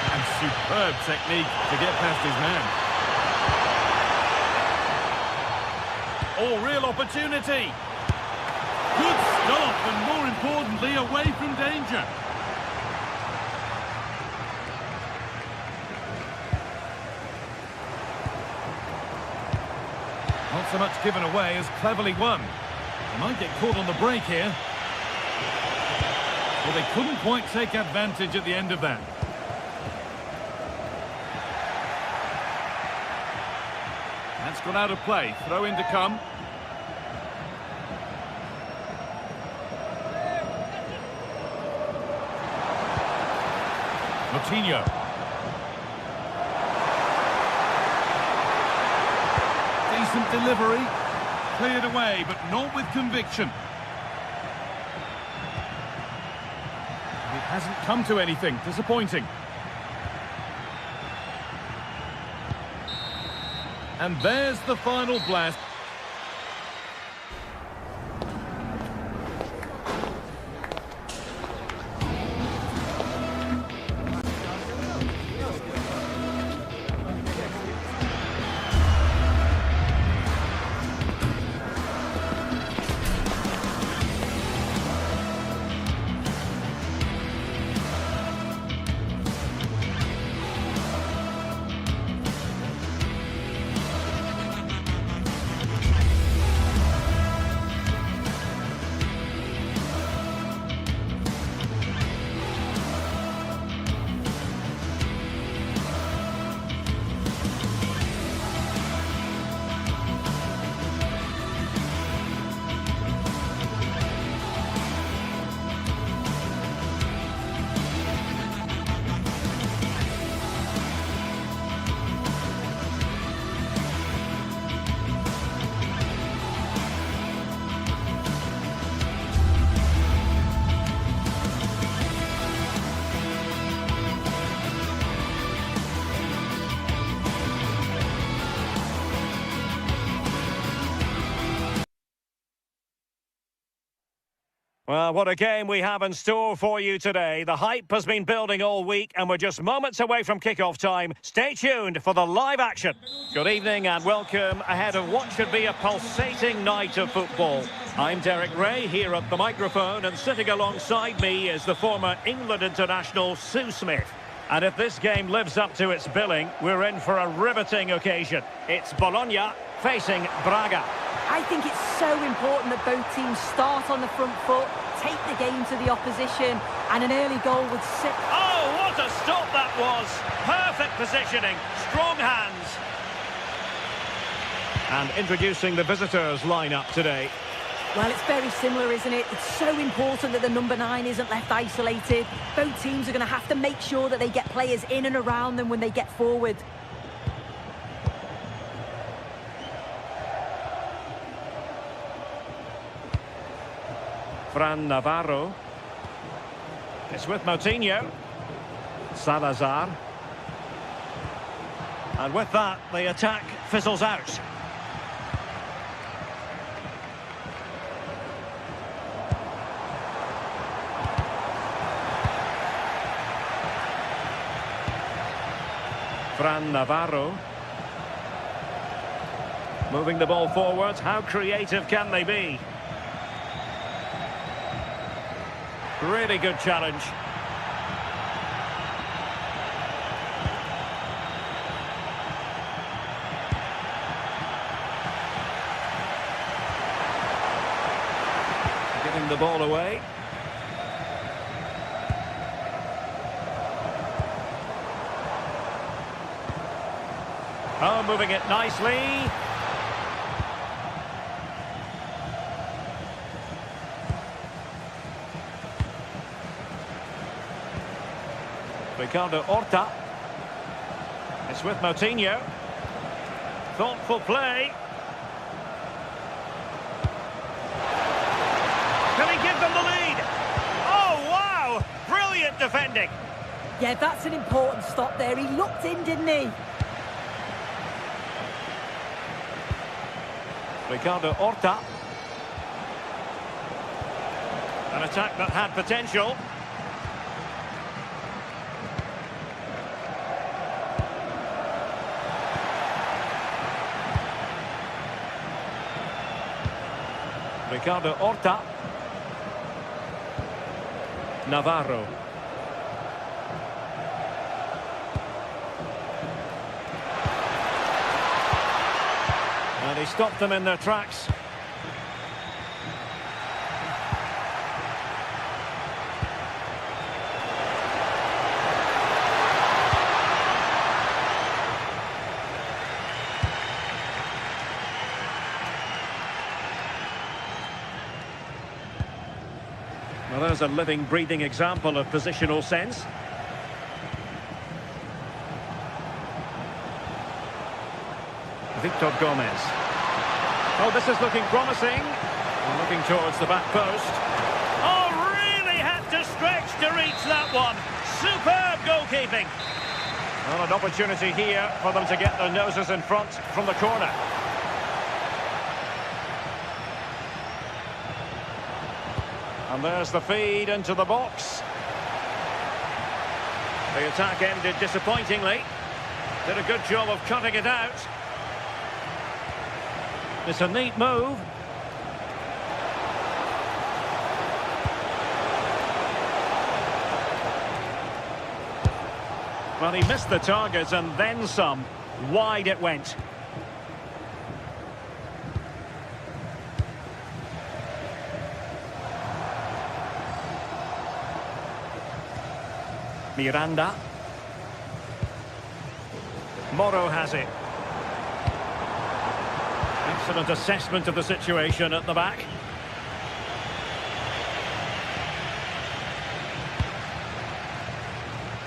And superb technique to get past his man. Oh, real opportunity. Good stop, and more importantly, away from danger. Not so much given away as cleverly won. They might get caught on the break here. Well, they couldn't quite take advantage at the end of that. That's gone out of play. Throw in to come. Moutinho. Decent delivery. Cleared away, but not with conviction. It hasn't come to anything. Disappointing. And there's the final blast. Well, what a game we have in store for you today. The hype has been building all week and we're just moments away from kickoff time. Stay tuned for the live action. Good evening and welcome ahead of what should be a pulsating night of football. I'm Derek Ray here at the microphone, and sitting alongside me is the former England international Sue Smith. And if this game lives up to its billing, we're in for a riveting occasion. It's Bologna facing Braga. I think it's so important that both teams start on the front foot, take the game to the opposition, and an early goal would sit. Oh, what a stop that was! Perfect positioning, strong hands. And introducing the visitors' lineup today. Well, it's very similar, isn't it? It's so important that the number 9 isn't left isolated. Both teams are going to have to make sure that they get players in and around them when they get forward. Fran Navarro. It's with Moutinho. Salazar. And with that, the attack fizzles out. Fran Navarro. Moving the ball forwards. How creative can they be? Really good challenge. Giving the ball away. Oh, moving it nicely. Ricardo Horta. It's with Moutinho. Thoughtful play. Can he give them the lead? Oh, wow! Brilliant defending. Yeah, that's an important stop there. He looked in, didn't he? Ricardo Horta. An attack that had potential. Ricardo Horta. Navarro. And he stopped them in their tracks. Well, there's a living, breathing example of positional sense. Victor Gomez. Oh, this is looking promising. Looking towards the back post. Oh, really had to stretch to reach that one. Superb goalkeeping. Well, an opportunity here for them to get their noses in front from the corner. And there's the feed into the box. The attack ended disappointingly. Did a good job of cutting it out. It's a neat move. Well, he missed the target and then some. Wide it went. Miranda. Moro has it. Excellent assessment of the situation at the back.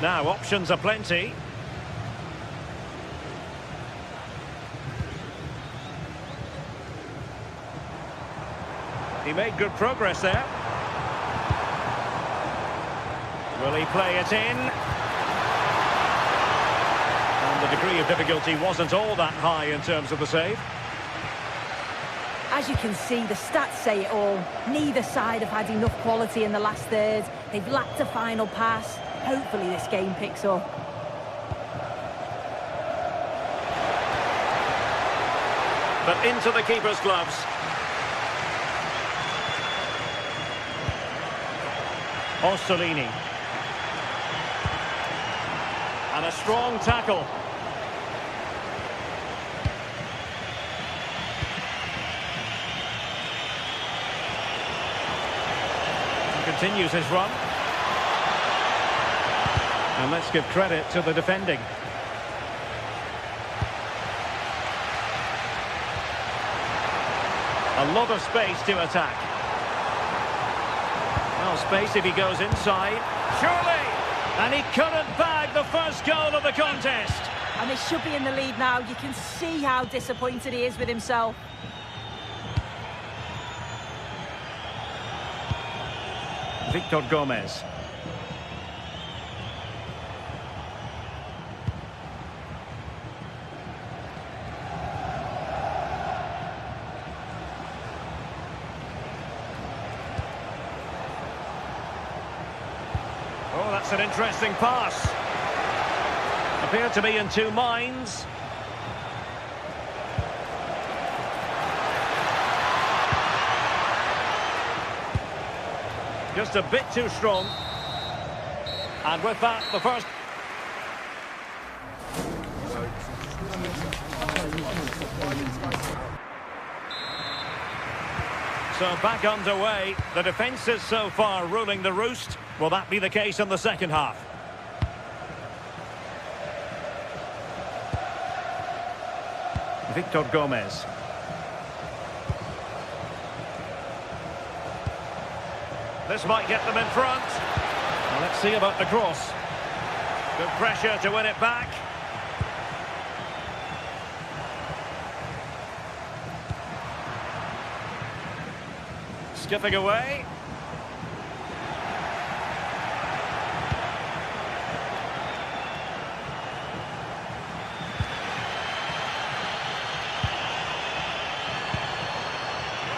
Now, options are plenty. He made good progress there. Will he play it in? And the degree of difficulty wasn't all that high in terms of the save. As you can see, the stats say it all. Neither side have had enough quality in the last third. They've lacked a final pass. Hopefully this game picks up. But into the keeper's gloves. Orsolini. And a strong tackle. Continues his run. And let's give credit to the defending. A lot of space to attack. Well, space if he goes inside. Surely! And he couldn't bag the first goal of the contest. And they should be in the lead now. You can see how disappointed he is with himself. Victor Gomez. Oh, that's an interesting pass. Appeared to be in two minds. Just a bit too strong. And with that, the first... So back underway. The defence is so far ruling the roost. Will that be the case in the second half? Victor Gomez. This might get them in front. Well, let's see about the cross. Good pressure to win it back. Skipping away.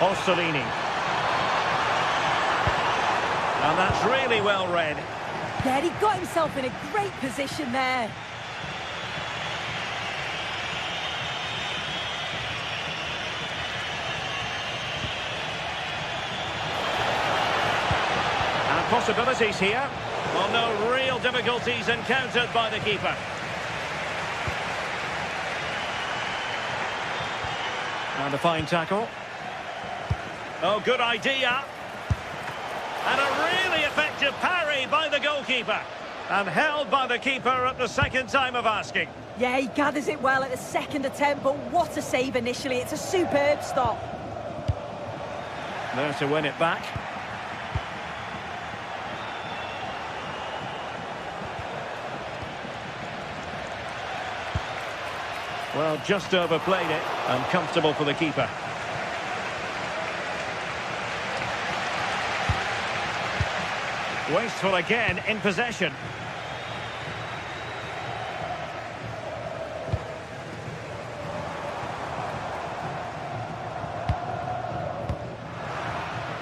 Orsolini. And that's really well read. Yeah, he got himself in a great position there. And possibilities here. Well, no real difficulties encountered by the keeper. And a fine tackle. Oh, good idea. And a really effective parry by the goalkeeper. And held by the keeper at the second time of asking. Yeah, he gathers it well at the second attempt, but what a save initially. It's a superb stop. There to win it back. Well, just overplayed it. And comfortable for the keeper. Wasteful again in possession.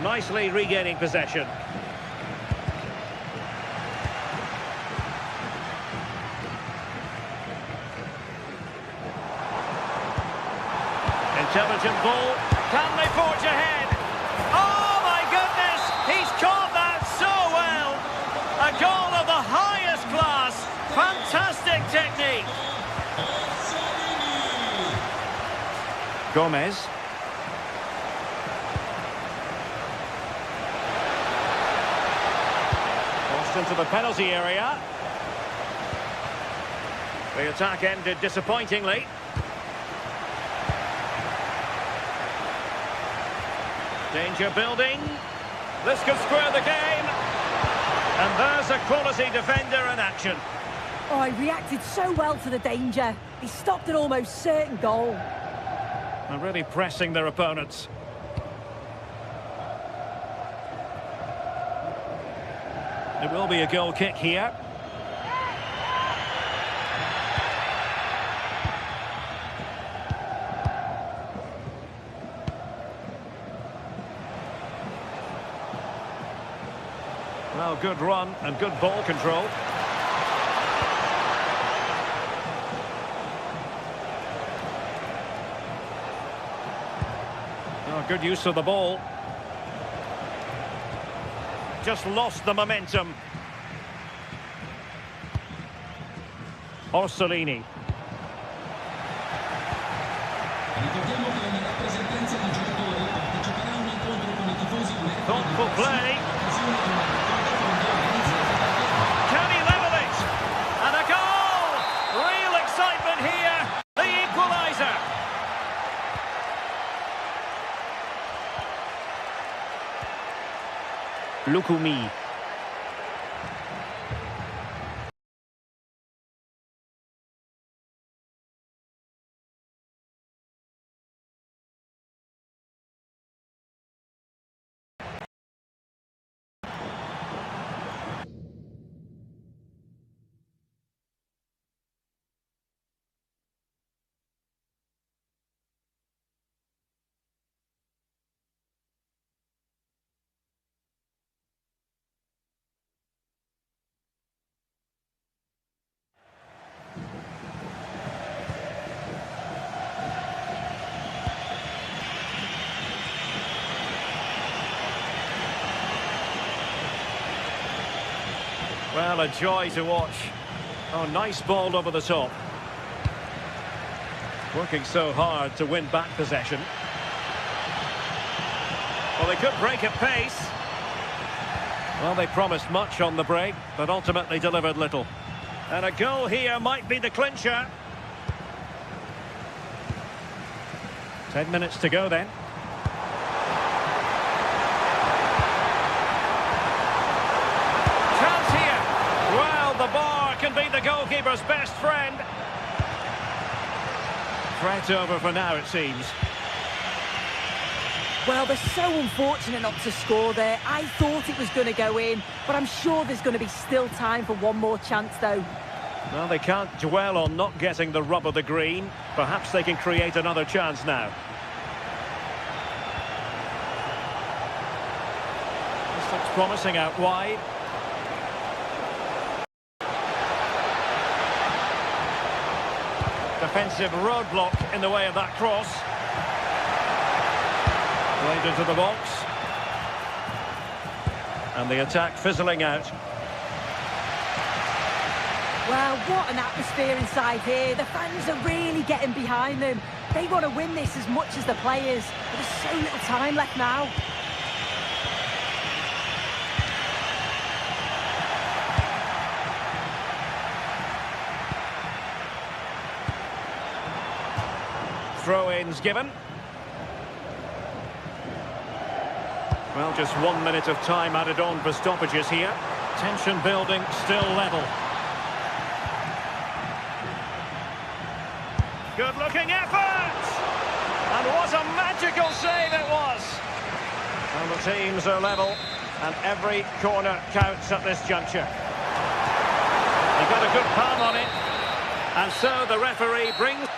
Nicely regaining possession. Intelligent ball. Can they forge ahead? Oh my goodness! He's caught that so well! A goal of the highest class. Fantastic technique. Gomez. Crossed into the penalty area. The attack ended disappointingly. Danger building. This could square the game. And there's a quality defender in action. Oh, he reacted so well to the danger. He stopped an almost certain goal. And really pressing their opponents. It will be a goal kick here. Well, good run and good ball control. Oh, good use of the ball. Just lost the momentum. Orsolini. Thoughtful play. Can he level it? And a goal! Real excitement here. The equaliser. Lukumi. Well, a joy to watch. Oh, nice ball over the top. Working so hard to win back possession. Well, they could break at pace. Well, they promised much on the break, but ultimately delivered little. And a goal here might be the clincher. 10 minutes to go then. Chance here. Well, the bar can be the goalkeeper's best friend. Threat over for now, it seems. Well, they're so unfortunate not to score there. I thought it was going to go in, but I'm sure there's going to be still time for one more chance, though. Well, they can't dwell on not getting the rub of the green. Perhaps they can create another chance now. This looks promising out wide. Defensive roadblock in the way of that cross. Played into the box. And the attack fizzling out. Well, what an atmosphere inside here. The fans are really getting behind them. They want to win this as much as the players. But there's so little time left now. Throw-ins given. Well, just 1 minute of time added on for stoppages here. Tension building, still level. Good-looking effort! And what a magical save it was! And the teams are level, and every corner counts at this juncture. He got a good palm on it, and so the referee brings...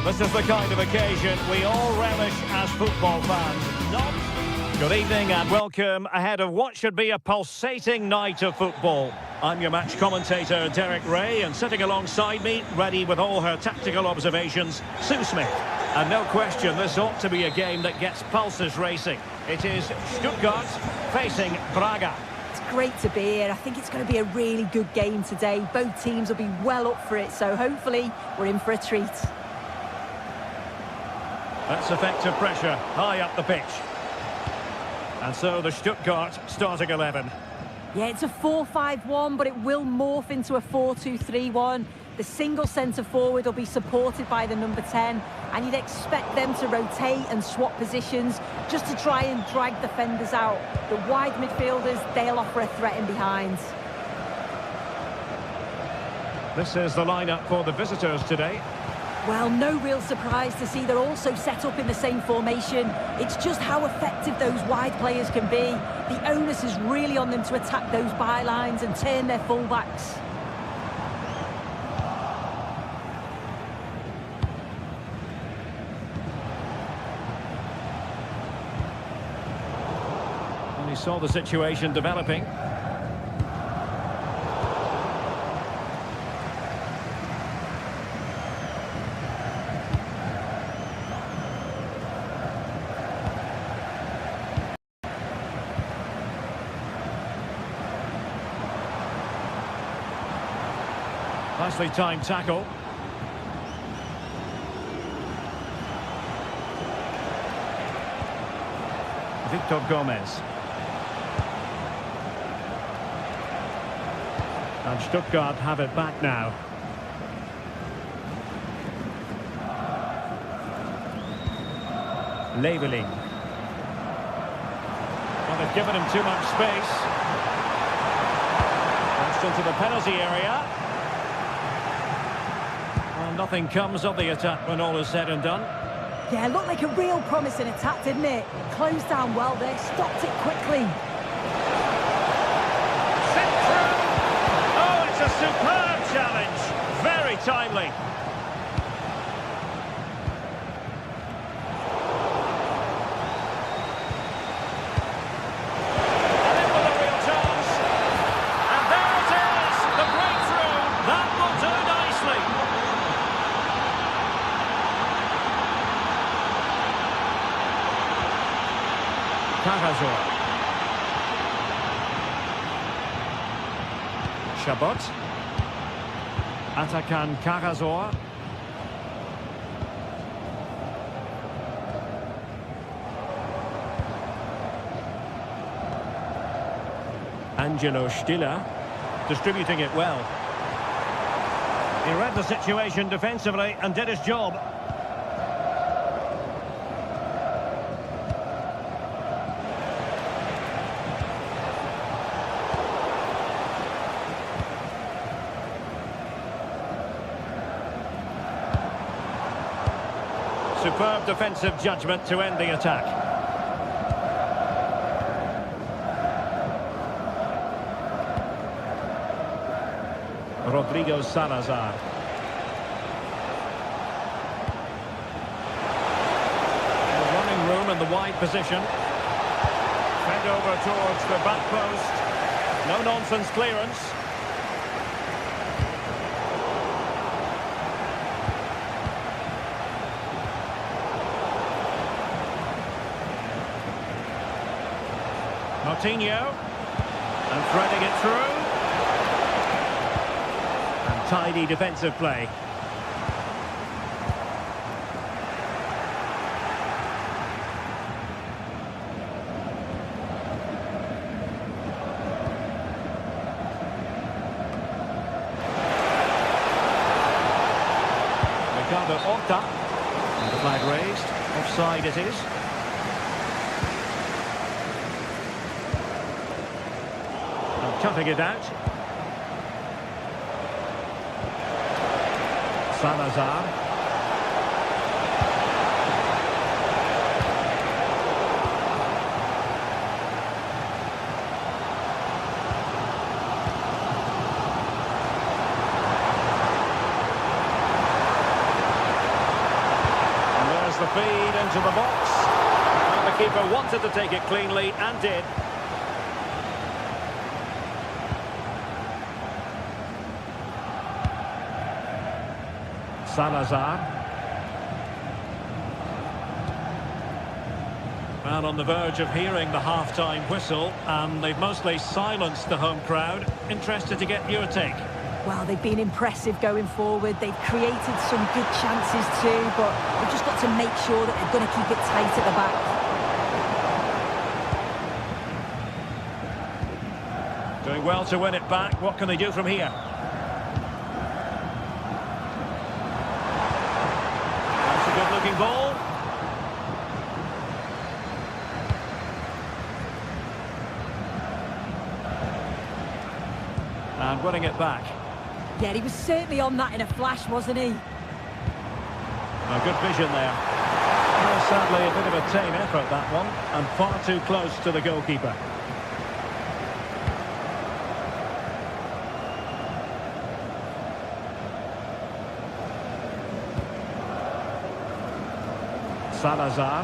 This is the kind of occasion we all relish as football fans. Not Good evening and welcome ahead of what should be a pulsating night of football. I'm your match commentator, Derek Ray, and sitting alongside me, ready with all her tactical observations, Sue Smith. And no question, this ought to be a game that gets pulses racing. It is Stuttgart facing Braga. It's great to be here. I think it's going to be a really good game today. Both teams will be well up for it, so hopefully we're in for a treat. That's effective pressure, high up the pitch. And so the Stuttgart starting 11. Yeah, it's a 4-5-1, but it will morph into a 4-2-3-1. The single centre-forward will be supported by the number 10, and you'd expect them to rotate and swap positions just to try and drag defenders out. The wide midfielders, they'll offer a threat in behind. This is the lineup for the visitors today. Well, no real surprise to see they're also set up in the same formation. It's just how effective those wide players can be. The onus is really on them to attack those bylines and turn their fullbacks. And he saw the situation developing. Nicely timed tackle. Victor Gomez. And Stuttgart have it back now. Leveling. Well, they've given him too much space. Pushed into the penalty area. Well, nothing comes of the attack when all is said and done. Yeah, looked like a real promising attack, didn't it? Closed down well there, stopped it quickly. Oh, it's a superb challenge. Very timely. And in with a real chance. And there it is, the breakthrough. That will do nicely. Carrasor. Chabot. Atakan Carrasor. Angelo Stiller. Distributing it well. He read the situation defensively and did his job. Superb defensive judgment to end the attack. Rodrigo Salazar. Running room in the wide position. Fed over towards the back post. No-nonsense clearance. Coutinho, and threading it through, and tidy defensive play. Ricardo Horta, and the flag raised, offside it is. Cutting it out. Salazar. And there's the feed into the box. And The keeper wanted to take it cleanly and did. Salazar. And on the verge of hearing the half-time whistle, and they've mostly silenced the home crowd. Interested to get your take. Well, they've been impressive going forward. They've created some good chances too, but they've just got to make sure that they're going to keep it tight at the back. Doing well to win it back. What can they do from here? That's a good-looking ball. And winning it back. Yeah, he was certainly on that in a flash, wasn't he? A good vision there. Well, sadly, a bit of a tame effort, that one, and far too close to the goalkeeper. Salazar.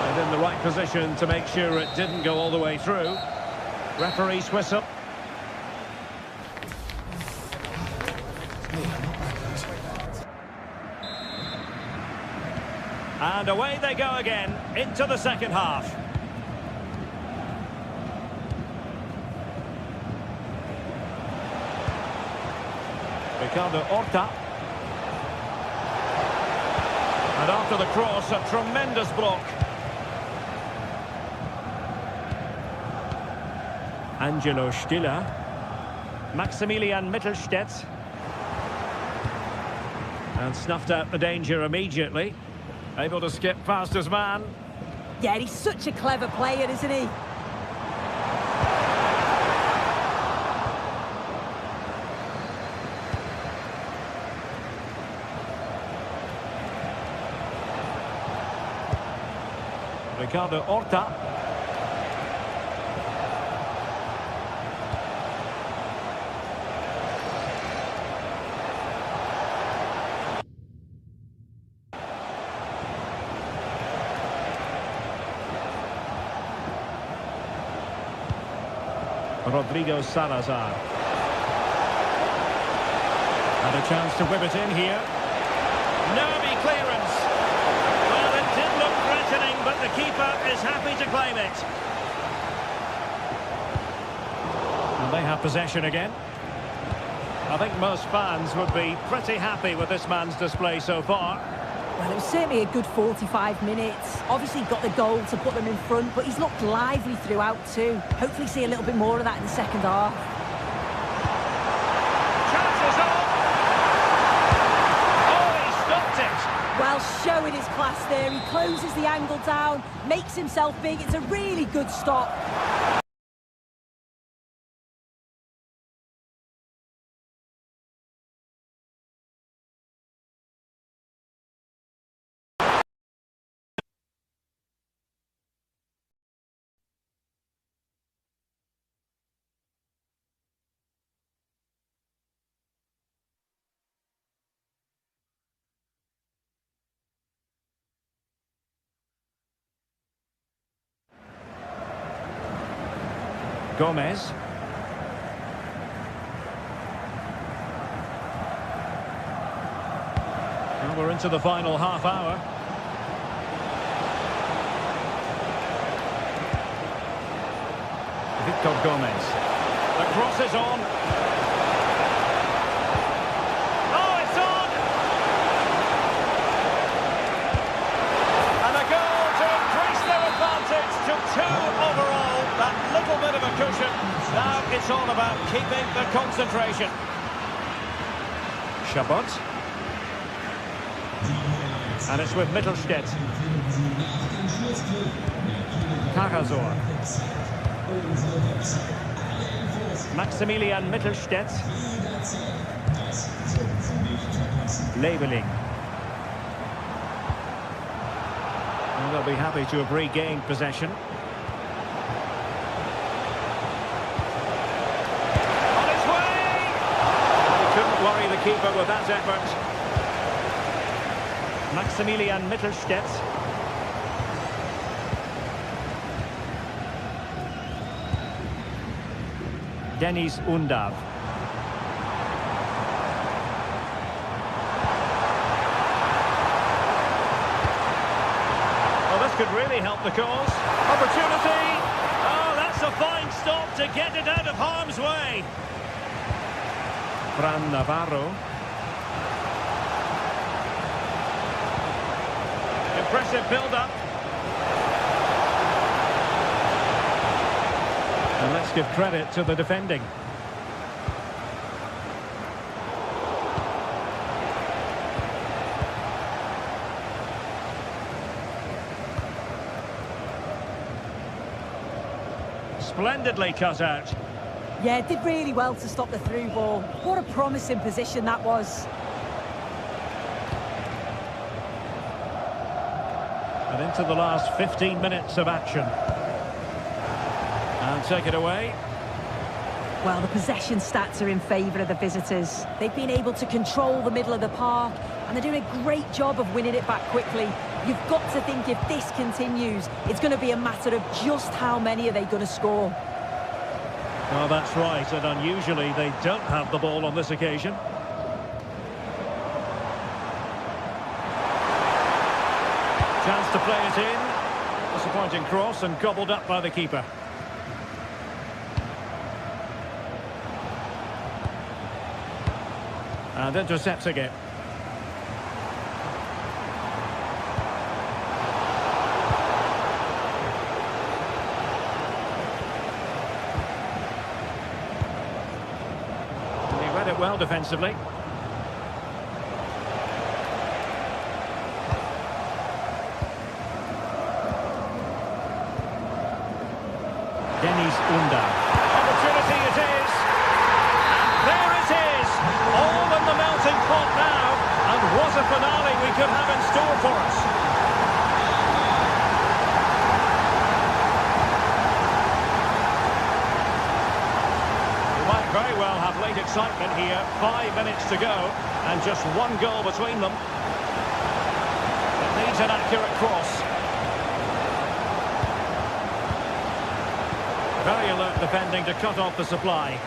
And in the right position to make sure it didn't go all the way through. Referee's whistle. And away they go again into the second half. Ricardo Horta. And after the cross, a tremendous block. Angelo Stiller. Maximilian Mittelstädt. And snuffed out the danger immediately. Able to skip past his man. Yeah, he's such a clever player, isn't he? Ricardo Horta. Rodrigo Salazar. And a chance to whip it in here. Nervy clearance. Well, it did look threatening, but the keeper is happy to claim it. And they have possession again. I think most fans would be pretty happy with this man's display so far. Well, it was certainly a good 45 minutes. Obviously got the goal to put them in front, but he's looked lively throughout too. Hopefully see a little bit more of that in the second half. Chances on! Oh, he stopped it! Well, showing his class there. He closes the angle down, makes himself big. It's a really good stop. Gomez. Well, we're into the final half hour. Victor Gomez. The cross is on. Oh, it's on! And a goal to increase their advantage to 2 overall. That little bit of a cushion. Now it's all about keeping the concentration. Chabot. And it's with Mittelstädt. Karasor. Maximilian Mittelstädt. Leveling. And they'll be happy to have regained possession. Worry the keeper with that effort. Maximilian Mittelstädt. Dennis Undav. Well, this could really help the cause. Opportunity! Oh, that's a fine stop to get it out of harm's way. Fran Navarro. Impressive build-up. And let's give credit to the defending. Splendidly cut out. Yeah, did really well to stop the through ball. What a promising position that was. And into the last 15 minutes of action. And take it away. Well, the possession stats are in favour of the visitors. They've been able to control the middle of the park, and they're doing a great job of winning it back quickly. You've got to think if this continues, it's going to be a matter of just how many are they going to score. Well, that's right, and unusually they don't have the ball on this occasion. Chance to play it in. Disappointing cross and gobbled up by the keeper. And intercepting it. He read it well defensively. Dennis Undav. Opportunity it is. And there it is. All in the melting pot now. And what a finale we could have in store for us. We might very well have late excitement here. 5 minutes to go. And just one goal between them. It needs an accurate cross. Very alert defending to cut off the supply.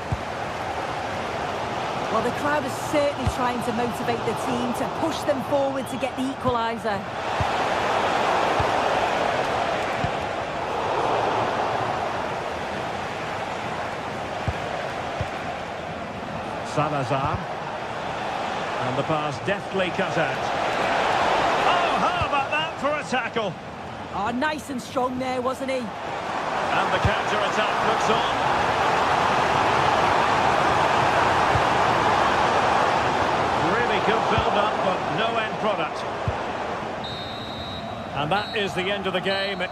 Well, the crowd is certainly trying to motivate the team to push them forward to get the equaliser. Salazar. And the pass deftly cut out. Oh, how about that for a tackle? Oh, nice and strong there, wasn't he? And the counter-attack looks on. Really good build-up, but no end product. And that is the end of the game.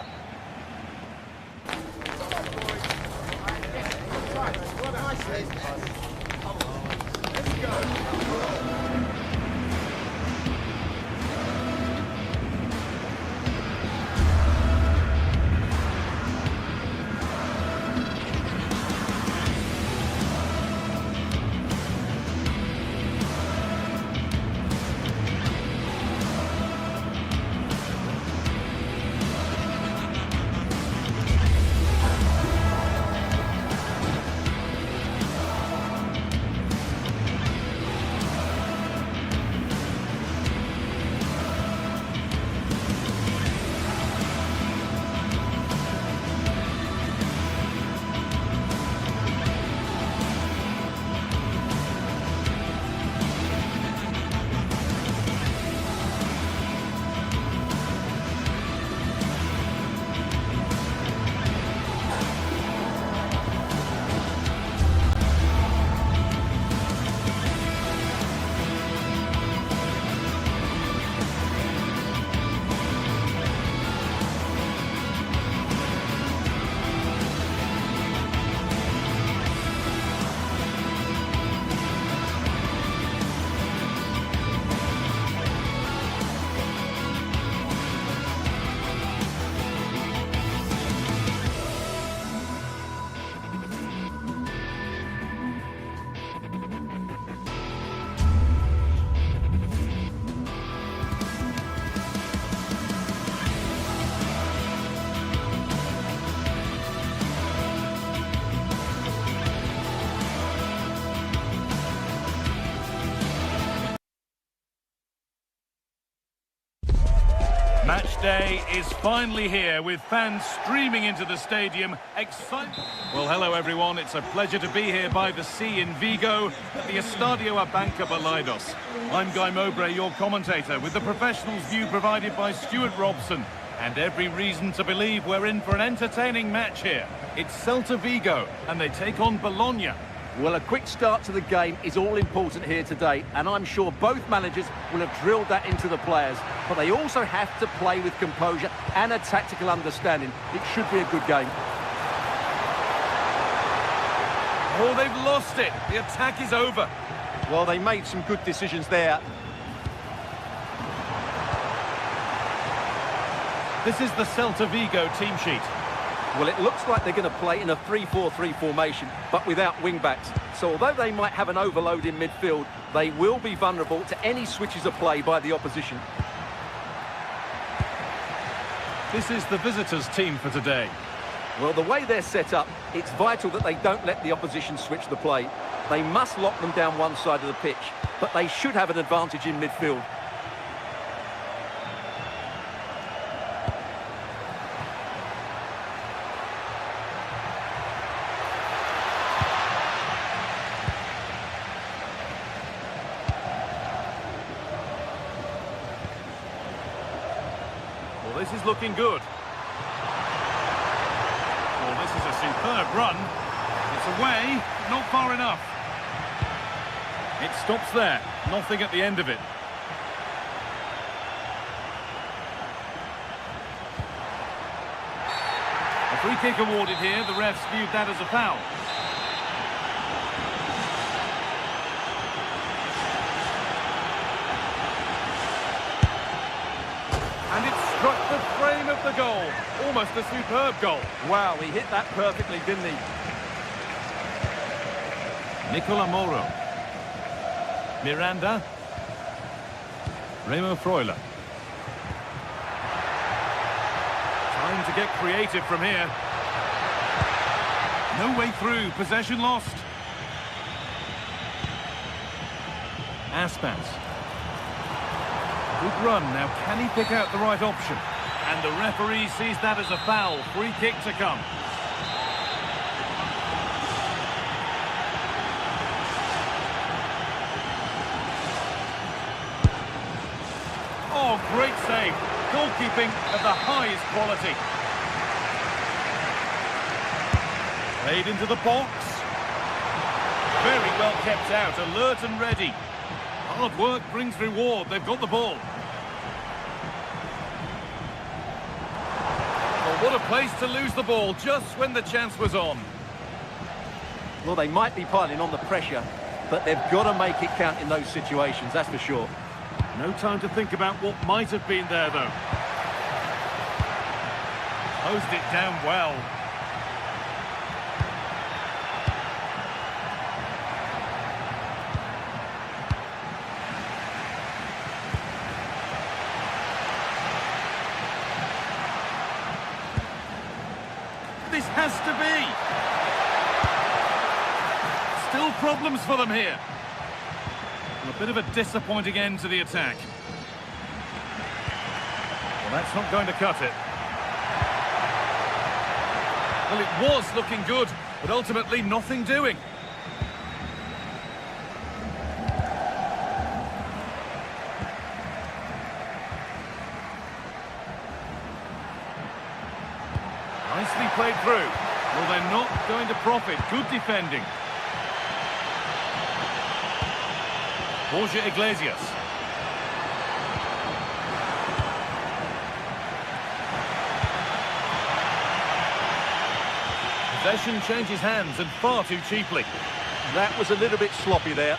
Match day is finally here with fans streaming into the stadium. Well, hello everyone. It's a pleasure to be here by the sea in Vigo at the Estadio Abanca Balaidos. I'm Guy Mowbray, your commentator, with the professionals' view provided by Stuart Robson. And every reason to believe we're in for an entertaining match here. It's Celta Vigo, and they take on Bologna. Well, a quick start to the game is all important here today, and I'm sure both managers will have drilled that into the players. But they also have to play with composure and a tactical understanding. It should be a good game. Oh, they've lost it. The attack is over. Well, they made some good decisions there. This is the Celta Vigo team sheet. Well, it looks like they're going to play in a 3-4-3 formation, but without wing-backs. So although they might have an overload in midfield, they will be vulnerable to any switches of play by the opposition. This is the visitors' team for today. Well, the way they're set up, it's vital that they don't let the opposition switch the play. They must lock them down one side of the pitch, but they should have an advantage in midfield. Well, this is looking good. Well, this is a superb run. It's away, not far enough. It stops there, nothing at the end of it. A free kick awarded here, the refs viewed that as a foul. And it struck the frame of the goal. Almost a superb goal. Wow, he hit that perfectly, didn't he? Nicola Moro. Miranda. Remo Freuler. Time to get creative from here. No way through. Possession lost. Aspas. Good run. Now, can he pick out the right option? And the referee sees that as a foul. Free kick to come. Oh, great save. Goalkeeping of the highest quality. Played into the box. Very well kept out. Alert and ready. Hard work brings reward. They've got the ball. Well, what a place to lose the ball just when the chance was on. Well, they might be piling on the pressure, but they've got to make it count in those situations, that's for sure. No time to think about what might have been there, though. Closed it down well. This has to be. Still problems for them here. A bit of a disappointing end to the attack. Well, that's not going to cut it. Well, it was looking good, but ultimately nothing doing. Nicely played through. Well, they're not going to profit. Good defending. Borja Iglesias. Possession changes hands and far too cheaply. That was a little bit sloppy there.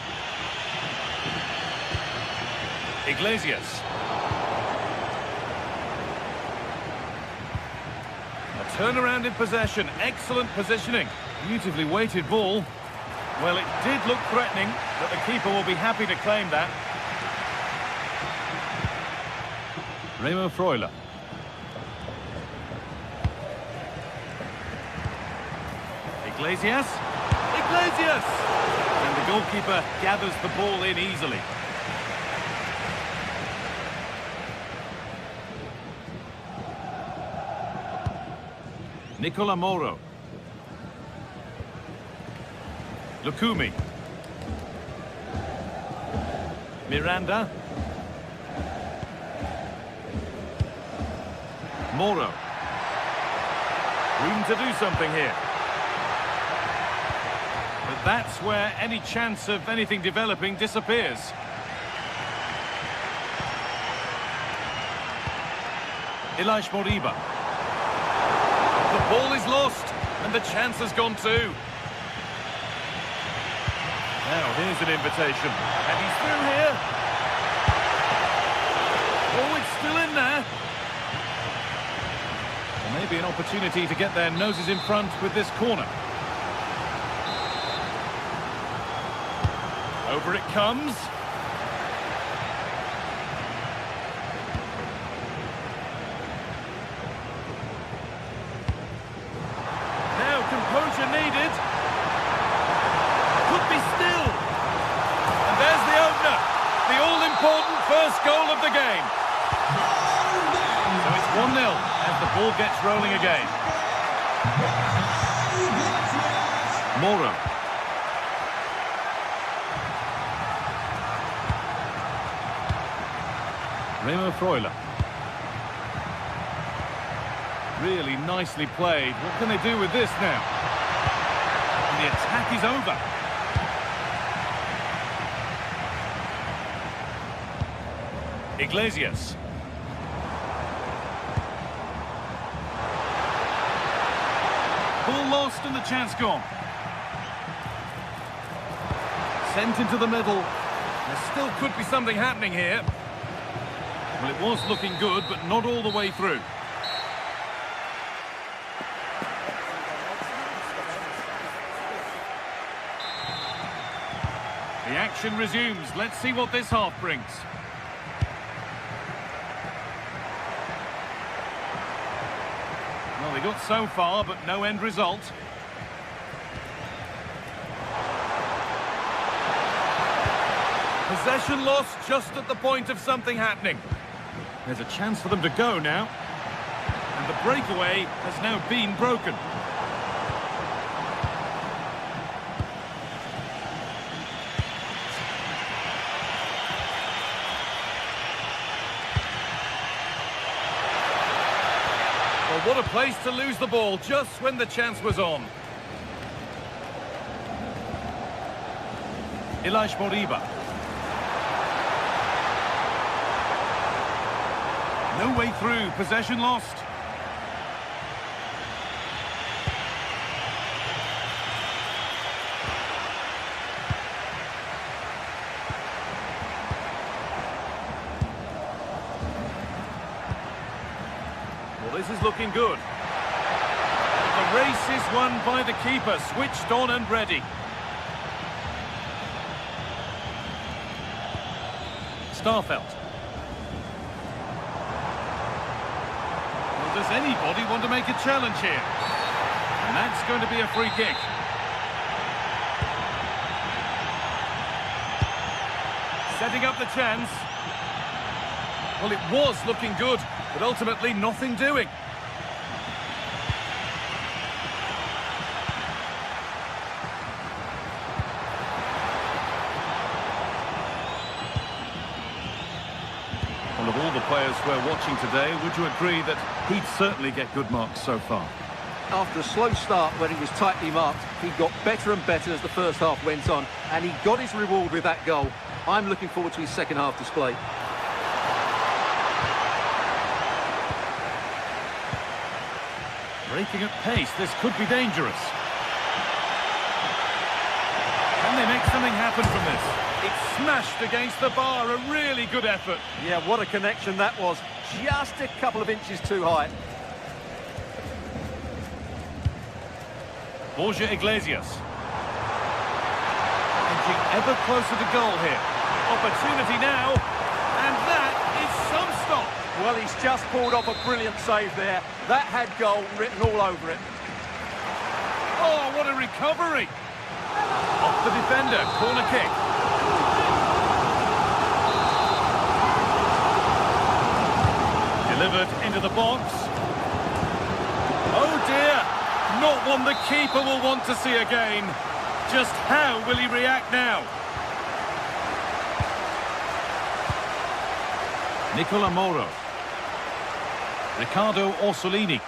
Iglesias. A turnaround in possession. Excellent positioning. Beautifully weighted ball. Well, it did look threatening, but the keeper will be happy to claim that. Remo Freuler. Iglesias. Iglesias! And the goalkeeper gathers the ball in easily. Nicola Moro. Lukumi. Miranda. Moro. Room to do something here. But that's where any chance of anything developing disappears. Elias Moriba. The ball is lost, and the chance has gone too. Now, here's an invitation. And he's through here. Oh, it's still in there. Well, maybe an opportunity to get their noses in front with this corner. Over it comes. Now, composure needed. Could be still. And there's the opener. The all-important first goal of the game. So it's 1-0 as the ball gets rolling again. Moro. Remo Freuler. Really nicely played. What can they do with this now? And the attack is over. Iglesias. Ball lost and the chance gone. Sent into the middle. There still could be something happening here. Well, it was looking good, but not all the way through. The action resumes. Let's see what this half brings. Well, they got so far, but no end result. Possession lost just at the point of something happening. There's a chance for them to go now. And the breakaway has now been broken. Well, what a place to lose the ball just when the chance was on. Elias Moriba. No way through, possession lost. Well, this is looking good. The race is won by the keeper, switched on and ready. Starfelt. Does anybody want to make a challenge here? And that's going to be a free kick. Setting up the chance. Well, it was looking good, but ultimately nothing doing. Well, of all the players we're watching today, would you agree that he'd certainly get good marks so far? After a slow start when he was tightly marked, he got better and better as the first half went on, and he got his reward with that goal. I'm looking forward to his second half display. Breaking at pace, this could be dangerous. Can they make something happen from this? It's smashed against the bar, a really good effort. Yeah, what a connection that was. Just a couple of inches too high. Borja Iglesias. Edging ever closer to goal here. Opportunity now, and that is some stop. Well, he's just pulled off a brilliant save there. That had goal written all over it. Oh, what a recovery. Off the defender, corner kick. Delivered into the box. Oh dear, one the keeper will want to see again. Just how will he react now? Nicola Moro. Riccardo Orsolini.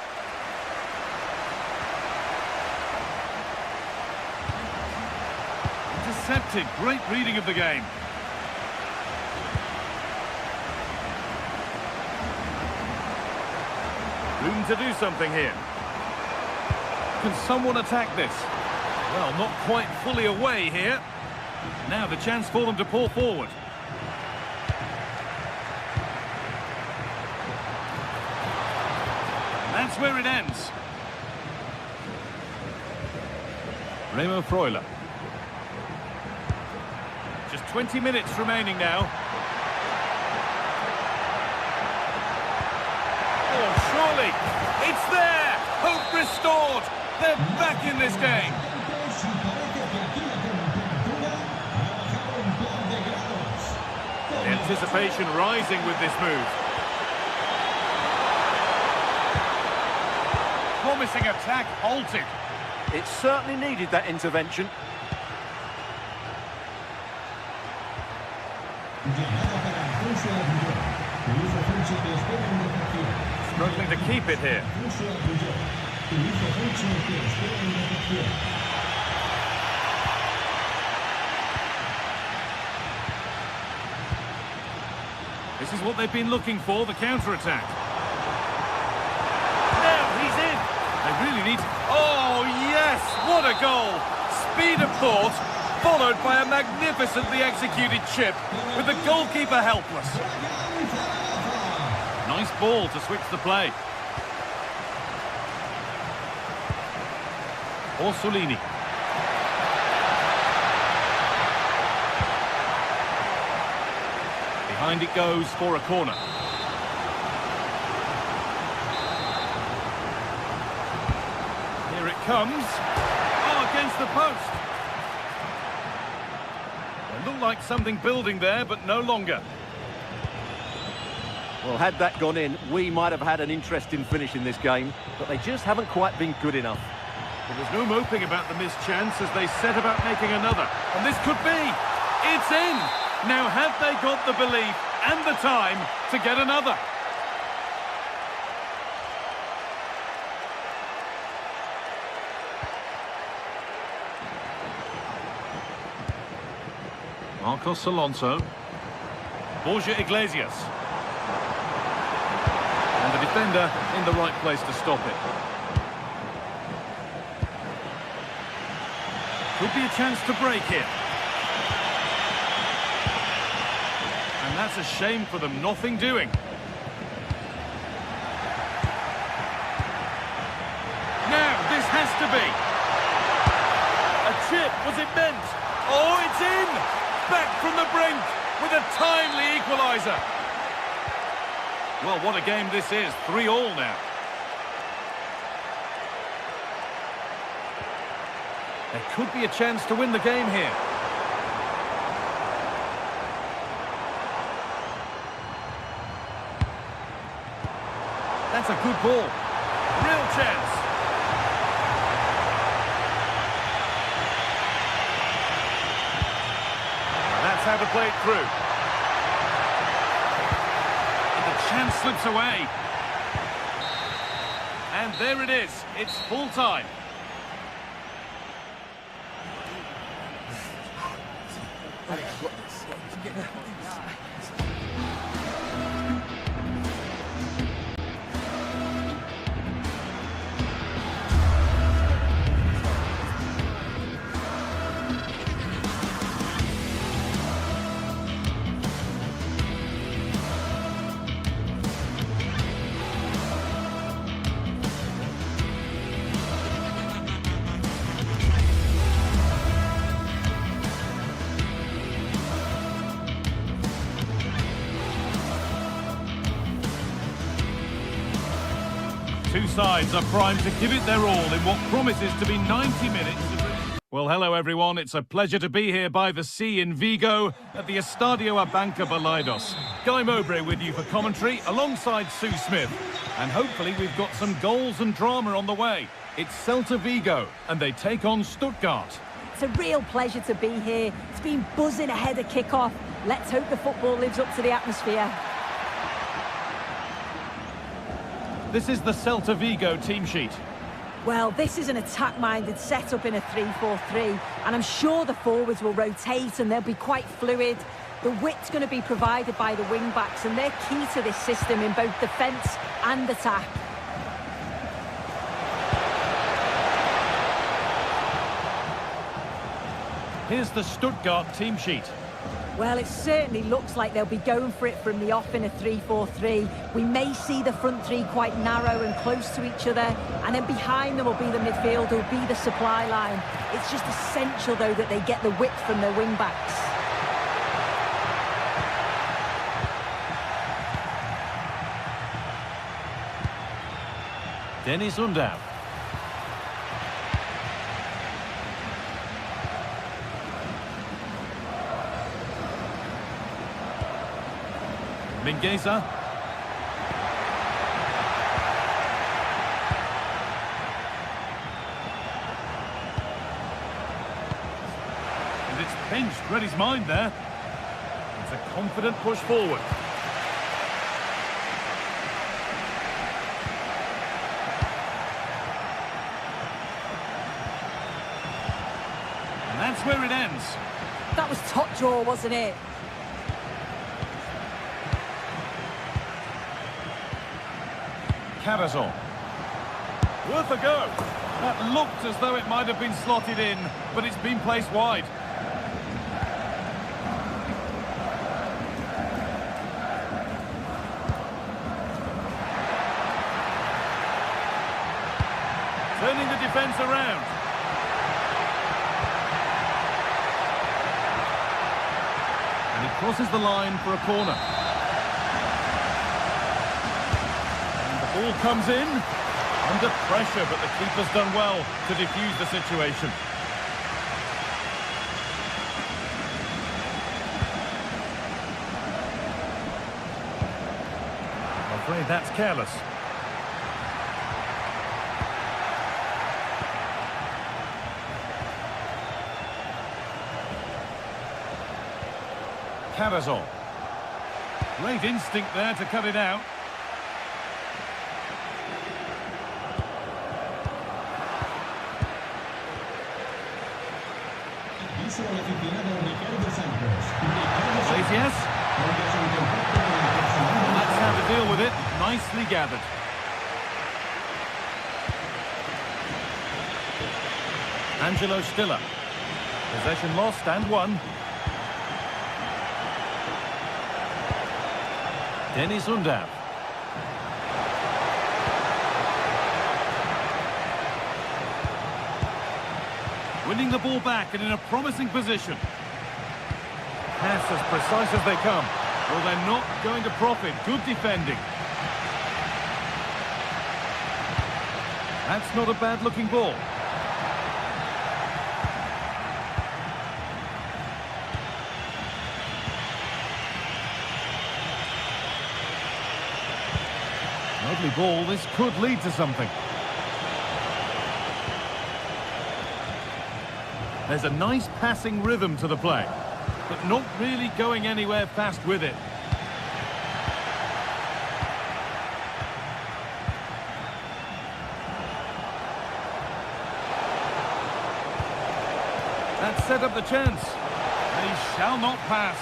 Intercepted. Great reading of the game. Room to do something here. Can someone attack this? Well, not quite fully away here. Now the chance for them to pour forward. That's where it ends. Remo Freuler. Just 20 minutes remaining now. Oh, surely. It's there. Hope restored. They're back in this game. The anticipation rising with this move. Promising attack halted. It certainly needed that intervention. Struggling to keep it here. This is what they've been looking for, the counter-attack. Now he's in. They really need... Oh, yes! What a goal! Speed of thought, followed by a magnificently executed chip, with the goalkeeper helpless. Nice ball to switch the play. Orsolini. Behind it goes for a corner. Here it comes. Oh, against the post. It looked like something building there, but no longer. Well, had that gone in, we might have had an interesting finish in this game, but they just haven't quite been good enough. There was no moping about the missed chance as they set about making another. And this could be. It's in. Now have they got the belief and the time to get another? Marcos Alonso. Borja Iglesias. And the defender in the right place to stop it. Could be a chance to break here. And that's a shame for them, nothing doing. Now, this has to be. A chip, was it meant? Oh, it's in! Back from the brink with a timely equaliser. Well, what a game this is. 3-3 now. There could be a chance to win the game here. That's a good ball. Real chance. And that's how to play it through. And the chance slips away. And there it is. It's full time. Two sides are primed to give it their all in what promises to be 90 minutes. Well, hello everyone. It's a pleasure to be here by the sea in Vigo at the Estadio Abanca Balaidos. Guy Mowbray with you for commentary alongside Sue Smith. And hopefully we've got some goals and drama on the way. It's Celta Vigo, and they take on Stuttgart. It's a real pleasure to be here. It's been buzzing ahead of kick-off. Let's hope the football lives up to the atmosphere. This is the Celta Vigo team sheet. Well, this is an attack-minded setup in a 3-4-3, and I'm sure the forwards will rotate and they'll be quite fluid. The width's going to be provided by the wing-backs, and they're key to this system in both defence and attack. Here's the Stuttgart team sheet. Well, it certainly looks like they'll be going for it from the off in a 3-4-3. We may see the front three quite narrow and close to each other, and then behind them will be the midfield, will be the supply line. It's just essential, though, that they get the width from their wing-backs. Dennis Undav. Mingueza. And it's pinched, read his mind there. It's a confident push forward. And that's where it ends. That was top draw, wasn't it? Carrazon. Worth a go. That looked as though it might have been slotted in, but it's been placed wide. Turning the defence around. And he crosses the line for a corner. Ball comes in, under pressure, but the keeper's done well to defuse the situation. I'm afraid that's careless. Carrazon. Great instinct there to cut it out. Says yes. That's how to deal with it. Nicely gathered. Angelo Stiller. Possession lost and won. Dennis Undav. Winning the ball back and in a promising position. Pass as precise as they come. Well, they're not going to profit. Good defending. That's not a bad-looking ball. Lovely ball. This could lead to something. There's a nice passing rhythm to the play, but not really going anywhere fast with it. That set up the chance. They shall not pass.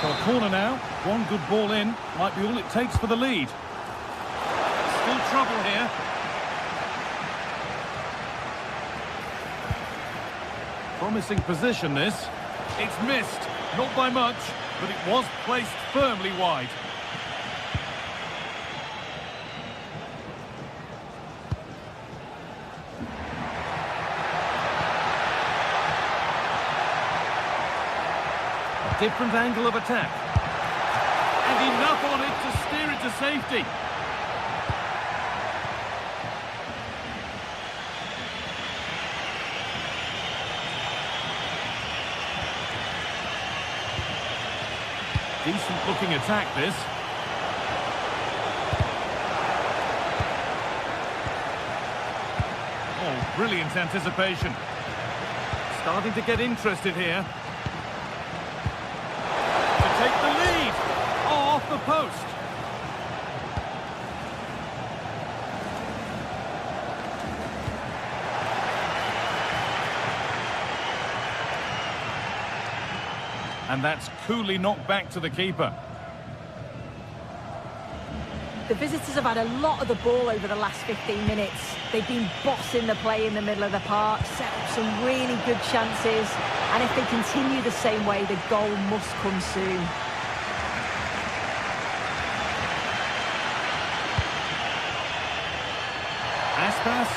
So a corner now. One good ball in might be all it takes for the lead. Still trouble here. Promising position, this. It's missed, not by much, but it was placed firmly wide. A different angle of attack. And enough on it to steer it to safety. Decent looking attack, this. Brilliant anticipation. Starting to get interested here. To take the lead. Oh, off the post. And that's coolly knocked back to the keeper. The visitors have had a lot of the ball over the last 15 minutes. They've been bossing the play in the middle of the park, set up some really good chances, and if they continue the same way, the goal must come soon. Aspas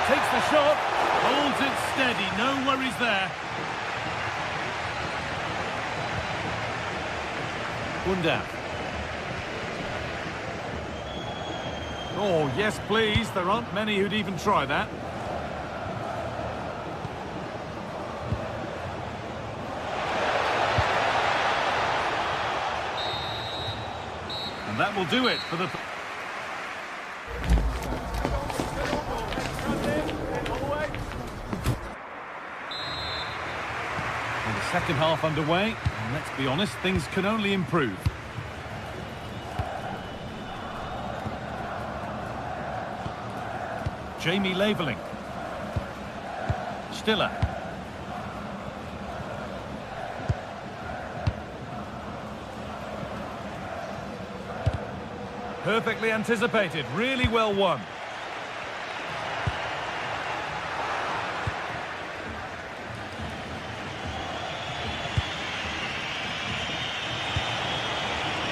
takes the shot, holds it steady, no worries there. Gundaf. Oh, yes, please. There aren't many who'd even try that. And that will do it for the... And the second half underway, and let's be honest, things can only improve. Jamie Laveling. Stiller. Perfectly anticipated, really well won.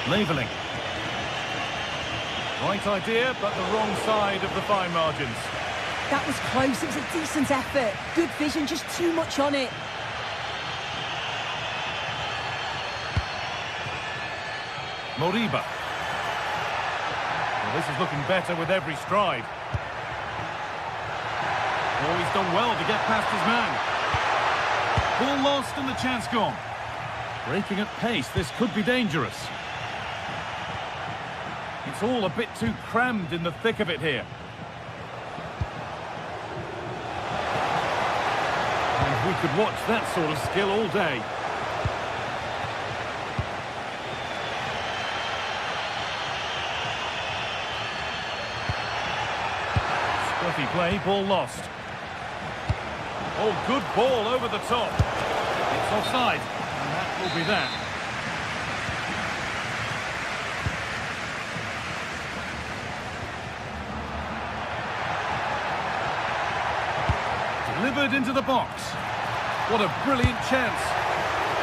Laveling. Right idea, but the wrong side of the fine margins. That was close, it was a decent effort. Good vision, just too much on it. Moriba. Well, this is looking better with every stride. Oh, he's done well to get past his man. Ball lost and the chance gone. Breaking at pace, this could be dangerous. It's all a bit too crammed in the thick of it here. And we could watch that sort of skill all day. Scruffy play, ball lost. Oh, good ball over the top. It's offside, and that will be that. Delivered into the box. What a brilliant chance.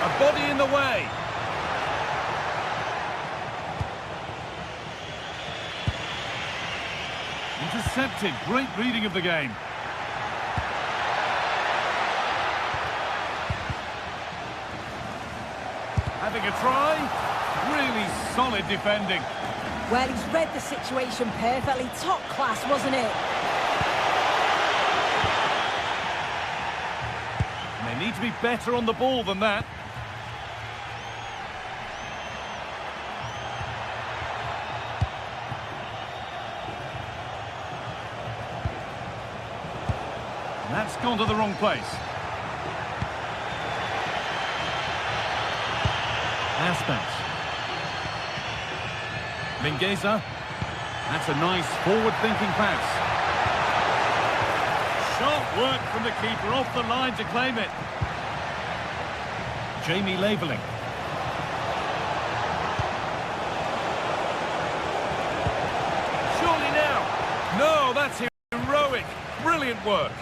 A body in the way. Intercepted. Great reading of the game. Having a try. Really solid defending. Well, he's read the situation perfectly. Top class, wasn't it? They need to be better on the ball than that. And that's gone to the wrong place. Aspas. Mingueza. That's a nice forward-thinking pass. Sharp work from the keeper off the line to claim it. Jamie Laveling. Surely now. No, that's heroic. Brilliant work.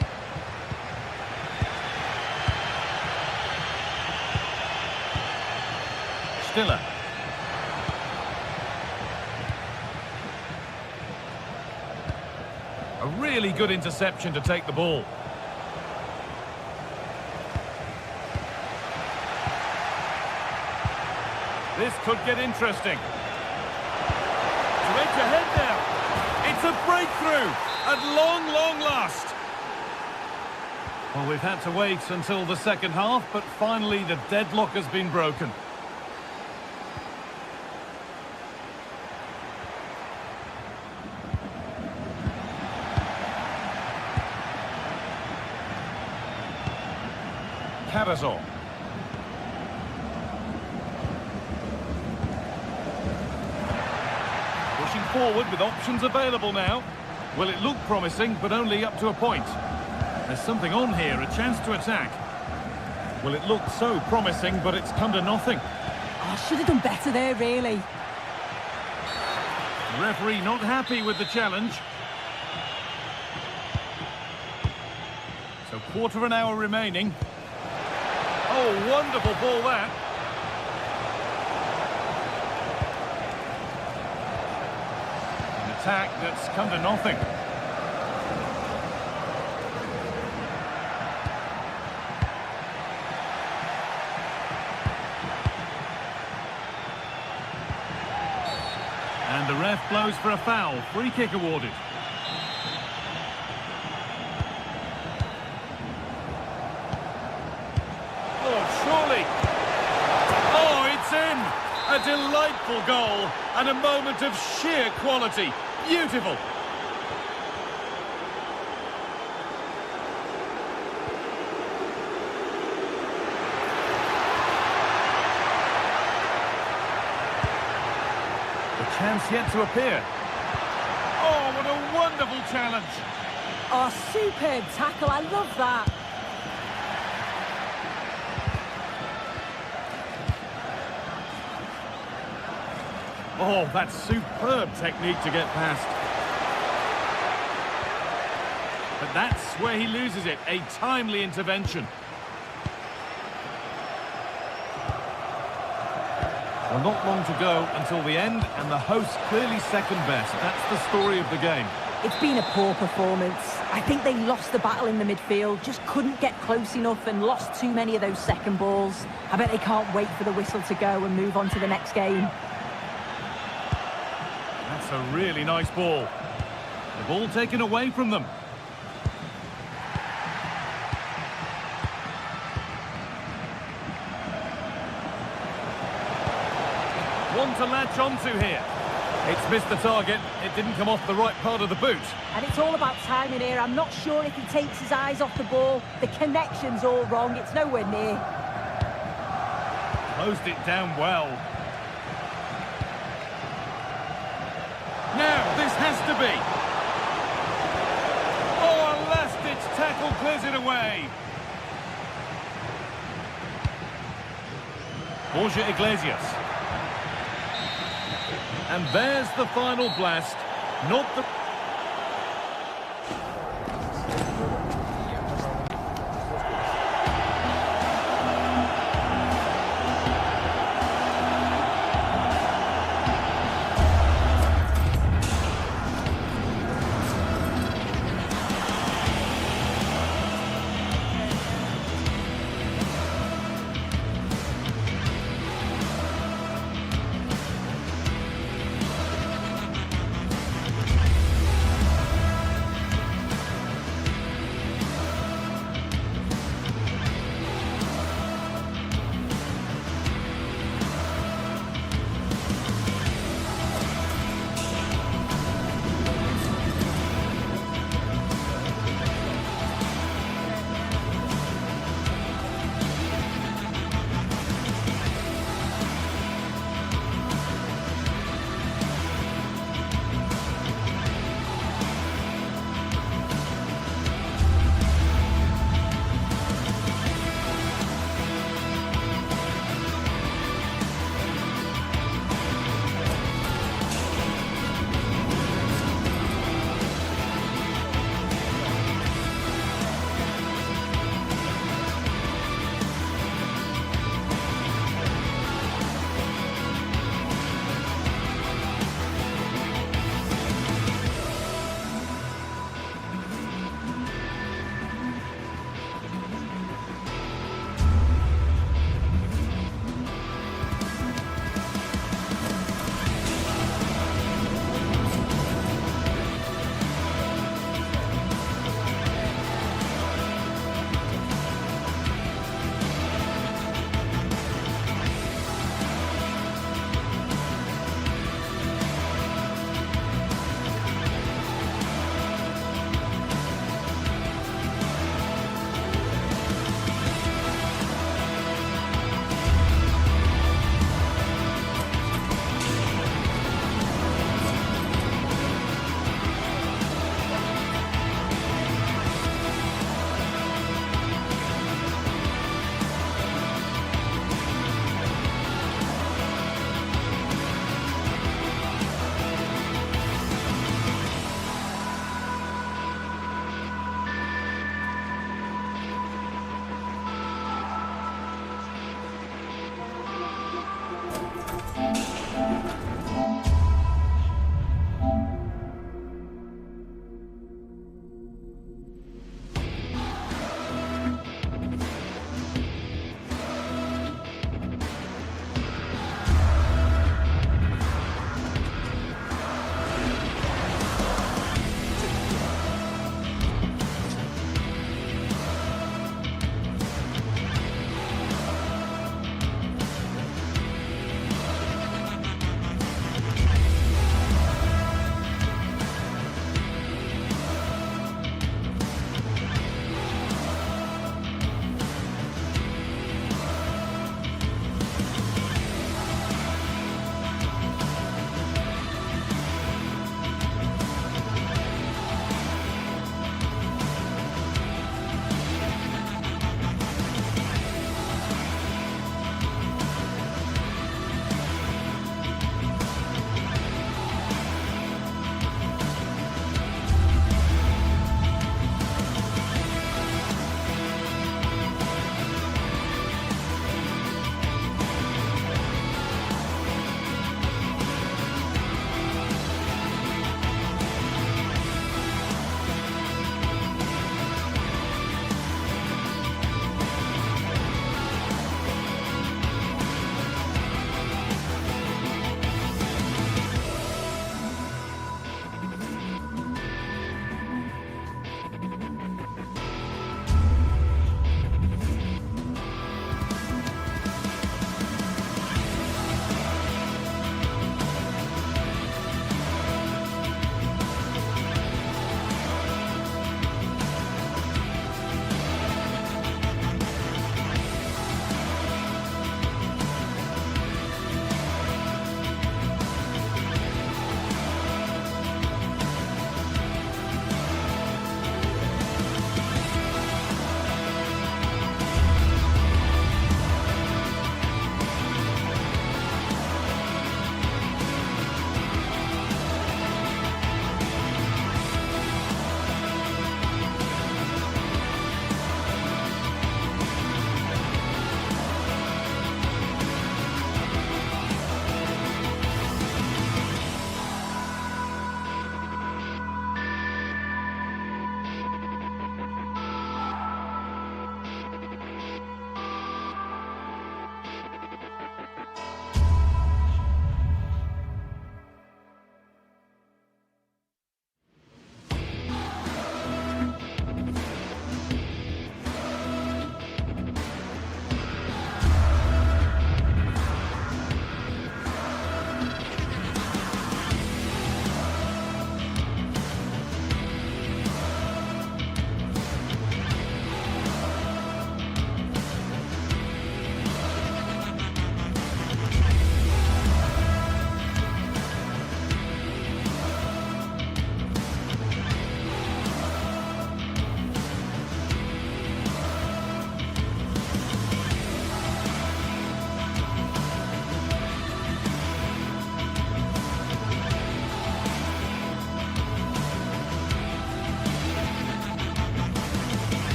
Stiller. A really good interception to take the ball. This could get interesting. To edge ahead now. It's a breakthrough at long, long last. Well, we've had to wait until the second half, but finally the deadlock has been broken. Karazor. Pushing forward with options available now. Well, it looked promising, but only up to a point. There's something on here, a chance to attack. Well, it looked so promising, but it's come to nothing. Oh, should have done better there, really. The referee not happy with the challenge. So quarter of an hour remaining. Oh, wonderful ball that. An attack that's come to nothing. And the ref blows for a foul. Free kick awarded. Oh, surely. Oh, it's in. A delightful goal and a moment of sheer quality. Beautiful. Chance yet to appear. Oh, what a wonderful challenge. Oh, superb tackle. I love that. Oh, that's superb technique to get past. But that's where he loses it. A timely intervention. Well, not long to go until the end, and the hosts clearly second best. That's the story of the game. It's been a poor performance. I think they lost the battle in the midfield, just couldn't get close enough and lost too many of those second balls. I bet they can't wait for the whistle to go and move on to the next game. That's a really nice ball. The ball taken away from them. One to latch onto here. It's missed the target. It didn't come off the right part of the boot. And it's all about timing here. I'm not sure if he takes his eyes off the ball. The connection's all wrong. It's nowhere near. Closed it down well. Now, this has to be. Oh, a last-ditch tackle clears it away. Borja Iglesias. And there's the final blast. Not the...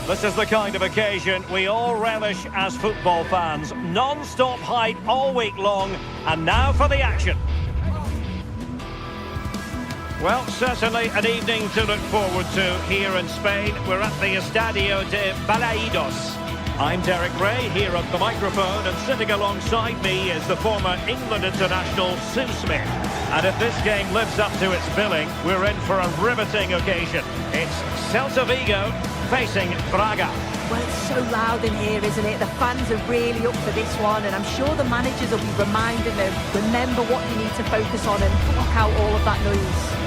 This is the kind of occasion we all relish as football fans. Non-stop hype all week long, and now for the action. Well, certainly an evening to look forward to here in Spain. We're at the Estadio de Balaídos. I'm Derek Ray, here at the microphone, and sitting alongside me is the former England international Sue Smith. And if this game lives up to its billing, we're in for a riveting occasion. It's Celta Vigo facing Braga. Well, it's so loud in here, isn't it? The fans are really up for this one, and I'm sure the managers will be reminding them, remember what you need to focus on and block out all of that noise.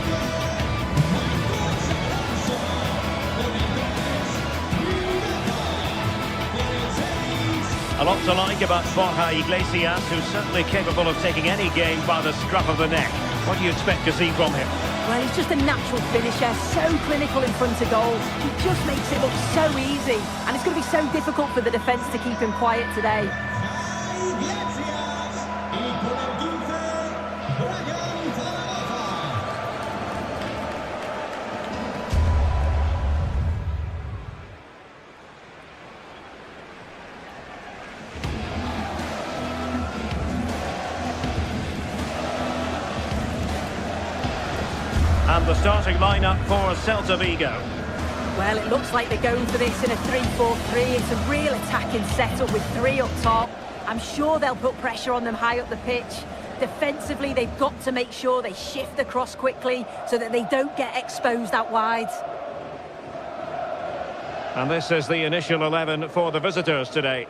A lot to like about Borja Iglesias, who's certainly capable of taking any game by the scruff of the neck. What do you expect to see from him? Well, he's just a natural finisher, so clinical in front of goal. He just makes it look so easy, and it's going to be so difficult for the defence to keep him quiet today. And the starting lineup for Celta Vigo. Well, it looks like they're going for this in a 3-4-3. It's a real attacking setup with three up top. I'm sure they'll put pressure on them high up the pitch. Defensively, they've got to make sure they shift across quickly so that they don't get exposed out wide. And this is the initial 11 for the visitors today.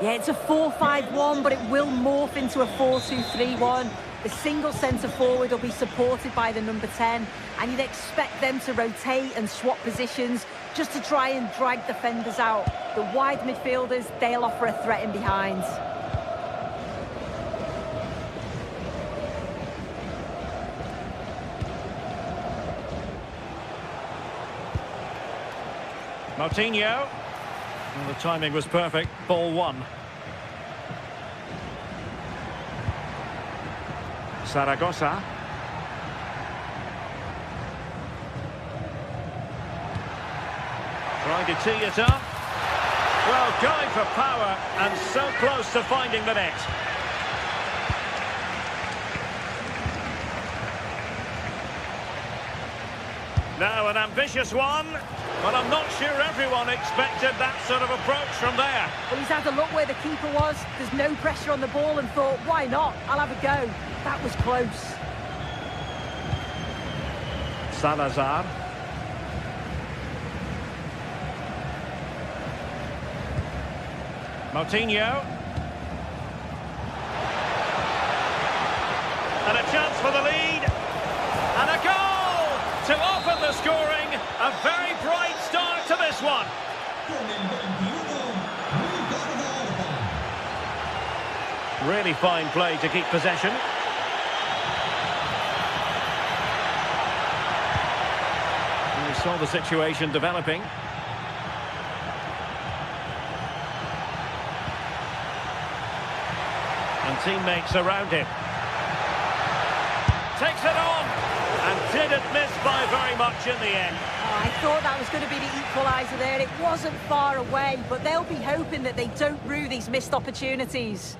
Yeah, it's a 4-5-1, but it will morph into a 4-2-3-1. The single centre-forward will be supported by the number 10, and you'd expect them to rotate and swap positions just to try and drag defenders out. The wide midfielders, they'll offer a threat in behind. Moutinho. Well, the timing was perfect. Ball one. Zaragoza. Trying to tee it up. Well, going for power and so close to finding the net. Now an ambitious one, but I'm not sure everyone expected that sort of approach from there. Well, he's had a look where the keeper was. There's no pressure on the ball and thought, why not? I'll have a go. That was close. Salazar. Moutinho. And a chance for the lead. And a goal to open the scoring. A very bright start to this one. Really fine play to keep possession. We saw the situation developing. And teammates around him. Takes it on. And didn't miss by very much in the end. Oh, I thought that was going to be the equaliser there. It wasn't far away, but they'll be hoping that they don't rue these missed opportunities.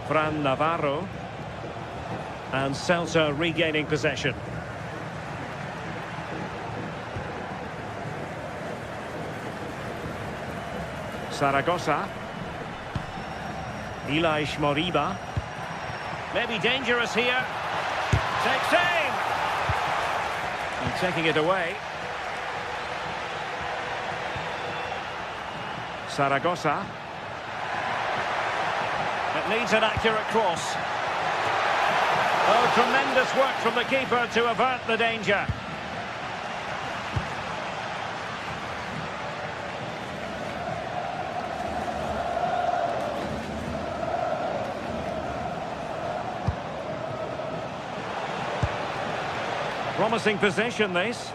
Fran Navarro. And Celta regaining possession. Zaragoza. Ilaix Moriba. Maybe dangerous here. Takes aim. And taking it away. Zaragoza. It needs an accurate cross. Oh, tremendous work from the keeper to avert the danger. Promising possession, this.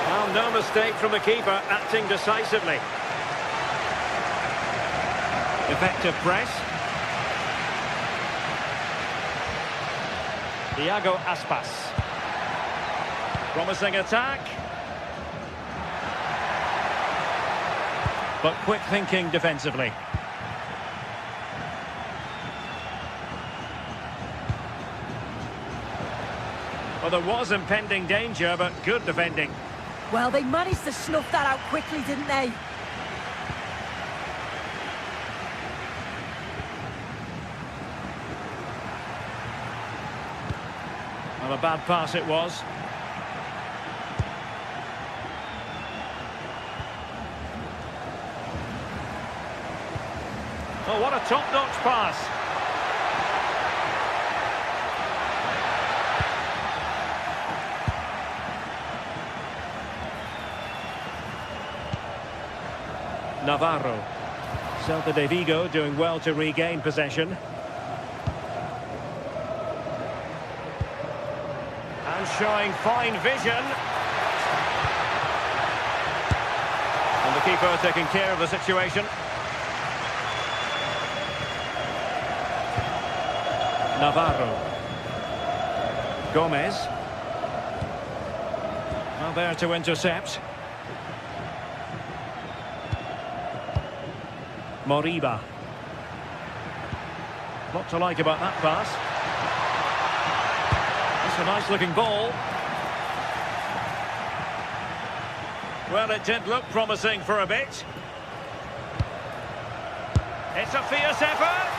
Well, no mistake from the keeper, acting decisively. Effective press. Iago Aspas. Promising attack. But quick thinking defensively. Well, there was impending danger, but good defending. Well, they managed to snuff that out quickly, didn't they? Well, a bad pass it was. Oh, what a top-notch pass. Navarro. Celta de Vigo doing well to regain possession. And showing fine vision. And the keeper taking care of the situation. Navarro. Gomez. Well, there to intercept. Moriba. Lot to like about that pass. That's a nice looking ball. Well, it did look promising for a bit. It's a fierce effort.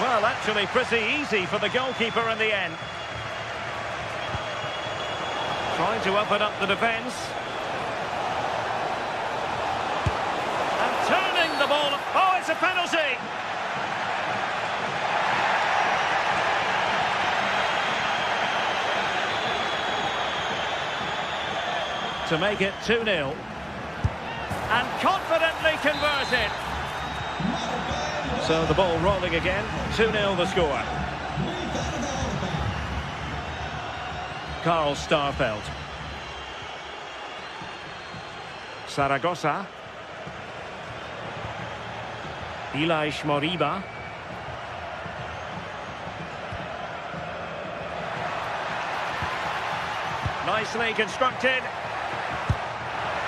Well, actually pretty easy for the goalkeeper in the end. Trying to open up the defence. And turning the ball. Oh, it's a penalty! To make it 2-0. And confidently converted. So the ball rolling again. 2-0 the score. Carl Starfelt. Zaragoza. Ilaix Moriba. Nicely constructed.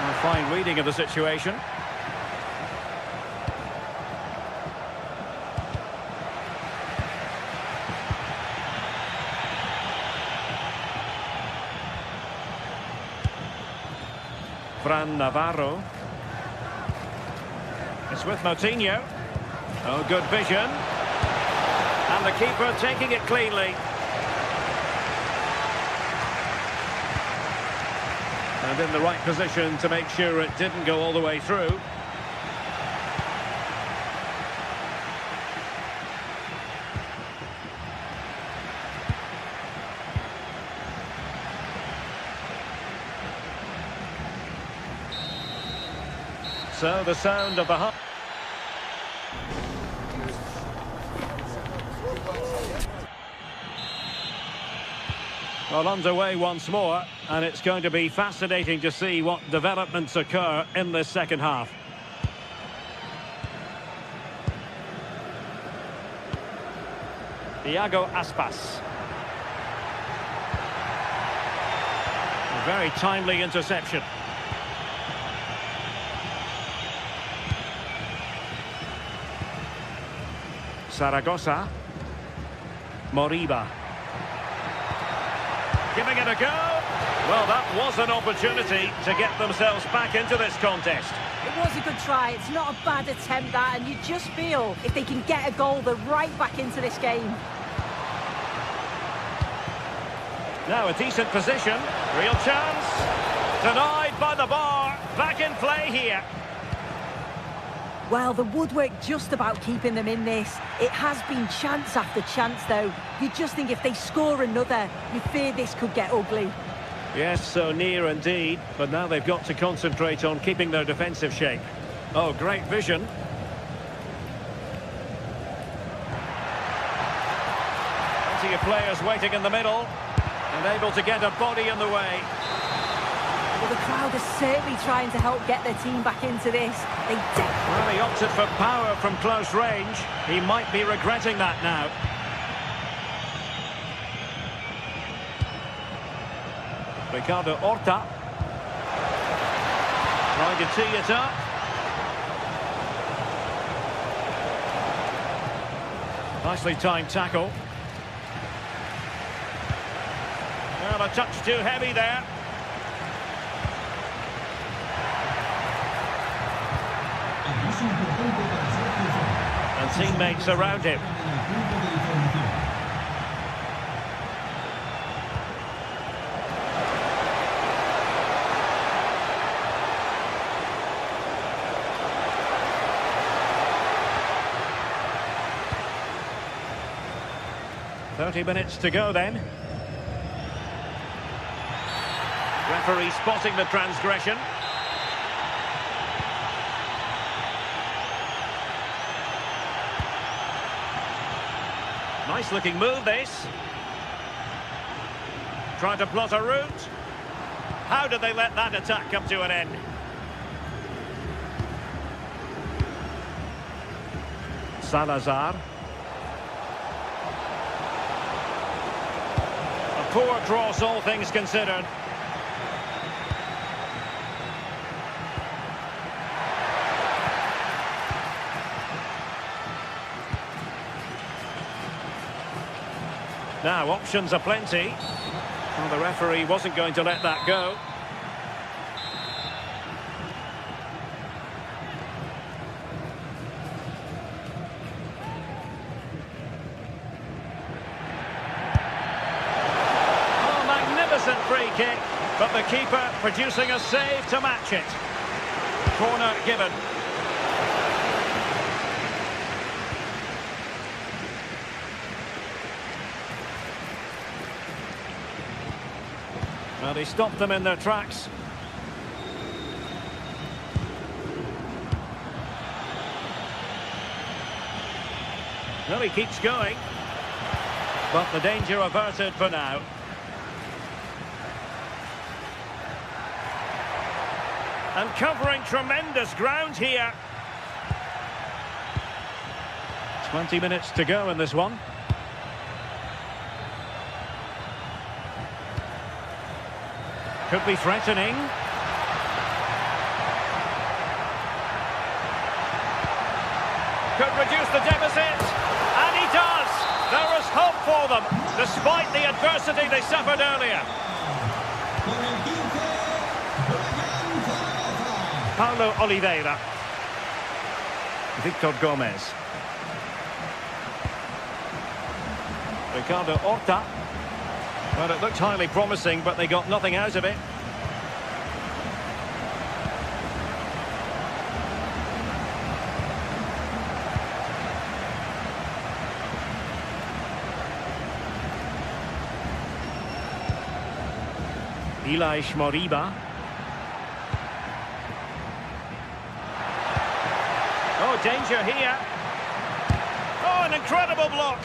A fine reading of the situation. Fran Navarro. It's with Moutinho. Oh, good vision. And the keeper taking it cleanly. And in the right position to make sure it didn't go all the way through. So the sound of the heart. Well, underway once more, and it's going to be fascinating to see what developments occur in this second half. Iago Aspas. A very timely interception. Zaragoza. Moriba. Giving it a go. Well, that was an opportunity to get themselves back into this contest. It was a good try. It's not a bad attempt, that, and you just feel if they can get a goal, they're right back into this game. Now a decent position. Real chance. Denied by the bar. Back in play here. Well, the woodwork just about keeping them in this. It has been chance after chance, though. You just think if they score another, you fear this could get ugly. Yes, so near indeed. But now they've got to concentrate on keeping their defensive shape. Oh, great vision. Plenty of players waiting in the middle. And able to get a body in the way. Well, the crowd is certainly trying to help get their team back into this. Well, he opted for power from close range. He might be regretting that now. Ricardo Horta. Trying to tee it up. Nicely timed tackle. Well, a touch too heavy there. And teammates around him. "30 minutes to go then." Referee spotting the transgression. Nice looking move this. Trying to plot a route. How did they let that attack come to an end? Salazar. A poor cross, all things considered. Now, options are plenty. Well, the referee wasn't going to let that go. Oh, magnificent free kick, but the keeper producing a save to match it. Corner given. Well, he stopped them in their tracks. Well, he keeps going. But the danger averted for now. And covering tremendous ground here. 20 minutes to go in this one. Could be threatening. Could reduce the deficit. And he does. There is hope for them, despite the adversity they suffered earlier. Paulo Oliveira. Victor Gomez. Ricardo Horta. Well, it looked highly promising, but they got nothing out of it. Ilaix Moriba. Oh, danger here. Oh, an incredible block.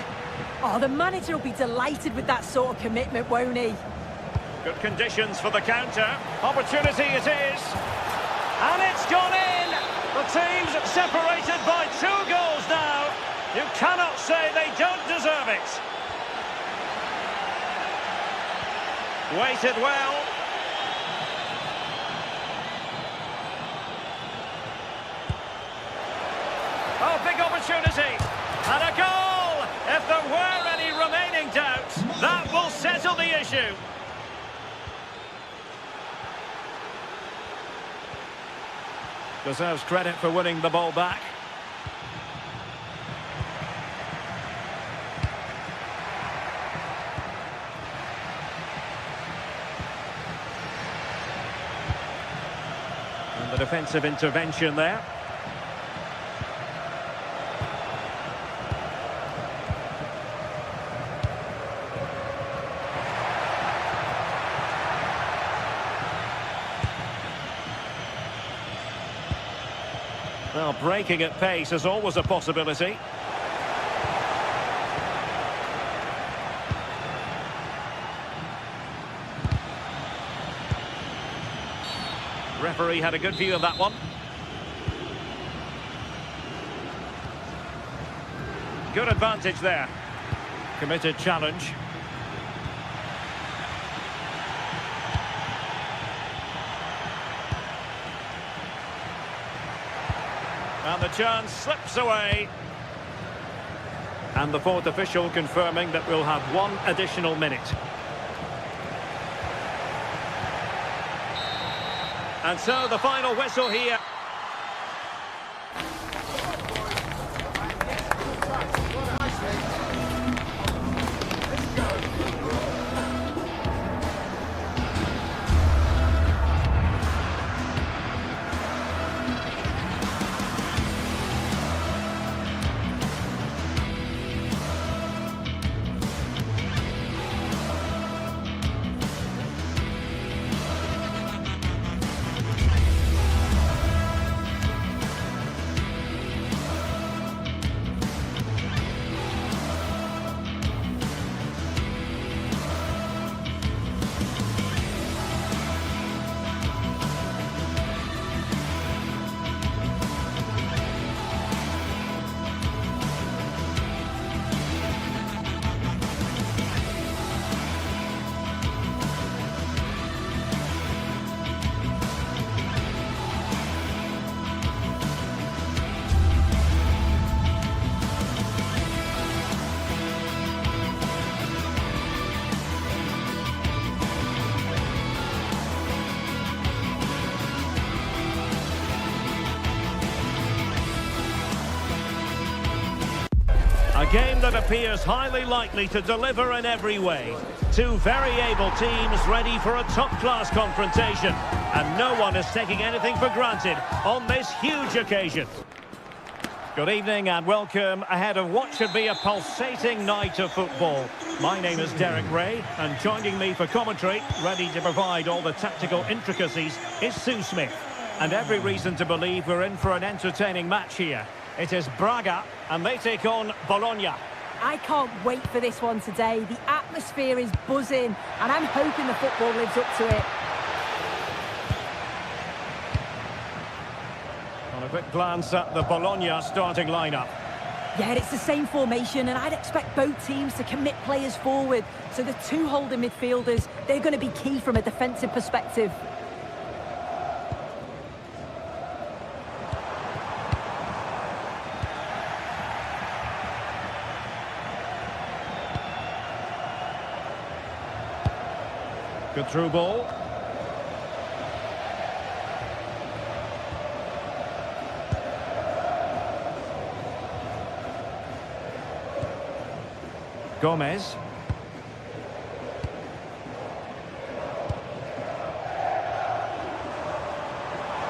Oh, the manager will be delighted with that sort of commitment, won't he? Good conditions for the counter. Opportunity it is. And it's gone in. The team's separated by 2 goals now. You cannot say they don't deserve it. Weighted well. Oh, big opportunity. And a goal. If there were any remaining doubts, that will settle the issue. Deserves credit for winning the ball back. And the defensive intervention there. Well, breaking at pace is always a possibility. Referee had a good view of that one. Good advantage there. Committed challenge. And the chance slips away. And the fourth official confirming that we'll have one additional minute. And so the final whistle here. A game that appears highly likely to deliver in every way. Two very able teams ready for a top-class confrontation. And no one is taking anything for granted on this huge occasion. Good evening and welcome ahead of what should be a pulsating night of football. My name is Derek Ray, and joining me for commentary, ready to provide all the tactical intricacies, is Sue Smith. And every reason to believe we're in for an entertaining match here. It is Braga, and they take on Bologna. I can't wait for this one today. The atmosphere is buzzing, and I'm hoping the football lives up to it. On a quick glance at the Bologna starting lineup. Yeah, it's the same formation, and I'd expect both teams to commit players forward. So the two holding midfielders, they're going to be key from a defensive perspective. Good through ball. Gomez.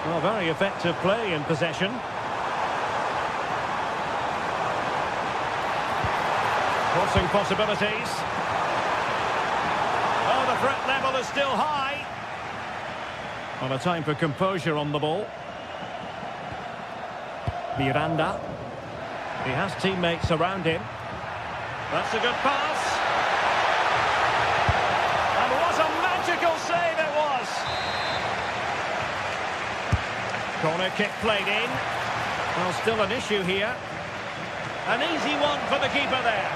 Well, very effective play in possession. Crossing possibilities. Oh, the threat level is still high. On a time for composure on the ball. Miranda. He has teammates around him. That's a good pass. And what a magical save it was. Corner kick played in. Well, still an issue here. An easy one for the keeper there.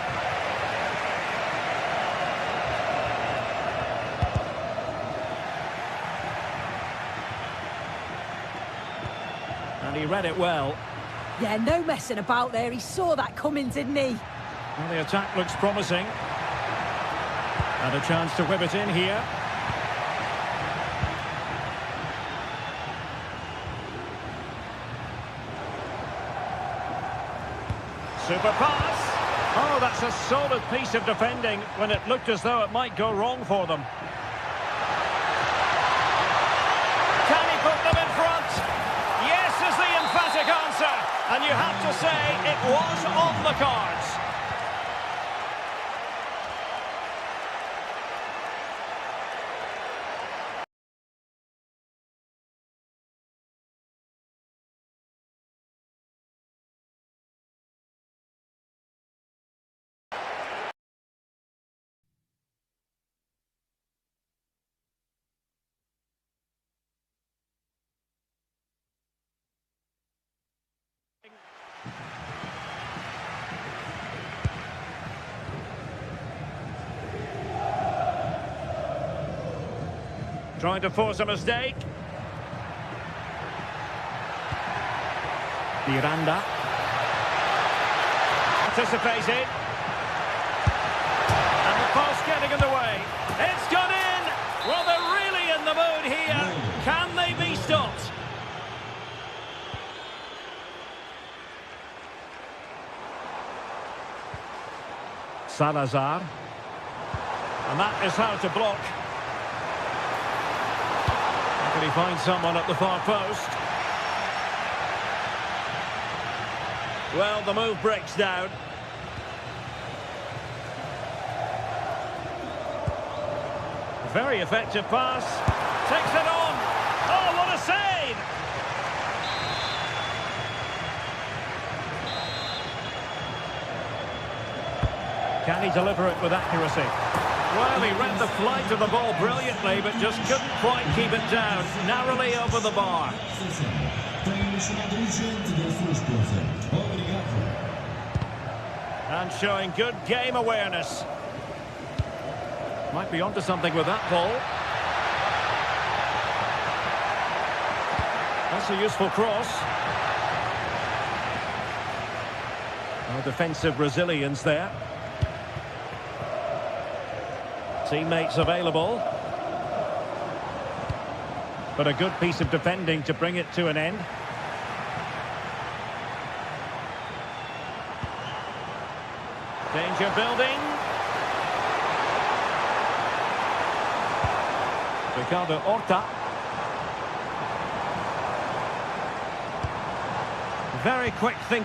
And he read it well. Yeah, no messing about there. He saw that coming, didn't he? Well, the attack looks promising. And a chance to whip it in here. Super pass. Oh, that's a solid piece of defending when it looked as though it might go wrong for them. Can he put them in front? Yes is the emphatic answer. And you have to say it was on the cards. Trying to force a mistake. Miranda. Anticipated. And the post getting in the way. It's gone in! Well, they're really in the mood here. Can they be stopped? Salazar. And that is how to block. Can he find someone at the far post? Well, the move breaks down. Very effective pass. Takes it on. Oh, what a save! Can he deliver it with accuracy? Well, he read the flight of the ball brilliantly, but just couldn't quite keep it down. Narrowly over the bar. And showing good game awareness. Might be onto something with that ball. That's a useful cross. No defensive resilience there. Teammates available. But a good piece of defending to bring it to an end. Danger building. Ricardo Horta. Very quick thinking.